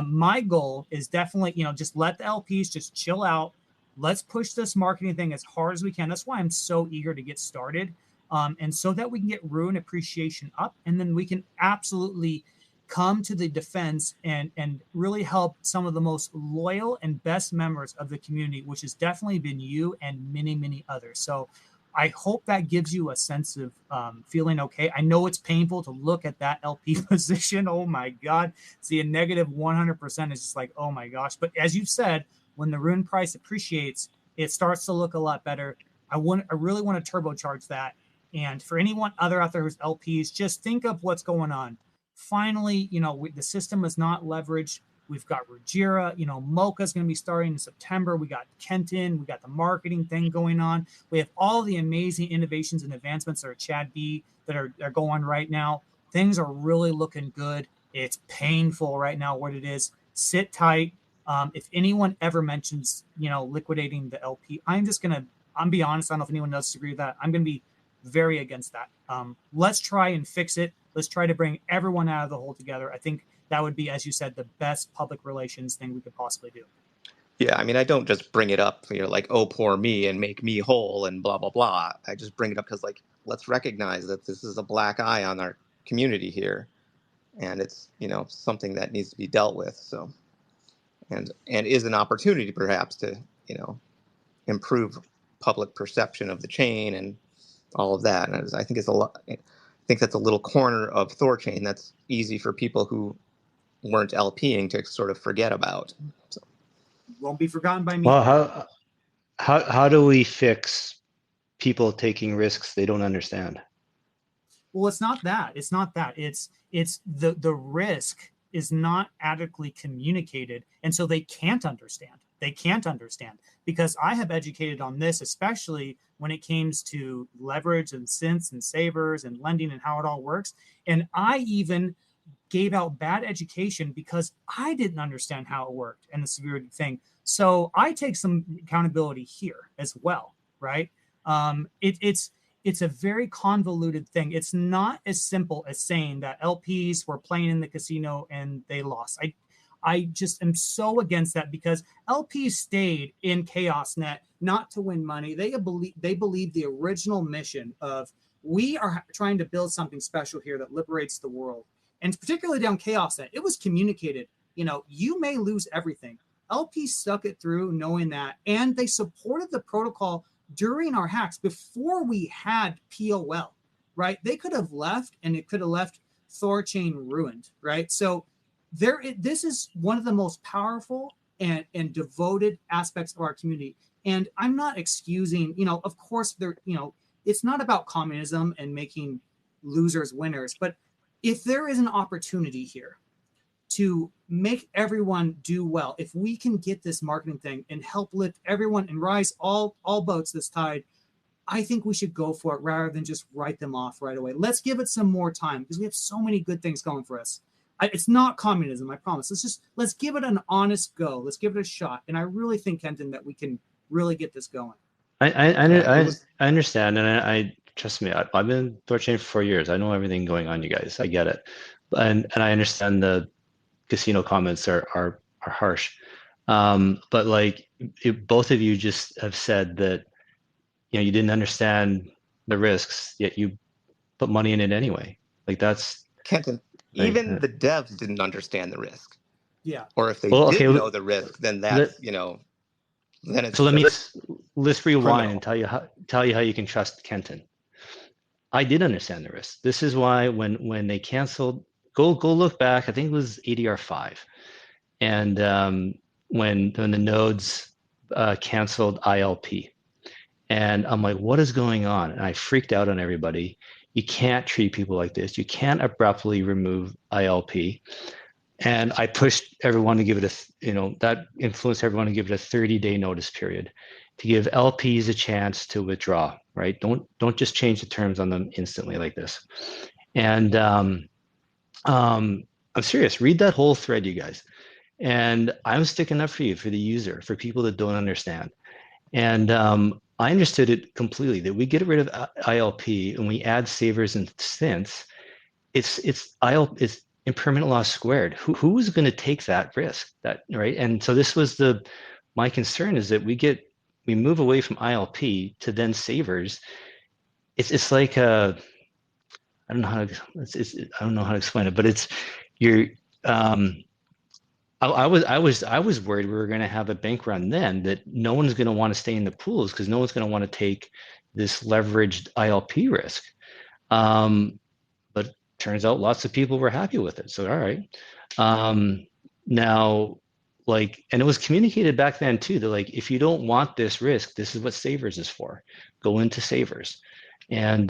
My goal is definitely, just let the LPs just chill out. Let's push this marketing thing as hard as we can. That's why I'm so eager to get started. And so that we can get Ruin appreciation up, and then we can absolutely come to the defense and really help some of the most loyal and best members of the community, which has definitely been you and many, many others. So I hope that gives you a sense of feeling okay. I know it's painful to look at that LP position. Oh my God. See, a negative 100% is just like, oh my gosh. But as you've said, when the Ruin price appreciates, it starts to look a lot better. I really want to turbocharge that. And for anyone other out there who's LPs, just think of what's going on. Finally, the system is not leveraged. We've got Ruggiera, Mocha's going to be starting in September. We got Kenton. We got the marketing thing going on. We have all the amazing innovations and advancements that are Chad B that are going right now. Things are really looking good. It's painful right now what it is. Sit tight. If anyone ever mentions, liquidating the LP, I'm be honest. I don't know if anyone else agrees with that. I'm going to be very against that. Let's try and fix it. Let's try to bring everyone out of the hole together. I think that would be, as you said, the best public relations thing we could possibly do. Yeah, I mean, I don't just bring it up, like, oh, poor me and make me whole and blah, blah, blah. I just bring it up because, like, let's recognize that this is a black eye on our community here. And it's, something that needs to be dealt with. So, and is an opportunity perhaps to, improve public perception of the chain and all of that. And I think I think that's a little corner of THORChain that's easy for people who weren't LPing to sort of forget about. So. Won't be forgotten by me. Well, how do we fix people taking risks they don't understand? Well, it's not that. It's the risk is not adequately communicated, and so they can't understand. Because I have educated on this, especially when it comes to leverage and synths and savers and lending and how it all works. And I even gave out bad education because I didn't understand how it worked and the severity thing. So I take some accountability here as well, right? It's a very convoluted thing. It's not as simple as saying that LPs were playing in the casino and they lost. I just am so against that because LPs stayed in ChaosNet not to win money. They believe the original mission of we are trying to build something special here that liberates the world. And particularly down ChaosNet, it was communicated, you may lose everything. LPs stuck it through knowing that, and they supported the protocol during our hacks before we had POL, right? They could have left, and it could have left THORChain ruined, right? So this is one of the most powerful and devoted aspects of our community. And I'm not excusing, of course, it's not about communism and making losers winners, but if there is an opportunity here to make everyone do well, if we can get this marketing thing and help lift everyone and rise all boats this tide, I think we should go for it rather than just write them off right away. Let's give it some more time because we have so many good things going for us. It's not communism, I promise. Let's give it an honest go. Let's give it a shot. And I really think, Kenton, that we can really get this going. I understand, and I trust me. I've been in THORChain for 4 years. I know everything going on, you guys. I get it, and I understand the casino comments are harsh, but like both of you just have said that you didn't understand the risks, yet you put money in it anyway. Like that's Kenton, like, even the devs didn't understand the risk. Yeah. Or if they well, did okay. know the risk, then that's, then it's So just let's rewind criminal. and tell you how you can trust Kenton. I did understand the risk. This is why when they canceled, go look back. I think it was ADR5, and when the nodes canceled ILP, and I'm like, what is going on? And I freaked out on everybody. You can't treat people like this. You can't abruptly remove ILP. And I pushed everyone to give it that influenced everyone to give it a 30-day notice period, to give LPs a chance to withdraw. Right? Don't just change the terms on them instantly like this. And I'm serious. Read that whole thread, you guys. And I'm sticking up for you, for the user, for people that don't understand. And I understood it completely, that we get rid of ILP and we add savers and synths. It's impermanent loss squared. Who's going to take that risk? That right? And so this was my concern, is that we move away from ILP to then savers. It's like I don't know how to explain it, but it's you're. I was worried we were going to have a bank run then, that no one's going to want to stay in the pools because no one's going to want to take this leveraged ILP risk. But turns out lots of people were happy with it. So, all right. Now, and it was communicated back then too, that if you don't want this risk, this is what savers is for. Go into savers. And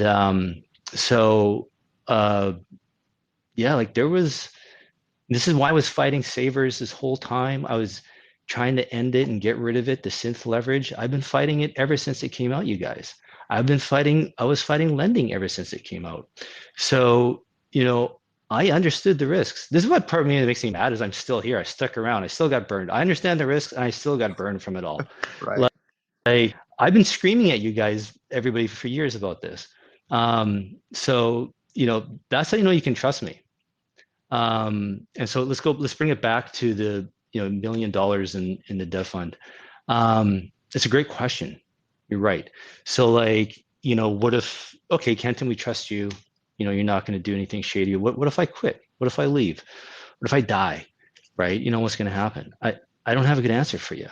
this is why I was fighting savers this whole time. I was trying to end it and get rid of it, the synth leverage. I've been fighting it ever since it came out, you guys. I was fighting lending ever since it came out. So, I understood the risks. This is what part of me that makes me mad, is I'm still here. I stuck around. I still got burned. I understand the risks, and I still got burned from it all. Right. I've been screaming at you guys, everybody, for years about this. So, that's how you can trust me. And so let's bring it back to the $1 million in the dev fund. It's a great question. You're right. So what if, okay, Kenton, we trust you, you're not going to do anything shady. What if I quit? What if I leave? What if I die? Right? What's going to happen? I don't have a good answer for you.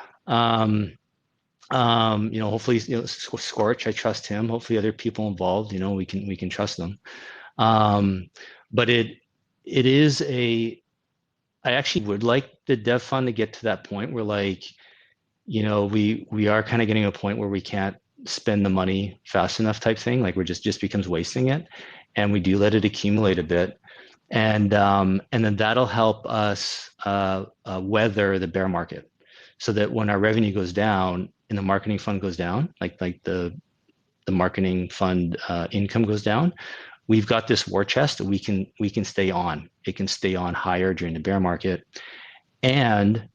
Hopefully, Scorch, I trust him. Hopefully other people involved, we can trust them. But it is I actually would like the dev fund to get to that point where we are kind of getting a point where we can't spend the money fast enough type thing. We're just becomes wasting it. And we do let it accumulate a bit. And then that'll help us weather the bear market, so that when our revenue goes down and the marketing fund goes down, like the marketing fund income goes down, we've got this war chest that we can stay on. It can stay on higher during the bear market. And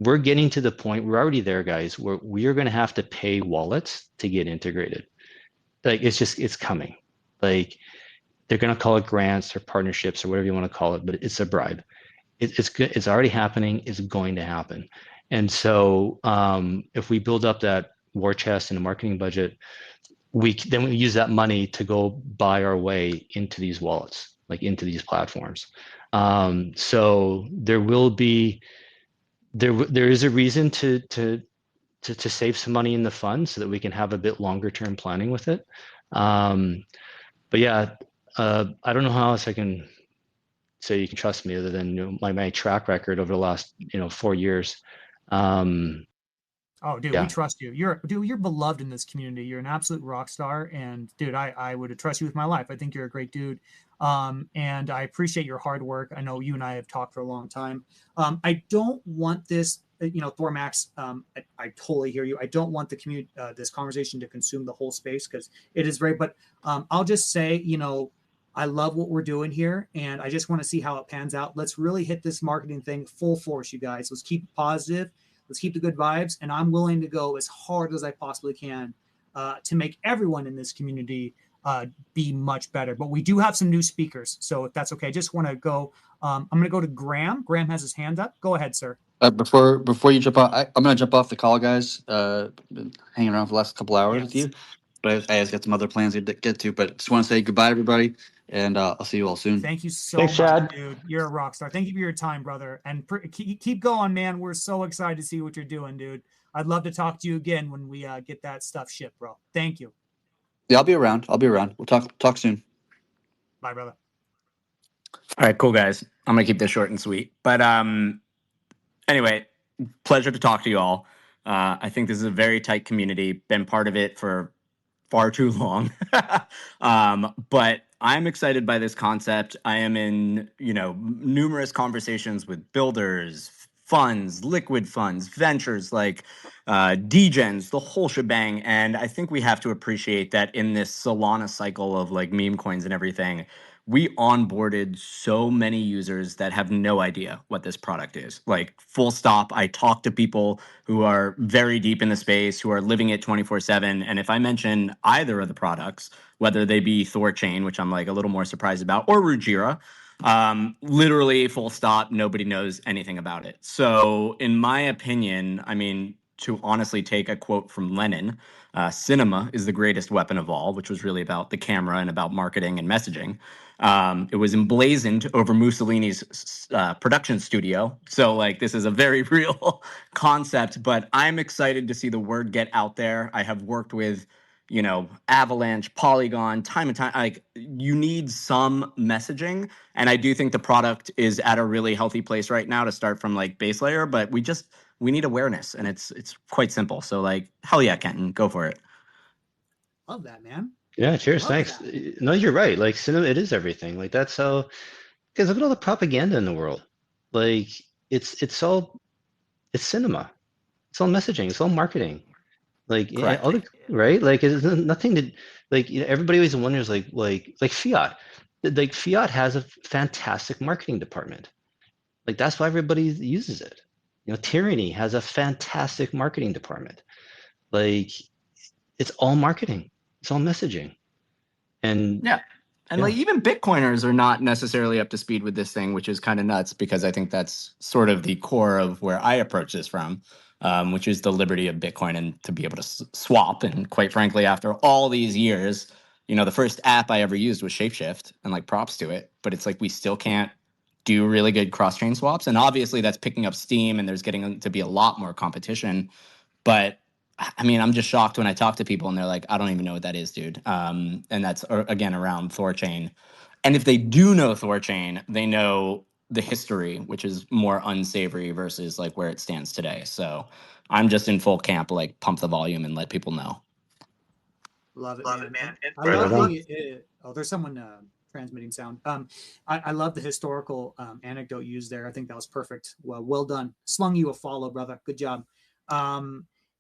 we're getting to the point, we're already there, guys, where we are going to have to pay wallets to get integrated. It's coming. They're going to call it grants or partnerships or whatever you want to call it, but it's a bribe. It's already happening. It's going to happen. And so if we build up that war chest and a marketing budget, we use that money to go buy our way into these wallets, into these platforms. So there is a reason to save some money in the fund so that we can have a bit longer term planning with it. But yeah, I don't know how else I can say you can trust me other than my track record over the last 4 years. Oh, dude, we trust you. You're beloved in this community. You're an absolute rock star. And dude, I would trust you with my life. I think you're a great dude. And I appreciate your hard work. I know you and I have talked for a long time. I don't want this, THORMax, I totally hear you. I don't want this conversation to consume the whole space, because it is but I'll just say, I love what we're doing here, and I just want to see how it pans out. Let's really hit this marketing thing full force, you guys. Let's keep it positive. Let's keep the good vibes, and I'm willing to go as hard as I possibly can to make everyone in this community be much better. But we do have some new speakers, so if that's okay, I just want to go. I'm going to go to Graham. Graham has his hand up. Go ahead, sir. Before you jump off, I'm going to jump off the call, guys. Been hanging around for the last couple hours with you. but I just got some other plans to get to. But just want to say goodbye, everybody, and I'll see you all soon. Thank you so Thanks, much, Chad. dude. You're a rock star. Thank you for your time, brother. And keep going, man. We're so excited to see what you're doing, dude. I'd love to talk to you again when we get that stuff shipped, bro. Thank you. Yeah, I'll be around. We'll talk soon. Bye, brother. All right, cool guys. I'm gonna keep this short and sweet. But anyway, pleasure to talk to you all. I think this is a very tight community. Been part of it for far too long. But I'm excited by this concept. I am in, numerous conversations with builders, funds, liquid funds, ventures, like degens, the whole shebang. And I think we have to appreciate that in this Solana cycle of like meme coins and everything, we onboarded so many users that have no idea what this product is. Like, full stop. I talk to people who are very deep in the space, who are living it 24/7. And if I mention either of the products, whether they be THORChain, which I'm like a little more surprised about, or Rujira, literally full stop, nobody knows anything about it. So in my opinion, I mean, to honestly take a quote from Lenin, cinema is the greatest weapon of all, which was really about the camera and about marketing and messaging. It was emblazoned over Mussolini's production studio. So like, this is a very real concept, but I'm excited to see the word get out there. I have worked with, Avalanche, Polygon, time and time. Like, you need some messaging. And I do think the product is at a really healthy place right now to start from like base layer, but we need awareness, and it's quite simple. So like, hell yeah, Kenton, go for it. Love that, man. Yeah, cheers. Love Thanks. that. No, you're right. Like cinema, it is everything. Like that's how. Because look at all the propaganda in the world. Like it's cinema. It's all messaging. It's all marketing. Like Correct. all the right. Like it's nothing to like. Everybody always wonders like fiat. Like fiat has a fantastic marketing department. Like that's why everybody uses it. Tyranny has a fantastic marketing department. Like it's all marketing. It's all messaging. And yeah. And like, even Bitcoiners are not necessarily up to speed with this thing, which is kind of nuts, because I think that's sort of the core of where I approach this from, which is the liberty of Bitcoin and to be able to swap. And quite frankly, after all these years, the first app I ever used was Shapeshift, and like, props to it. But it's like, we still can't do really good cross-chain swaps. And obviously that's picking up steam and there's getting to be a lot more competition. But I mean, I'm just shocked when I talk to people and they're like, I don't even know what that is, dude. And that's, again, around THORChain. And if they do know THORChain, they know the history, which is more unsavory versus like where it stands today. So I'm just in full camp, like, pump the volume and let people know. Love it, man. I love there's someone transmitting sound. I love the historical anecdote used there. I think that was perfect. Well done. Slung you a follow, brother. Good job.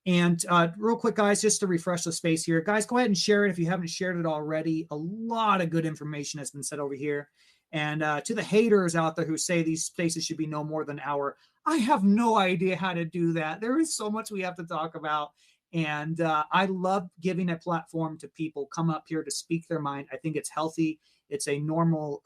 And real quick, guys, just to refresh the space here, guys, go ahead and share it if you haven't shared it already. A lot of good information has been said over here. And to the haters out there who say these spaces should be no more than an hour, I have no idea how to do that. There is so much we have to talk about. And I love giving a platform to people come up here to speak their mind. I think it's healthy. It's a normal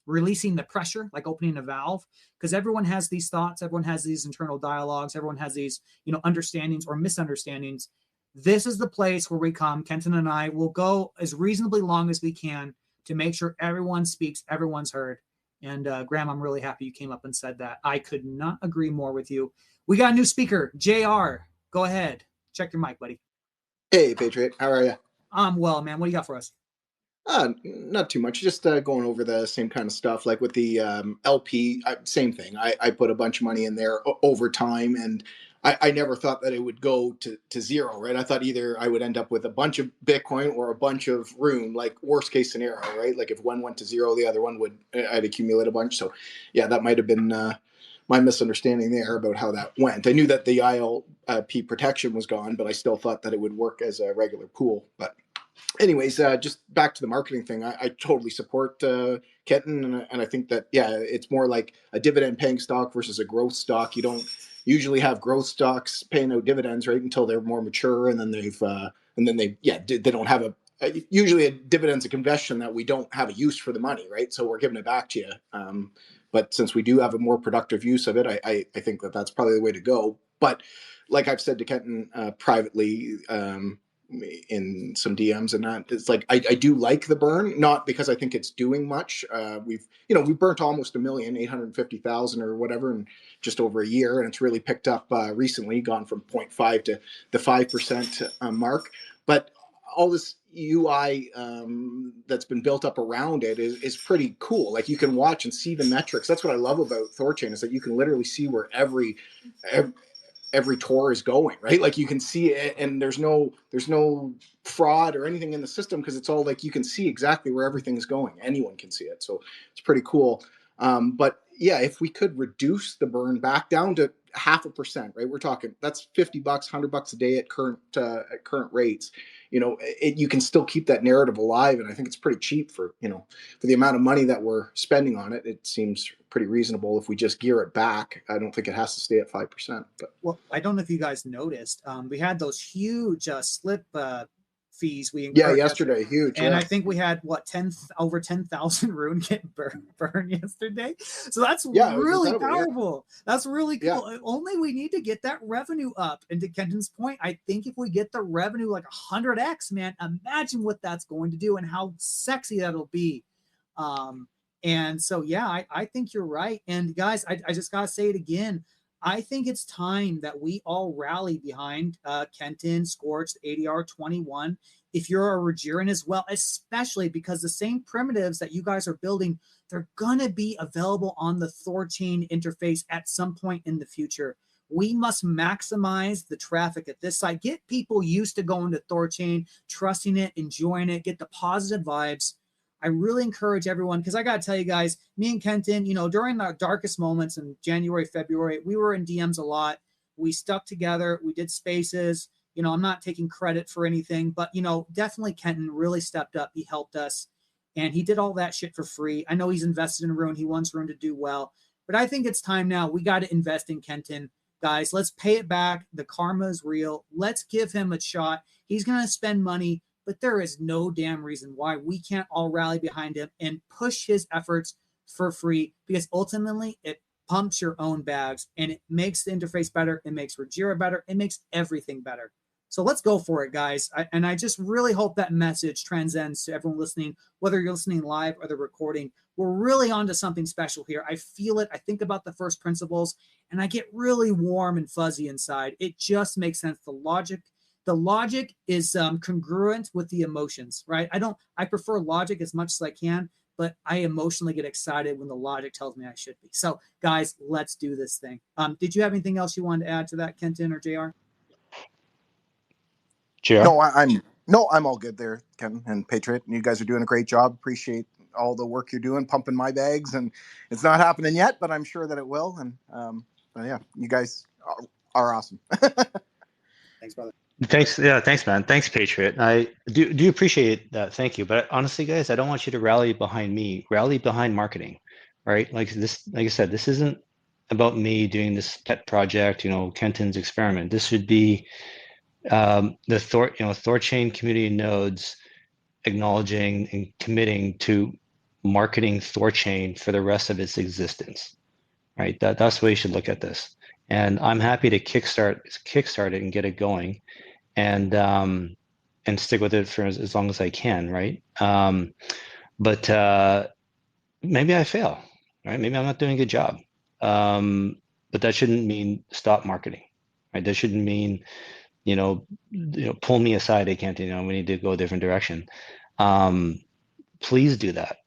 releasing the pressure, like opening a valve, because everyone has these thoughts. Everyone has these internal dialogues. Everyone has these, understandings or misunderstandings. This is the place where we come. Kenton and I will go as reasonably long as we can to make sure everyone speaks, everyone's heard. And Graham, I'm really happy you came up and said that. I could not agree more with you. We got a new speaker, JR. Go ahead. Check your mic, buddy. Hey, Patriot. How are you? I'm well, man. What do you got for us? Not too much. Just going over the same kind of stuff. Like with the LP, same thing. I put a bunch of money in there over time, and I never thought that it would go to zero, right? I thought either I would end up with a bunch of Bitcoin or a bunch of Rune, like worst case scenario, right? Like if one went to zero, the other one I'd accumulate a bunch. So yeah, that might have been my misunderstanding there about how that went. I knew that the ILP protection was gone, but I still thought that it would work as a regular pool. But anyways, just back to the marketing thing. I totally support Kenton, and I think that, yeah, it's more like a dividend paying stock versus a growth stock. You don't usually have growth stocks paying no dividends, right, until they're more mature, and then they don't have usually a dividend's a confession that we don't have a use for the money, right? So we're giving it back to you. But since we do have a more productive use of it, I think that that's probably the way to go. But like I've said to Kenton privately, in some DMs and that. It's like I do like the burn, not because I think it's doing much. We burnt almost 1,850,000 or whatever in just over a year, and it's really picked up recently, gone from 0.5 to the 5% mark. But all this UI that's been built up around it is pretty cool. Like you can watch and see the metrics. That's what I love about THORChain, is that you can literally see where every THOR is going, right? Like you can see it, and there's no fraud or anything in the system, because it's all like you can see exactly where everything's going. Anyone can see it, so it's pretty cool. But yeah, if we could reduce the burn back down to 0.5%, right? We're talking that's $50, $100 a day at current rates. You can still keep that narrative alive, and I think it's pretty cheap for the amount of money that we're spending on it. It seems pretty reasonable if we just gear it back. I don't think it has to stay at 5%. But well, I don't know if you guys noticed, we had those huge slip fees we incurred yesterday, huge, and I think we had over 10,000 rune get burned yesterday. So that's really powerful. That's really cool. Yeah. Only we need to get that revenue up. And to Kenton's point, I think if we get the revenue like 100x, man, imagine what that's going to do and how sexy that'll be. And so, yeah, I think you're right. And guys, I just got to say it again. I think it's time that we all rally behind Kenton, Scorched, ADR 21. If you're a Regerin as well, especially because the same primitives that you guys are building, they're going to be available on the THORChain interface at some point in the future. We must maximize the traffic at this site. Get people used to going to THORChain, trusting it, enjoying it, get the positive vibes. I really encourage everyone, because I got to tell you guys, me and Kenton, during our darkest moments in January, February, we were in DMs a lot. We stuck together. We did spaces. I'm not taking credit for anything, but, definitely Kenton really stepped up. He helped us, and he did all that shit for free. I know he's invested in Rune. He wants Rune to do well, but I think it's time now. We got to invest in Kenton. Guys, let's pay it back. The karma is real. Let's give him a shot. He's going to spend money, but there is no damn reason why we can't all rally behind him and push his efforts for free, because ultimately it pumps your own bags and it makes the interface better. It makes Regira better. It makes everything better. So let's go for it, guys. I just really hope that message transcends to everyone listening, whether you're listening live or the recording. We're really onto something special here. I feel it. I think about the first principles, and I get really warm and fuzzy inside. It just makes sense. The logic is congruent with the emotions, right? I prefer logic as much as I can, but I emotionally get excited when the logic tells me I should be. So guys, let's do this thing. Did you have anything else you wanted to add to that, Kenton or JR? No, I'm all good there, Ken and Patriot. You guys are doing a great job. Appreciate all the work you're doing, pumping my bags, and it's not happening yet, but I'm sure that it will. And yeah, you guys are awesome. Thanks, brother. Thanks. Yeah, thanks, man. Thanks, Patriot. I do appreciate that. Thank you. But honestly, guys, I don't want you to rally behind me. Rally behind marketing, right? Like I said, this isn't about me doing this pet project, Kenton's experiment. This should be the THORChain community nodes acknowledging and committing to marketing THORChain for the rest of its existence, right? That's the way you should look at this. And I'm happy to kickstart it and get it going, and stick with it for as long as I can, right? But maybe I fail, right? Maybe I'm not doing a good job. But that shouldn't mean stop marketing, right? That shouldn't mean pull me aside. I can't. We need to go a different direction. Please do that.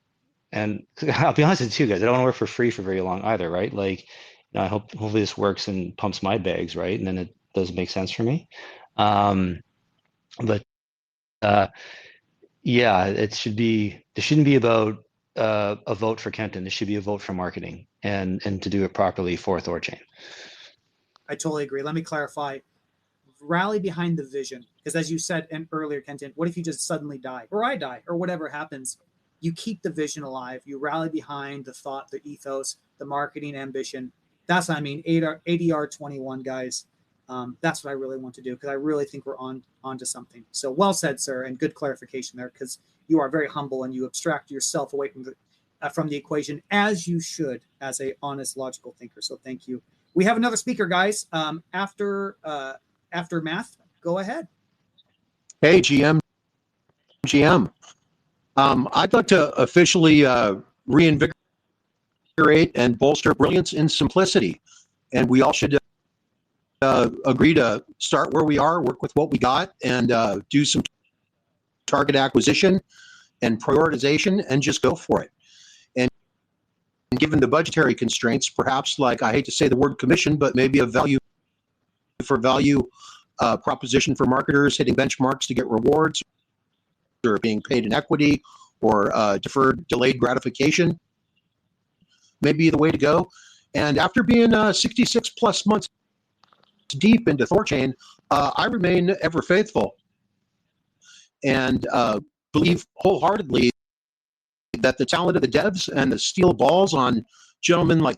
And I'll be honest with you guys, I don't want to work for free for very long either, right? Like, I hopefully this works and pumps my bags, right? And then it does make sense for me. But yeah, it shouldn't be about a vote for Kenton. This should be a vote for marketing and to do it properly for THORChain. I totally agree. Let me clarify. Rally behind the vision, because as you said earlier, Kenton, what if you just suddenly die, or I die, or whatever happens? You keep the vision alive. You rally behind the thought, the ethos, the marketing ambition. That's what I mean. ADR 21, guys. That's what I really want to do, because I really think we're onto something. So well said, sir, and good clarification there, because you are very humble and you abstract yourself away from the equation, as you should, as a honest, logical thinker. So thank you. We have another speaker, guys. After math, go ahead. Hey, GM. I'd like to officially reinvigorate and bolster brilliance in simplicity. And we all should agree to start where we are, work with what we got, and do some target acquisition and prioritization and just go for it. And given the budgetary constraints, perhaps, like, I hate to say the word commission, but maybe a value for value proposition for marketers hitting benchmarks to get rewards, or being paid in equity, or deferred delayed gratification may be the way to go. And after being 66 plus months deep into THORChain, I remain ever faithful and believe wholeheartedly that the talent of the devs and the steel balls on gentlemen like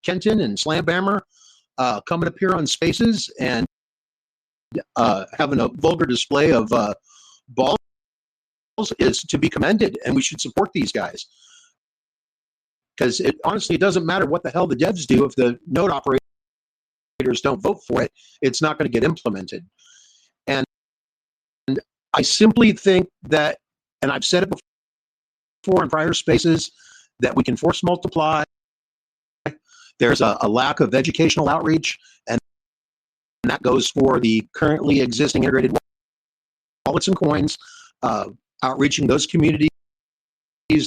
Kenton and Slambammer coming up here on spaces and having a vulgar display of balls is to be commended, and we should support these guys. Because it honestly doesn't matter what the hell the devs do if the node operators don't vote for it, it's not going to get implemented. And I simply think that, and I've said it before in prior spaces, that we can force multiply. There's a lack of educational outreach, and that goes for the currently existing integrated wallets and coins, outreaching those communities,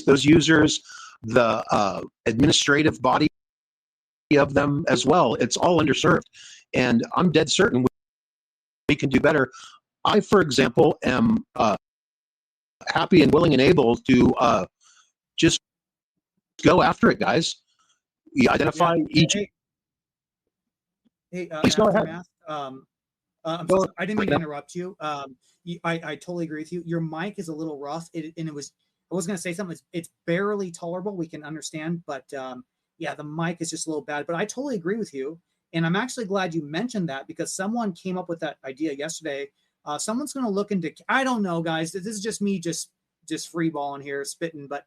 those users, the administrative body of them as well. It's all underserved, and I'm dead certain we can do better. I, for example, am happy and willing and able to just go after it, guys. We identify each. Hey, please go ahead. I'm sorry, I didn't mean to interrupt you. I totally agree with you. Your mic is a little rough, and it was. I was going to say something. It's barely tolerable. We can understand, but yeah, the mic is just a little bad. But I totally agree with you, and I'm actually glad you mentioned that, because someone came up with that idea yesterday. Someone's going to look into. I don't know, guys. This is just me, just freeballing here, spitting. But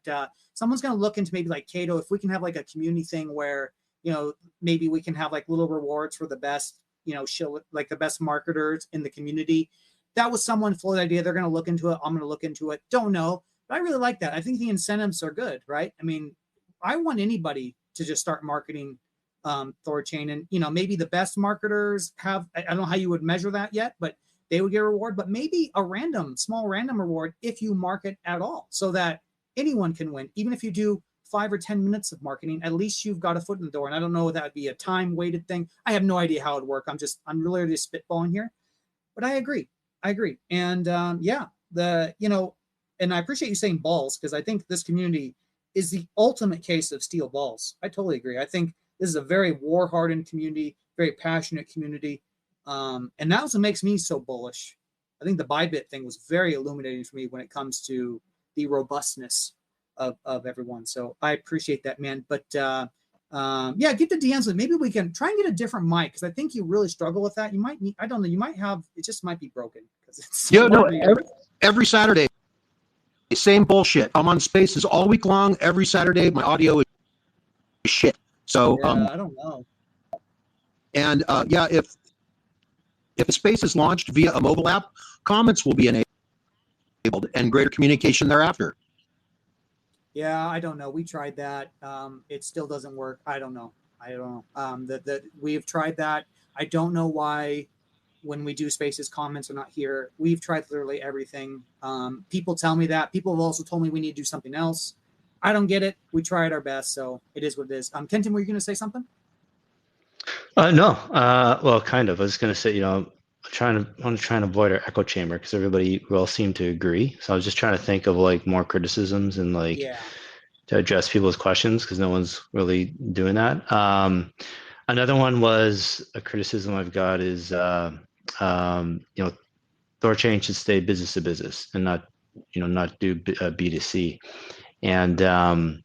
someone's going to look into maybe like Cato, if we can have like a community thing where, you know, maybe we can have like little rewards for the best, you know, like the best marketers in the community. That was someone floated the idea. They're going to look into it. I'm going to look into it. Don't know. But I really like that. I think the incentives are good, right? I mean, I want anybody to just start marketing THORChain, and, you know, maybe the best marketers have, I don't know how you would measure that yet, but they would get a reward, but maybe a small random reward if you market at all, so that anyone can win. Even if you do 5 or 10 minutes of marketing, at least you've got a foot in the door. And I don't know if that would be a time weighted thing. I have no idea how it would work. I'm really just spitballing here, but I agree. And yeah, and I appreciate you saying balls, because I think this community is the ultimate case of steel balls. I totally agree. I think this is a very war-hardened community, very passionate community. And that's what makes me so bullish. I think the Bybit thing was very illuminating for me when it comes to the robustness of everyone. So I appreciate that, man. But yeah, get the DMs. Maybe we can try and get a different mic, because I think you really struggle with that. You might need, I don't know, you might have, it just might be broken. It's every Saturday, same bullshit. I'm on spaces all week long. Every Saturday, my audio is shit. So yeah, I don't know. And yeah, if a space is launched via a mobile app, comments will be enabled and greater communication thereafter. Yeah, I don't know. We tried that. It still doesn't work. I don't know. We've tried that. I don't know why when we do spaces, comments are not here. We've tried literally everything. People tell me that. People have also told me we need to do something else. I don't get it. We tried our best, so it is what it is. Kenton, were you going to say something? No. Well, kind of. I was going to say, you know, I want to try and avoid our echo chamber, because everybody will seem to agree. So I was just trying to think of like more criticisms and like to address people's questions, because no one's really doing that. Another one was a criticism I've got is, you know, THORChain should stay business to business and not do B2C. And the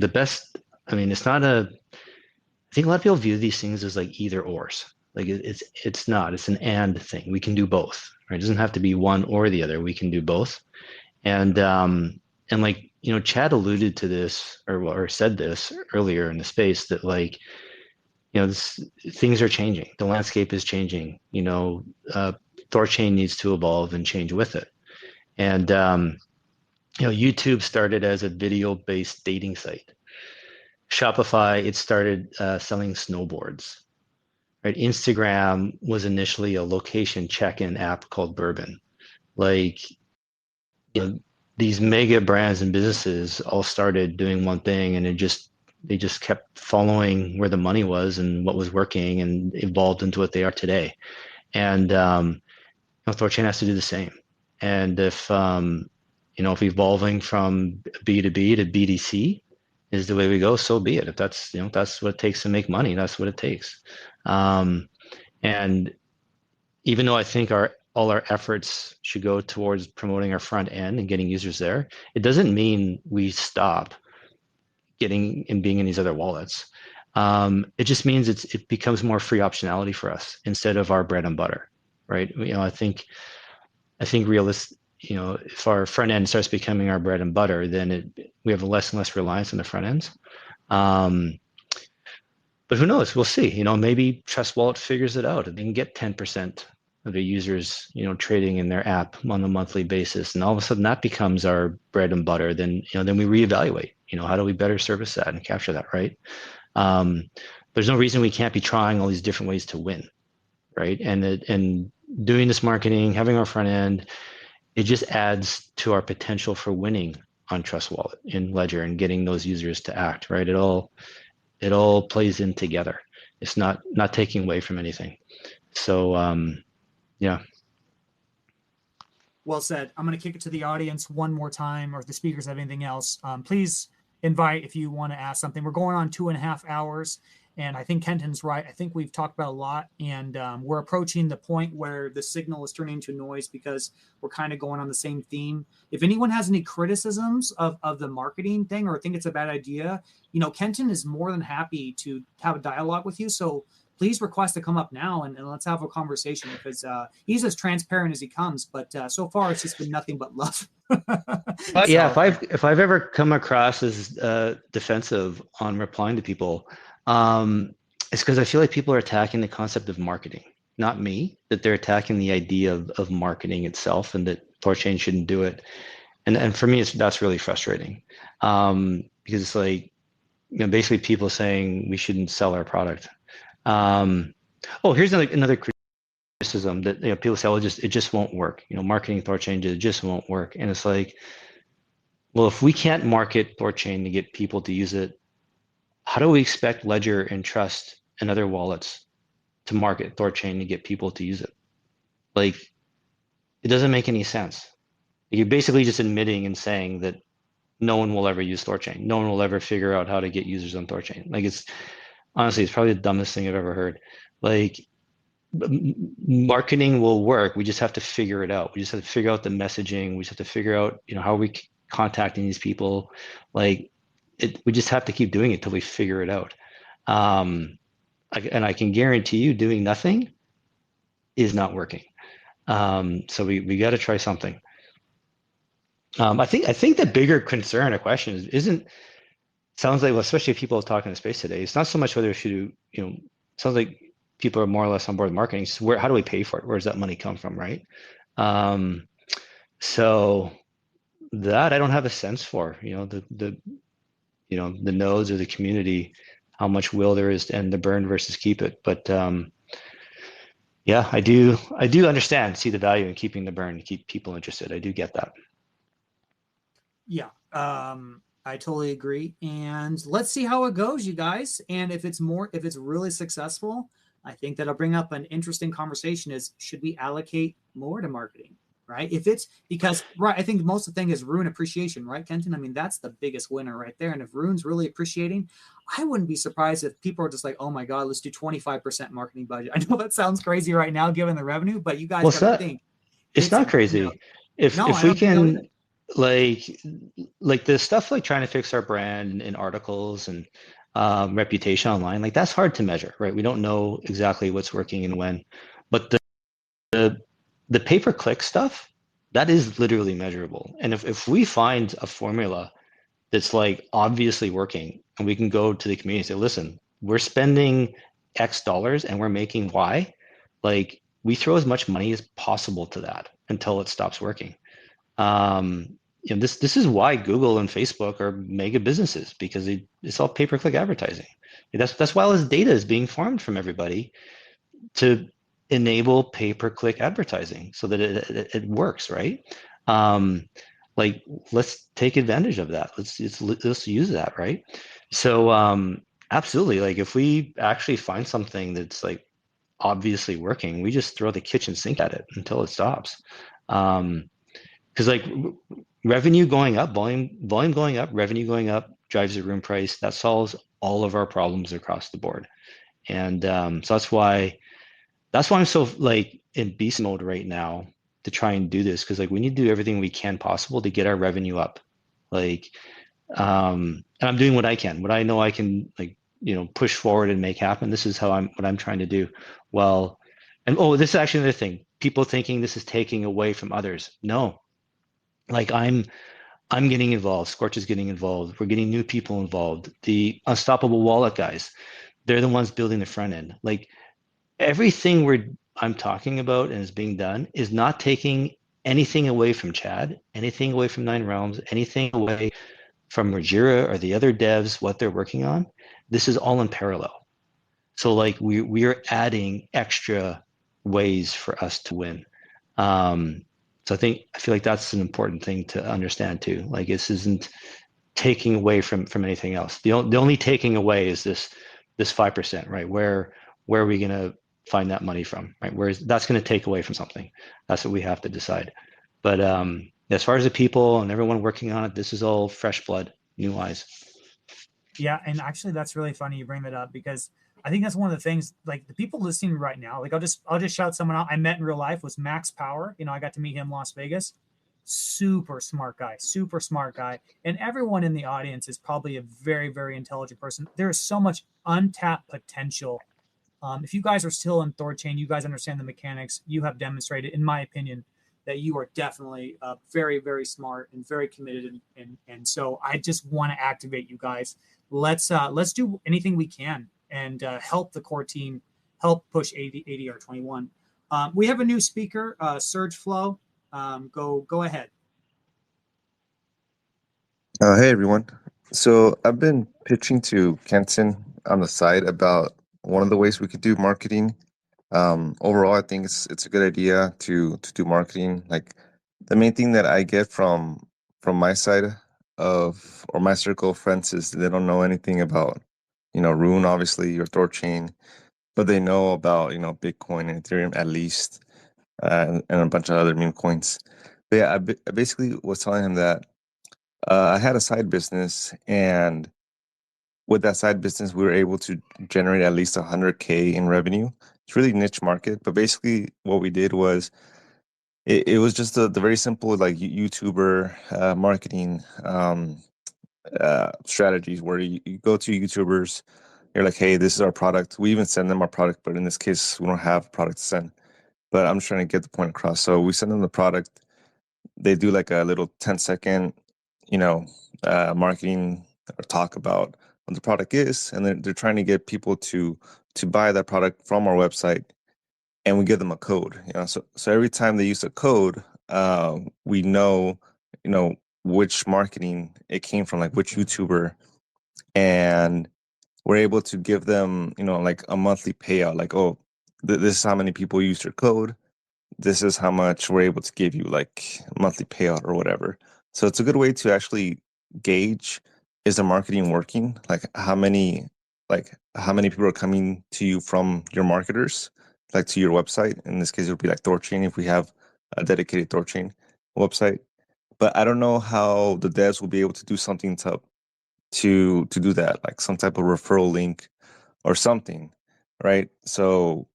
best, I mean, it's not a, I think a lot of people view these things as like either ors. Like it's not. It's an and thing. We can do both. Right? It doesn't have to be one or the other. We can do both. And like, you know, Chad alluded to this or said this earlier in the space, that like, you know, things are changing. The landscape is changing. You know, THORChain needs to evolve and change with it. And YouTube started as a video-based dating site. Shopify, it started selling snowboards. Right? Instagram was initially a location check-in app called Bourbon. Like, these mega brands and businesses all started doing one thing, and they just kept following where the money was and what was working, and evolved into what they are today. And THORChain has to do the same. And if if evolving from B2B to BDC is the way we go, so be it. If that's that's what it takes to make money, that's what it takes. And even though I think all our efforts should go towards promoting our front end and getting users there, it doesn't mean we stop getting and being in these other wallets. It just means it becomes more free optionality for us instead of our bread and butter, right? I think if our front end starts becoming our bread and butter, then we have less and less reliance on the front ends. But who knows? We'll see. Maybe Trust Wallet figures it out. They can get 10% of their users, trading in their app on a monthly basis, and all of a sudden that becomes our bread and butter. Then we reevaluate. How do we better service that and capture that, right? There's no reason we can't be trying all these different ways to win, right? And doing this marketing, having our front end, it just adds to our potential for winning on Trust Wallet in Ledger and getting those users to act, right? It all plays in together. It's not taking away from anything. So yeah. Well said. I'm going to kick it to the audience one more time, or if the speakers have anything else, please invite if you want to ask something. We're going on 2.5 hours, and I think Kenton's right. I think we've talked about a lot, and we're approaching the point where the signal is turning into noise because we're kind of going on the same theme. If anyone has any criticisms of the marketing thing or think it's a bad idea, Kenton is more than happy to have a dialogue with you. So please request to come up now and let's have a conversation, because he's as transparent as he comes. But so far, it's just been nothing but love. But yeah, if I've ever come across as defensive on replying to people, it's because I feel like people are attacking the concept of marketing, not me. That they're attacking the idea of marketing itself, and that THORChain shouldn't do it. And for me, that's really frustrating, because it's like basically people saying we shouldn't sell our product. Here's another criticism that people say, well, it just won't work. Marketing THORChain, it just won't work. And it's like, well, if we can't market THORChain to get people to use it, how do we expect Ledger and Trust and other wallets to market THORChain to get people to use it? Like, it doesn't make any sense. You're basically just admitting and saying that no one will ever use THORChain. No one will ever figure out how to get users on THORChain. Like, honestly, it's probably the dumbest thing I've ever heard. Like, marketing will work. We just have to figure it out. We just have to figure out the messaging. We just have to figure out, how are we contacting these people? Like, we just have to keep doing it till we figure it out. And I can guarantee you, doing nothing is not working. So we got to try something. I think the bigger concern or question sounds like, well, especially if people are talking in space today, it's not so much whether it should, sounds like people are more or less on board with marketing. So how do we pay for it? Where does that money come from, right? So that I don't have a sense for, the nodes or the community, how much will there is to end the burn versus keep it. But yeah, I do understand, see the value in keeping the burn, keep people interested. I do get that. Yeah, I totally agree. And let's see how it goes, you guys. And if it's really successful, I think that'll bring up an interesting conversation is, should we allocate more to marketing, right? I think most of the thing is Rune appreciation, right, Kenton? I mean, that's the biggest winner right there. And if Rune's really appreciating, I wouldn't be surprised if people are just like, oh my God, let's do 25% marketing budget. I know that sounds crazy right now, given the revenue, but you guys got to think. It's not crazy. If we can, like the stuff like trying to fix our brand in articles and reputation online, like that's hard to measure, right? We don't know exactly what's working and when, but the pay-per-click stuff, that is literally measurable. And if we find a formula that's like obviously working, and we can go to the community and say, listen, we're spending X dollars and we're making Y, like we throw as much money as possible to that until it stops working. This is why Google and Facebook are mega businesses, because it's all pay-per-click advertising. That's why all this data is being farmed from everybody to enable pay-per-click advertising so that it works, right? Like, let's take advantage of that. Let's use that, right? So absolutely, like if we actually find something that's like obviously working, we just throw the kitchen sink at it until it stops. Because like revenue going up, volume going up, revenue going up drives the room price. That solves all of our problems across the board. And so that's why I'm so like in beast mode right now to try and do this, because like we need to do everything we can possible to get our revenue up. Like and I'm doing what I can, what I know I can, like, push forward and make happen. This is what I'm trying to do. Well, and this is actually another thing. People thinking this is taking away from others. No, like I'm getting involved. Scorch is getting involved. We're getting new people involved. The Unstoppable Wallet guys, they're the ones building the front end. Like everything I'm talking about and is being done is not taking anything away from Chad, anything away from Nine Realms, anything away from Rajira or the other devs, what they're working on. This is all in parallel. So like we are adding extra ways for us to win. So I feel like that's an important thing to understand too. Like this isn't taking away from anything else. The only taking away is this 5%, right? Where are we going to find that money from, right? That's going to take away from something. That's what we have to decide. But as far as the people and everyone working on it, this is all fresh blood, new eyes. Yeah, and actually that's really funny you bring that up, because I think that's one of the things, like the people listening right now, like I'll just shout someone out I met in real life, was Max Power. I got to meet him in Las Vegas. Super smart guy. And everyone in the audience is probably a very, very intelligent person. There is so much untapped potential. If you guys are still in THORChain, you guys understand the mechanics. You have demonstrated, in my opinion, that you are definitely very, very smart and very committed. And so I just want to activate you guys. Let's do anything we can and help the core team, help push ADR 21. We have a new speaker, Surge Flow. Go ahead. Hey everyone. So I've been pitching to Kenton on the side about one of the ways we could do marketing. Overall, I think it's a good idea to do marketing. Like the main thing that I get from my side of, or my circle of friends, is they don't know anything about Rune, obviously, or THORChain, but they know about Bitcoin and Ethereum at least, and a bunch of other meme coins. But yeah, I basically was telling him that I had a side business, and with that side business, we were able to generate at least 100K in revenue. It's really niche market, but basically what we did was it was just the very simple like YouTuber marketing strategies where you go to YouTubers, you're like, hey, this is our product. We even send them our product, but in this case, we don't have a product to send. But I'm just trying to get the point across. So we send them the product. They do like a little 10-second, marketing or talk about what the product is, and they're trying to get people to buy that product from our website, and we give them a code. So every time they use a code, we know, which marketing it came from, like which YouTuber, and we're able to give them, like a monthly payout. Like, oh, this is how many people used your code. This is how much we're able to give you, like monthly payout or whatever. So it's a good way to actually gauge, is the marketing working? Like how many people are coming to you from your marketers, like to your website. In this case, it would be like THORChain if we have a dedicated THORChain website. But I don't know how the devs will be able to do something to do that, like some type of referral link or something, right? So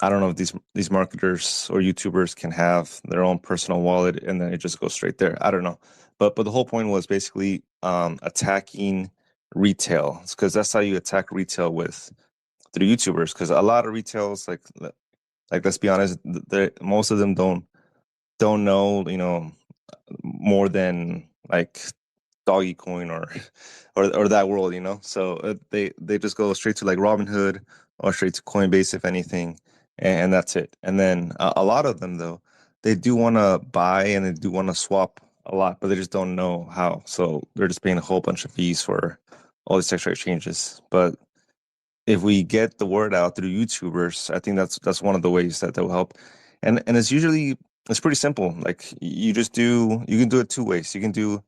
I don't know if these marketers or YouTubers can have their own personal wallet and then it just goes straight there. I don't know, but the whole point was basically attacking retail, because that's how you attack retail through YouTubers. Because a lot of retails, like let's be honest, most of them don't know more than like Doggy Coin or that world. So they just go straight to like Robinhood or straight to Coinbase, if anything. and that's it. And then a lot of them though, they do want to buy and they do want to swap a lot, but they just don't know how. So they're just paying a whole bunch of fees for all these extra exchanges. But if we get the word out through YouTubers, I think that's one of the ways that will help. And it's pretty simple. Like you can do it two ways. You can do,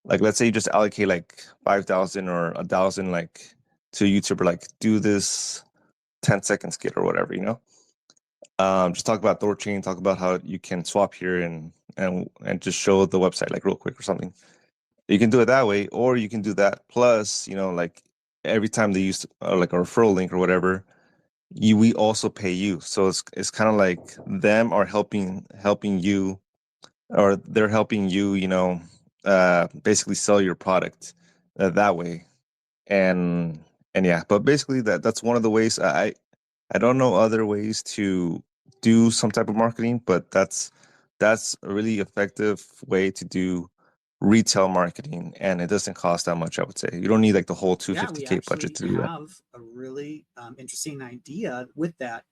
like, let's say you just allocate like 5,000 or 1,000 like to a YouTuber, like do this 10-second skit or whatever, just talk about THORChain, talk about how you can swap here and just show the website like real quick or something. You can do it that way, or you can do that plus, like every time they use like a referral link or whatever, we also pay you. So it's kind of like them are helping you, or they're helping you, basically sell your product that way. And yeah, but basically that's one of the ways. I don't know other ways to do some type of marketing, but that's a really effective way to do retail marketing, and it doesn't cost that much. I would say you don't need like the whole Yeah, we 250K budget to actually do that. have a really interesting idea with that.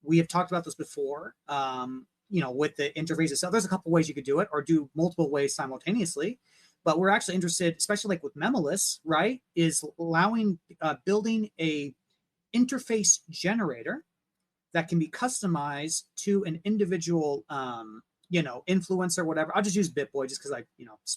We have talked about this before, with the interface itself. There's a couple ways you could do it, or do multiple ways simultaneously. But we're actually interested, especially like with Memoless, right, is allowing building a interface generator that can be customized to an individual influencer, whatever. I'll just use BitBoy just because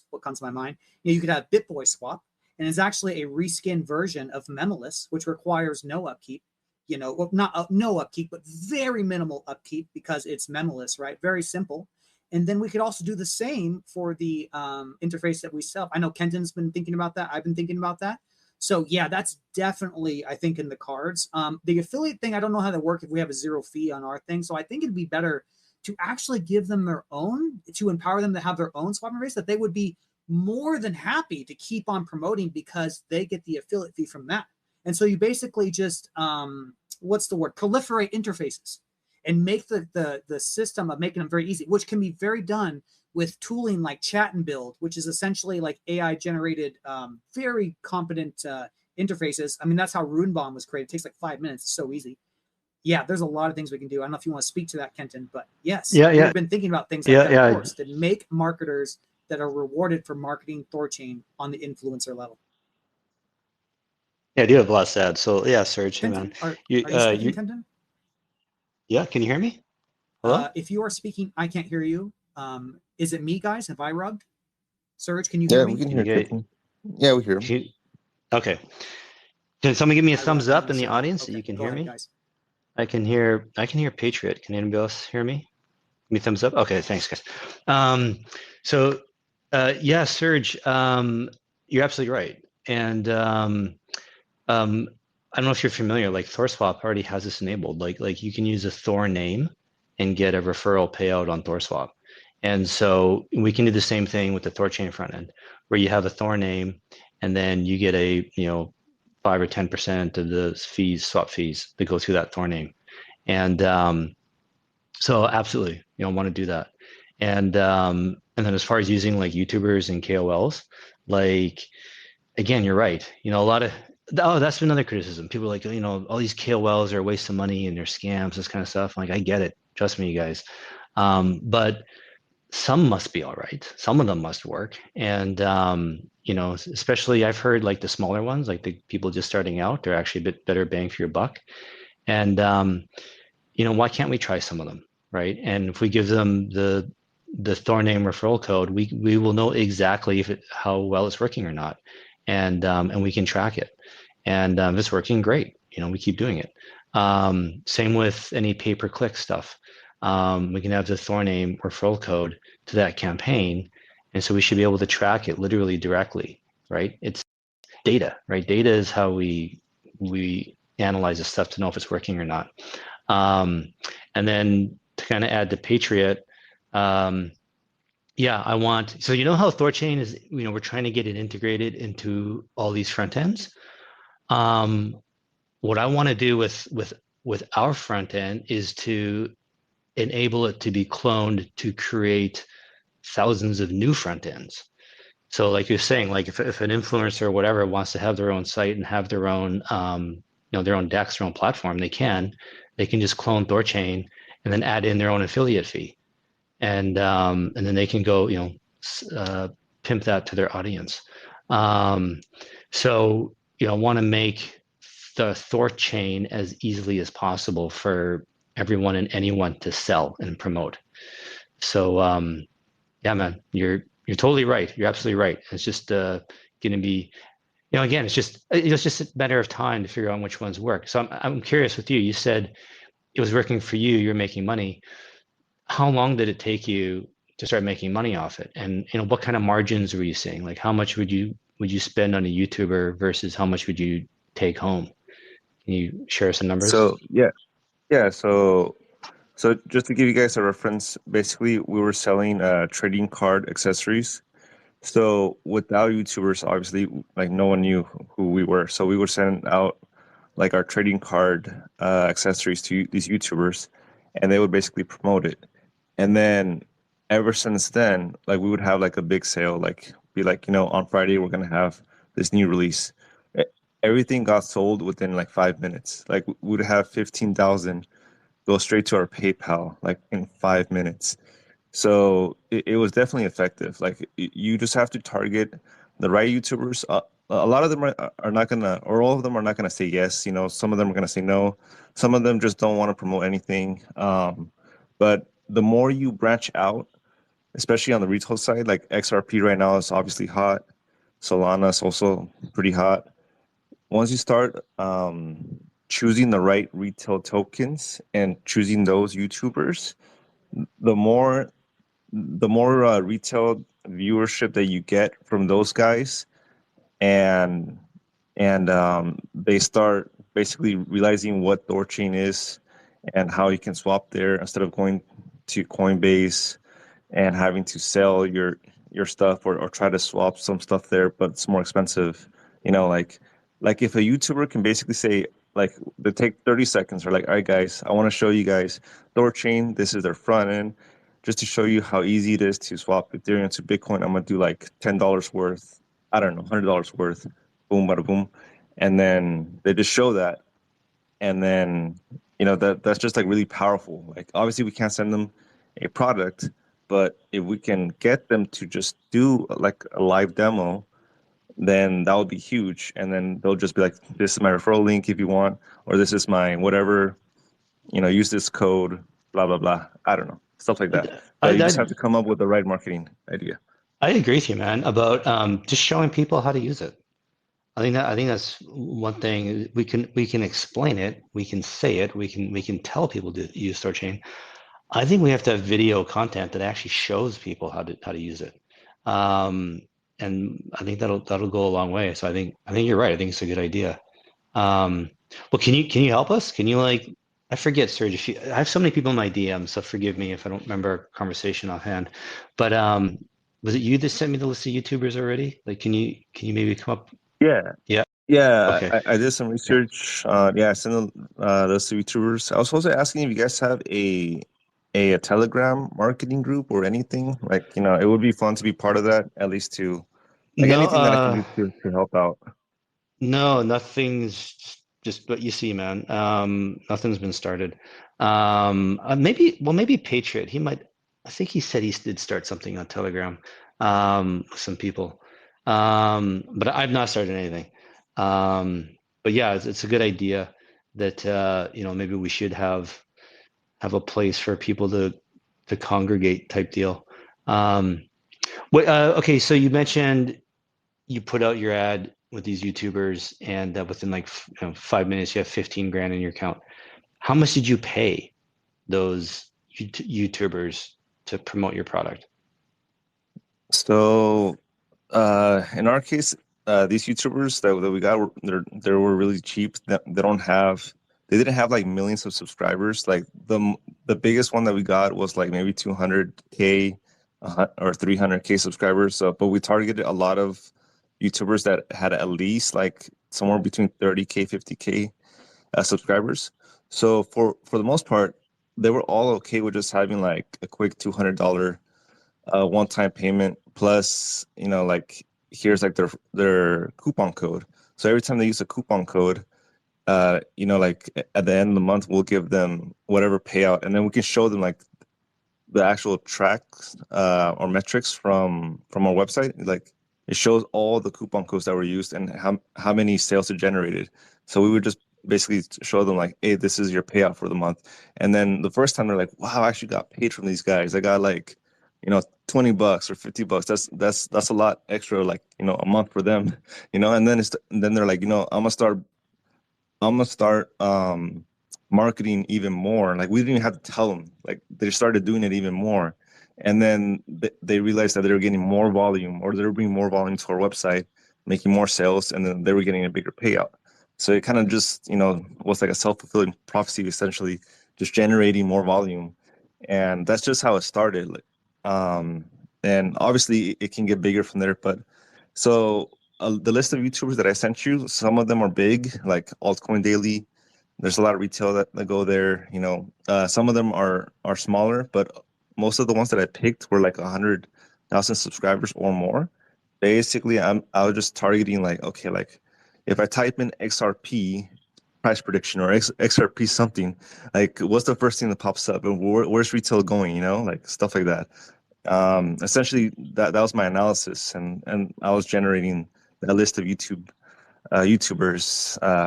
what comes to my mind. You could have BitBoy swap, and it's actually a reskin version of Memoless, which requires no upkeep. Well, not no upkeep, but very minimal upkeep because it's Memoless, right? Very simple. And then we could also do the same for the interface that we sell. I know Kenton's been thinking about that. I've been thinking about that. So yeah, that's definitely, I think, in the cards. The affiliate thing, I don't know how that works if we have a zero fee on our thing. So I think it'd be better to actually give them their own, to empower them to have their own swap interface that they would be more than happy to keep on promoting because they get the affiliate fee from that. And so you basically just, proliferate interfaces and make the system of making them very easy, which can be very done with tooling like Chat and Build, which is essentially like AI generated, very competent interfaces. I mean, that's how Runebomb was created. It takes like 5 minutes. It's so easy. Yeah, there's a lot of things we can do. I don't know if you want to speak to that, Kenton, but yes, we've been thinking about things like that, of course, to make marketers that are rewarded for marketing THORChain on the influencer level. Yeah, I do have a lot to add. So yeah, Serge, hey Kenton, man. are you speaking, Kenton? Yeah, can you hear me? Hello? If you are speaking, I can't hear you. Is it me, guys? Have I rugged? Serge, can you hear me? We can hear Kenton. Yeah, we hear him. Okay. Can someone give me a thumbs up in the audience so you can hear me? Guys. I can hear Patriot. Can anybody else hear me? Give me a thumbs up. Okay, thanks, guys. Yeah, Serge, you're absolutely right. And I don't know if you're familiar, like THORSwap already has this enabled. Like you can use a Thor name and get a referral payout on THORSwap. And so we can do the same thing with the THORChain front end, where you have a Thor name and then you get a 5 or 10% of the fees, swap fees that go through that Thor name. And so absolutely, want to do that. And then as far as using like YouTubers and KOLs, like, again, you're right. A lot of, that's been another criticism. People are like, all these KOLs are a waste of money and they're scams, this kind of stuff. Like, I get it. Trust me, you guys. But some must be all right. Some of them must work. And, especially I've heard like the smaller ones, like the people just starting out, they're actually a bit better bang for your buck. And, why can't we try some of them, right? And if we give them the Thor name referral code, we will know exactly how well it's working or not. And we can track it. And if it's working, great. We keep doing it. Same with any pay-per-click stuff. We can have the Thor name referral code to that campaign. And so we should be able to track it literally directly, right? It's data, right? Data is how we analyze this stuff to know if it's working or not. And then to kind of add to Patriot, yeah, I want, so how THORChain is, we're trying to get it integrated into all these front ends. What I want to do with our front end is to enable it to be cloned to create thousands of new front ends. So like you're saying, like if an influencer or whatever wants to have their own site and have their own, their own DEX, their own platform, they can. they can just clone THORChain and then add in their own affiliate fee, and then they can go, pimp that to their audience. So want to make the THORChain as easily as possible for everyone and anyone to sell and promote. So yeah, man, you're totally right. You're absolutely right. It's just going to be, again, it's just a matter of time to figure out which ones work. So I'm curious with you. You said it was working for you. You're making money. How long did it take you to start making money off it? And what kind of margins were you seeing? Like, how much would you spend on a YouTuber versus how much would you take home? Can you share some numbers? So yeah. So just to give you guys a reference, basically we were selling trading card accessories. So without YouTubers, obviously, like no one knew who we were. So we would send out like our trading card accessories to these YouTubers, and they would basically promote it. And then ever since then, like we would have like a big sale, like be like, on Friday we're gonna have this new release. E- Everything got sold within like 5 minutes. Like we would have 15,000 go straight to our PayPal like in 5 minutes. So it was definitely effective. Like you just have to target the right YouTubers. A lot of them are not gonna, or all of them are not gonna say yes. Some of them are gonna say no. Some of them just don't want to promote anything. But the more you branch out, especially on the retail side, like XRP right now is obviously hot. Solana is also pretty hot. Once you start choosing the right retail tokens and choosing those YouTubers, the more retail viewership that you get from those guys, and they start basically realizing what THORChain is and how you can swap there instead of going to Coinbase and having to sell your stuff or try to swap some stuff there, but it's more expensive. Like if a YouTuber can basically say, like, they take 30 seconds, or like, all right guys, I want to show you guys THORChain, this is their front end, just to show you how easy it is to swap Ethereum to Bitcoin. I'm gonna do like $10 worth, I don't know, $100 worth, boom, bada boom, and then they just show that, and then that's just like really powerful. Like obviously we can't send them a product, but if we can get them to just do like a live demo, then that would be huge. And then they'll just be like, this is my referral link if you want, or this is my whatever, use this code, blah blah blah, I don't know, stuff like that. But you just have to come up with the right marketing idea. I agree with you, man, about just showing people how to use it. I think that's one thing. We can explain it, we can say it, we can tell people to use THORChain. I think we have to have video content that actually shows people how to use it, and I think that'll go a long way. So I think you're right. I think it's a good idea. Well, can you help us? Can you I forget, Serge. I have so many people in my DMs, so forgive me if I don't remember our conversation offhand. But was it you that sent me the list of YouTubers already? Like, can you maybe come up? Yeah. Yeah. Yeah, Okay. I did some research. I sent those to YouTubers. I was also asking if you guys have a Telegram marketing group or anything. Like, it would be fun to be part of that, at least to, like, No. anything that I can do to help out. No, nothing's just what you see, man. Nothing's been started. Maybe Patriot. I think he said he did start something on Telegram, with some people. But I've not started anything. But yeah, it's a good idea that, maybe we should have a place for people to congregate type deal. Okay, so you mentioned you put out your ad with these YouTubers, and within 5 minutes, you have 15 grand in your account. How much did you pay those YouTubers to promote your product? So, in our case, these YouTubers that we got, they were really cheap. They didn't have like millions of subscribers. Like the biggest one that we got was like maybe 200K or 300K subscribers. So, but we targeted a lot of YouTubers that had at least like somewhere between 30K, 50K subscribers. So for the most part, they were all okay with just having like a quick $200 one-time payment, plus like here's like their coupon code. So every time they use a coupon code, you know, like at the end of the month, we'll give them whatever payout, and then we can show them like the actual tracks or metrics from our website. Like it shows all the coupon codes that were used and how many sales it generated. So we would just basically show them like, hey, this is your payout for the month. And then the first time they're like, wow, I actually got paid from these guys. I got like, you know, $20 or $50. That's a lot extra, like, you know, a month for them, you know. And then they're like, you know, I'm gonna start marketing even more. Like we didn't even have to tell them. Like they started doing it even more, and then they realized that they were getting more volume, or they were bringing more volume to our website, making more sales, and then they were getting a bigger payout. So it kind of just, you know, was like a self-fulfilling prophecy, essentially, just generating more volume, and that's just how it started. Um, and obviously it can get bigger from there, but so the list of YouTubers that I sent you, some of them are big, like Altcoin Daily. There's a lot of retail that go there. You know, some of them are smaller, but most of the ones that I picked were like 100,000 subscribers or more. Basically, I was just targeting like, okay, like if I type in XRP price prediction or XRP something, like what's the first thing that pops up, and where's retail going? You know, like stuff like that. Essentially, that was my analysis, and I was generating a list of YouTubers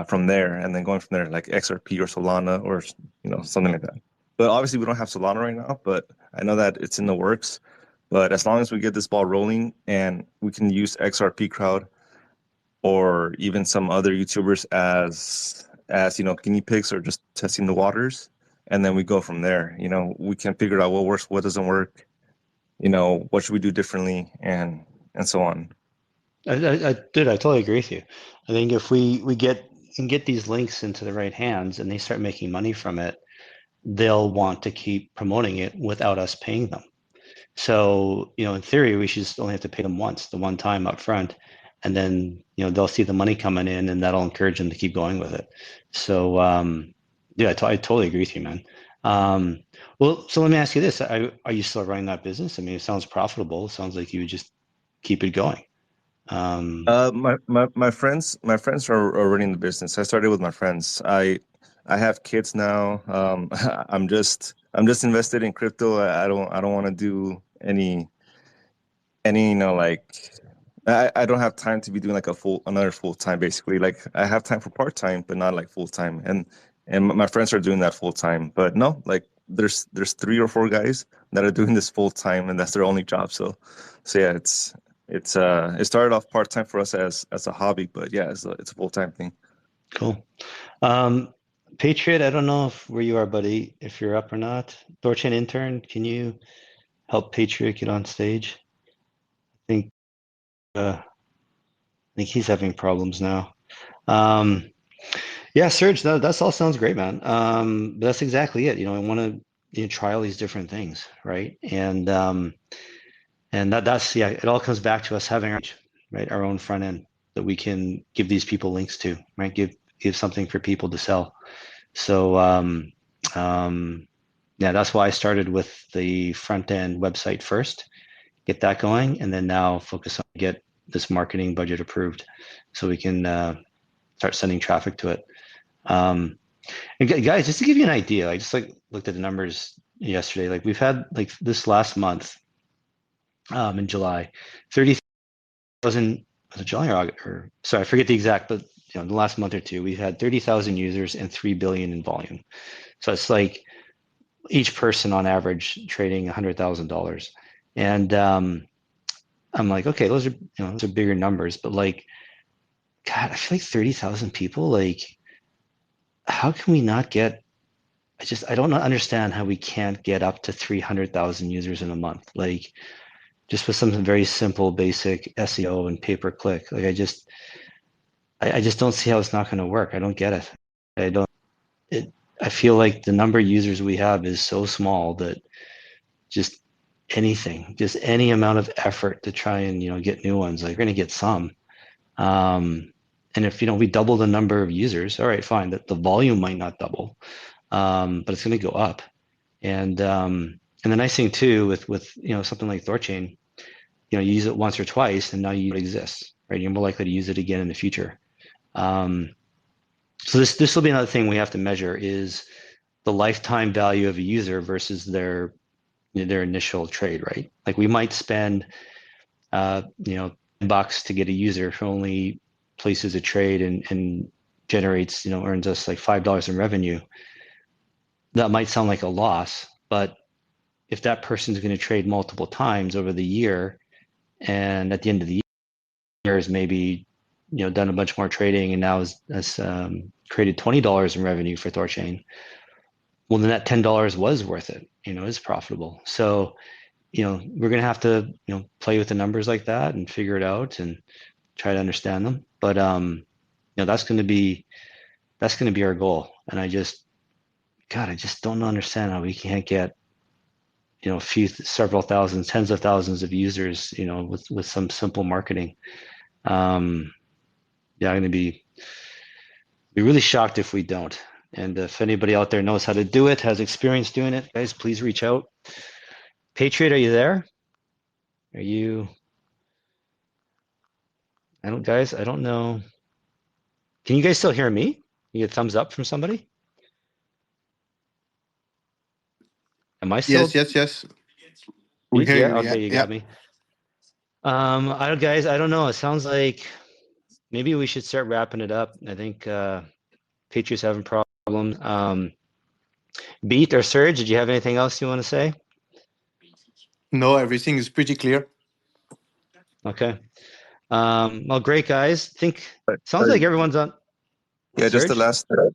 from there, and then going from there, like XRP or Solana or, you know, something like that. But obviously, we don't have Solana right now, but I know that it's in the works. But as long as we get this ball rolling and we can use XRP Crowd or even some other YouTubers as you know, guinea pigs or just testing the waters, and then we go from there. You know, we can figure out what works, what doesn't work. You know, what should we do differently, and so on. I totally agree with you. I think if we get these links into the right hands and they start making money from it, they'll want to keep promoting it without us paying them. So, you know, in theory, we should just only have to pay them once, the one time up front, and then, you know, they'll see the money coming in, and that'll encourage them to keep going with it. So, yeah, I totally agree with you, man. Well, so let me ask you this: are you still running that business? I mean, it sounds profitable. It sounds like you would just keep it going. My friends are running the business. I started with my friends. I have kids now. I'm just invested in crypto. I don't want to do any you know, like I don't have time to be doing like another full time, basically. Like I have time for part time, but not like full time. And my friends are doing that full time. But no, like there's 3 or 4 guys that are doing this full time, and that's their only job. So yeah, it started off part time for us as a hobby, but yeah, it's a full time thing. Cool. Patriot, I don't know where you are, buddy, if you're up or not. THORChain intern, can you help Patriot get on stage? I think he's having problems now. Yeah, Serge, that's all sounds great, man. But that's exactly it. You know, I want to try all these different things, right? And that's it all comes back to us having our own front end that we can give these people links to, right? Give something for people to sell. So yeah, that's why I started with the front end website first, get that going, and then now focus on get this marketing budget approved so we can start sending traffic to it. And guys, just to give you an idea, I just looked at the numbers yesterday. Like we've had like this last month, in July, 30,000, was it July or August? Or sorry, I forget the exact, but the last month or two, we've had 30,000 users and 3 billion in volume. So it's like each person on average trading $100,000. And I'm like, okay, those are bigger numbers, but like, God, I feel like 30,000 people, like, how can we not get, I don't understand how we can't get up to 300,000 users in a month. Like just with some very simple, basic SEO and pay-per-click. Like I just don't see how it's not going to work. I don't get it. I feel like the number of users we have is so small that just any amount of effort to try and, get new ones, like we're going to get some. And if, we double the number of users, all right, fine, that the volume might not double, but it's going to go up. And the nice thing too, with something like THORChain, you use it once or twice and now you exist, right? You're more likely to use it again in the future. So this will be another thing we have to measure is the lifetime value of a user versus their initial trade, right? Like we might spend $10 to get a user who only places a trade and generates, earns us like $5 in revenue. That might sound like a loss, but if that person is going to trade multiple times over the year, and at the end of the year is maybe done a bunch more trading and now has created $20 in revenue for THORChain, well then that $10 was worth it, is profitable. So we're going to have to play with the numbers like that and figure it out and try to understand them. But that's going to be our goal. And I just don't understand how we can't get several thousands, tens of thousands of users, with some simple marketing. I'm going to be really shocked if we don't. And if anybody out there knows how to do it, has experience doing it, guys, please reach out. Patriot, are you there? Are you? I don't know. Can you guys still hear me? You get a thumbs up from somebody? Am I still? Yes. We hear Yeah, you. okay, you Yeah. got me. Guys, I don't know. It sounds like maybe we should start wrapping it up. I think Patriot's having problems. Beat or Serge, did you have anything else you want to say? No, everything is pretty clear. Okay. Well, great, guys. Sounds Sorry. like everyone's on. Yeah, just the Serge?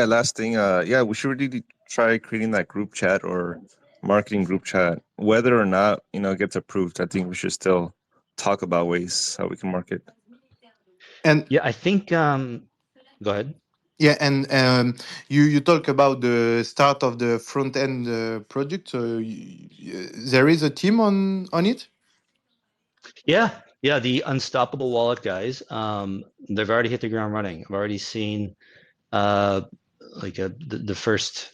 last thing. Yeah, we should really try creating that group chat or marketing group chat. Whether or not it gets approved, I think we should still talk about ways how we can market. And Yeah, I think. Go ahead. yeah, and you talk about the start of the front end project. So there is a team on it. Yeah, the Unstoppable Wallet guys. They've already hit the ground running. I've already seen the first.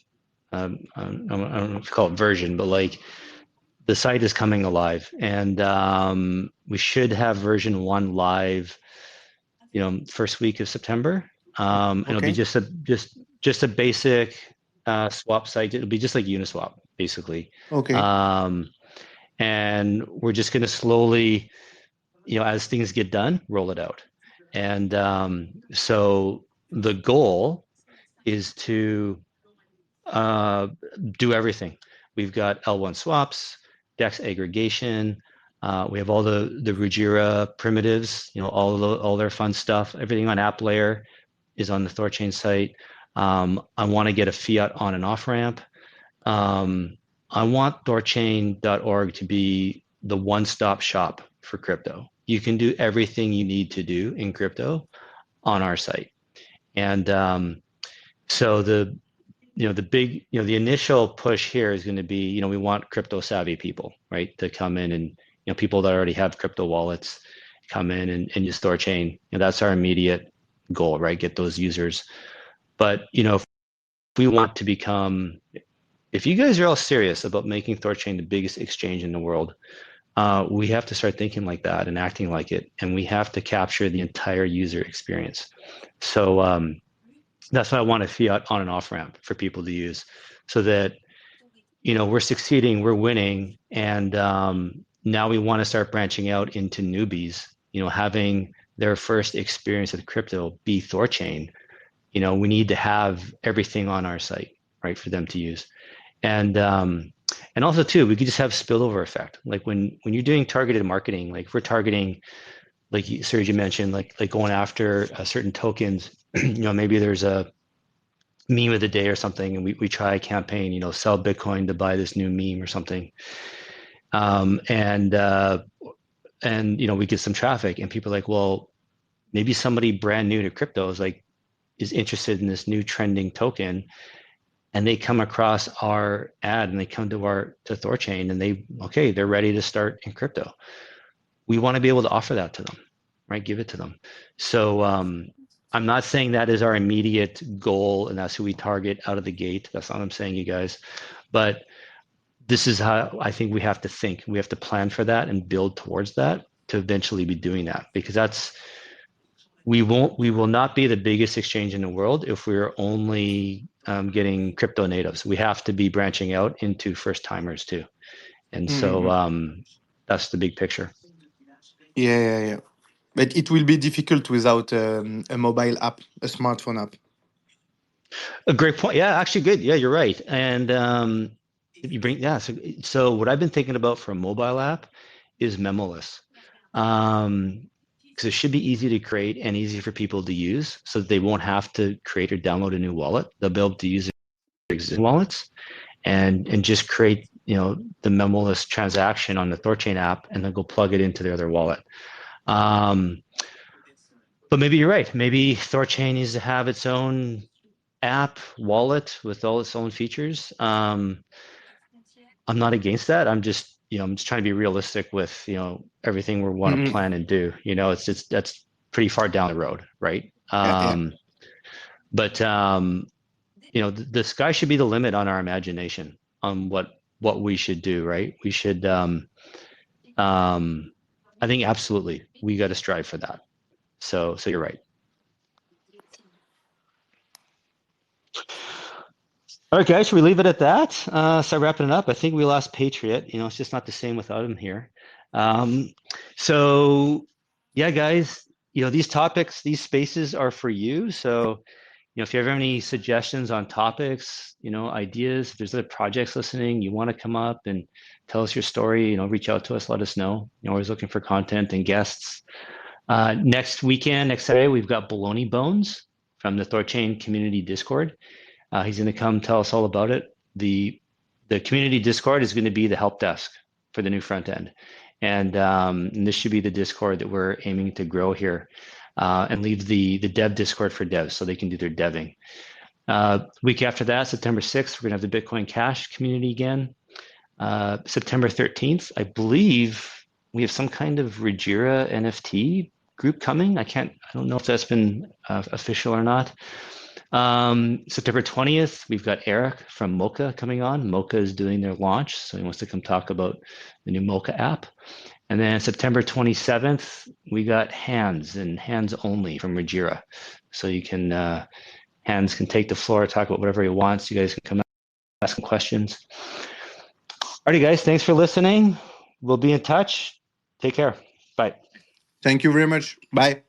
I don't know if you call it version, but like the site is coming alive, and we should have version 1 live. First week of September. It'll be just a basic swap site. It'll be just like Uniswap, basically. Okay. And we're just going to slowly, as things get done, roll it out. And so the goal is to do everything. We've got L1 swaps, DEX aggregation. We have all the Ruggira primitives, all their fun stuff. Everything on app layer is on the THORChain site. I want to get a fiat on and off ramp. I want THORChain.org to be the one-stop shop for crypto. You can do everything you need to do in crypto on our site. And so the initial push here is going to be, we want crypto savvy people, right, to come in and, people that already have crypto wallets come in and use THORChain. That's our immediate goal, right? Get those users. But, if we want to become, if you guys are all serious about making THORChain the biggest exchange in the world, we have to start thinking like that and acting like it. And we have to capture the entire user experience. So that's why I want a fiat on and off ramp for people to use so that, we're succeeding, we're winning. And now we want to start branching out into newbies, having their first experience with crypto be THORChain. We need to have everything on our site, right, for them to use. And also too, we could just have spillover effect. Like when you're doing targeted marketing, like if we're targeting, like Serge, you mentioned, like going after certain tokens, maybe there's a meme of the day or something, and we try a campaign, sell Bitcoin to buy this new meme or something. And we get some traffic and people are like, well, maybe somebody brand new to crypto is interested in this new trending token, and they come across our ad and they come to THORChain and they're ready to start in crypto. We want to be able to offer that to them, right? Give it to them. So I'm not saying that is our immediate goal and that's who we target out of the gate. That's not what I'm saying, you guys. But this is how I think we have to think. We have to plan for that and build towards that to eventually be doing that, because we will not be the biggest exchange in the world if we're only getting crypto natives. We have to be branching out into first timers too. And so that's the big picture. Yeah. But it will be difficult without a mobile app, a smartphone app. A great point. Yeah, actually good. Yeah, you're right. And you bring, yeah. So what I've been thinking about for a mobile app is memoless. Because it should be easy to create and easy for people to use, so that they won't have to create or download a new wallet. They'll be able to use existing wallets and just create, the memoless transaction on the THORChain app and then go plug it into their other wallet. But maybe you're right. Maybe THORChain needs to have its own app wallet with all its own features. I'm not against that. I'm just trying to be realistic with, everything we want to plan and do. That's pretty far down the road, right? But the sky should be the limit on our imagination on what we should do, right? We should I think absolutely we got to strive for that. So you're right. All right, guys, should we leave it at that? Start wrapping it up. I think we lost Patriot. It's just not the same without him here. So yeah, guys, these topics, these spaces are for you. So, if you have any suggestions on topics, ideas, if there's other projects listening, you want to come up and tell us your story, reach out to us, let us know. Always looking for content and guests. Next Saturday, we've got Baloney Bones from the THORChain community Discord. He's going to come tell us all about it. The community Discord is going to be the help desk for the new front end. And this should be the Discord that we're aiming to grow here, and leave the dev Discord for devs so they can do their deving. Week after that, September 6th, we're going to have the Bitcoin Cash community again. September 13th, I believe we have some kind of Regira NFT group coming. I don't know if that's been official or not. September 20th, we've got Eric from Mocha coming on. Mocha is doing their launch, so he wants to come talk about the new Mocha app. And then September 27th, we got Hands and Hands Only from Regira. So you can, Hands can take the floor, talk about whatever he wants. You guys can come out, ask some questions. Alrighty, guys, thanks for listening. We'll be in touch. Take care. Bye. Thank you very much. Bye.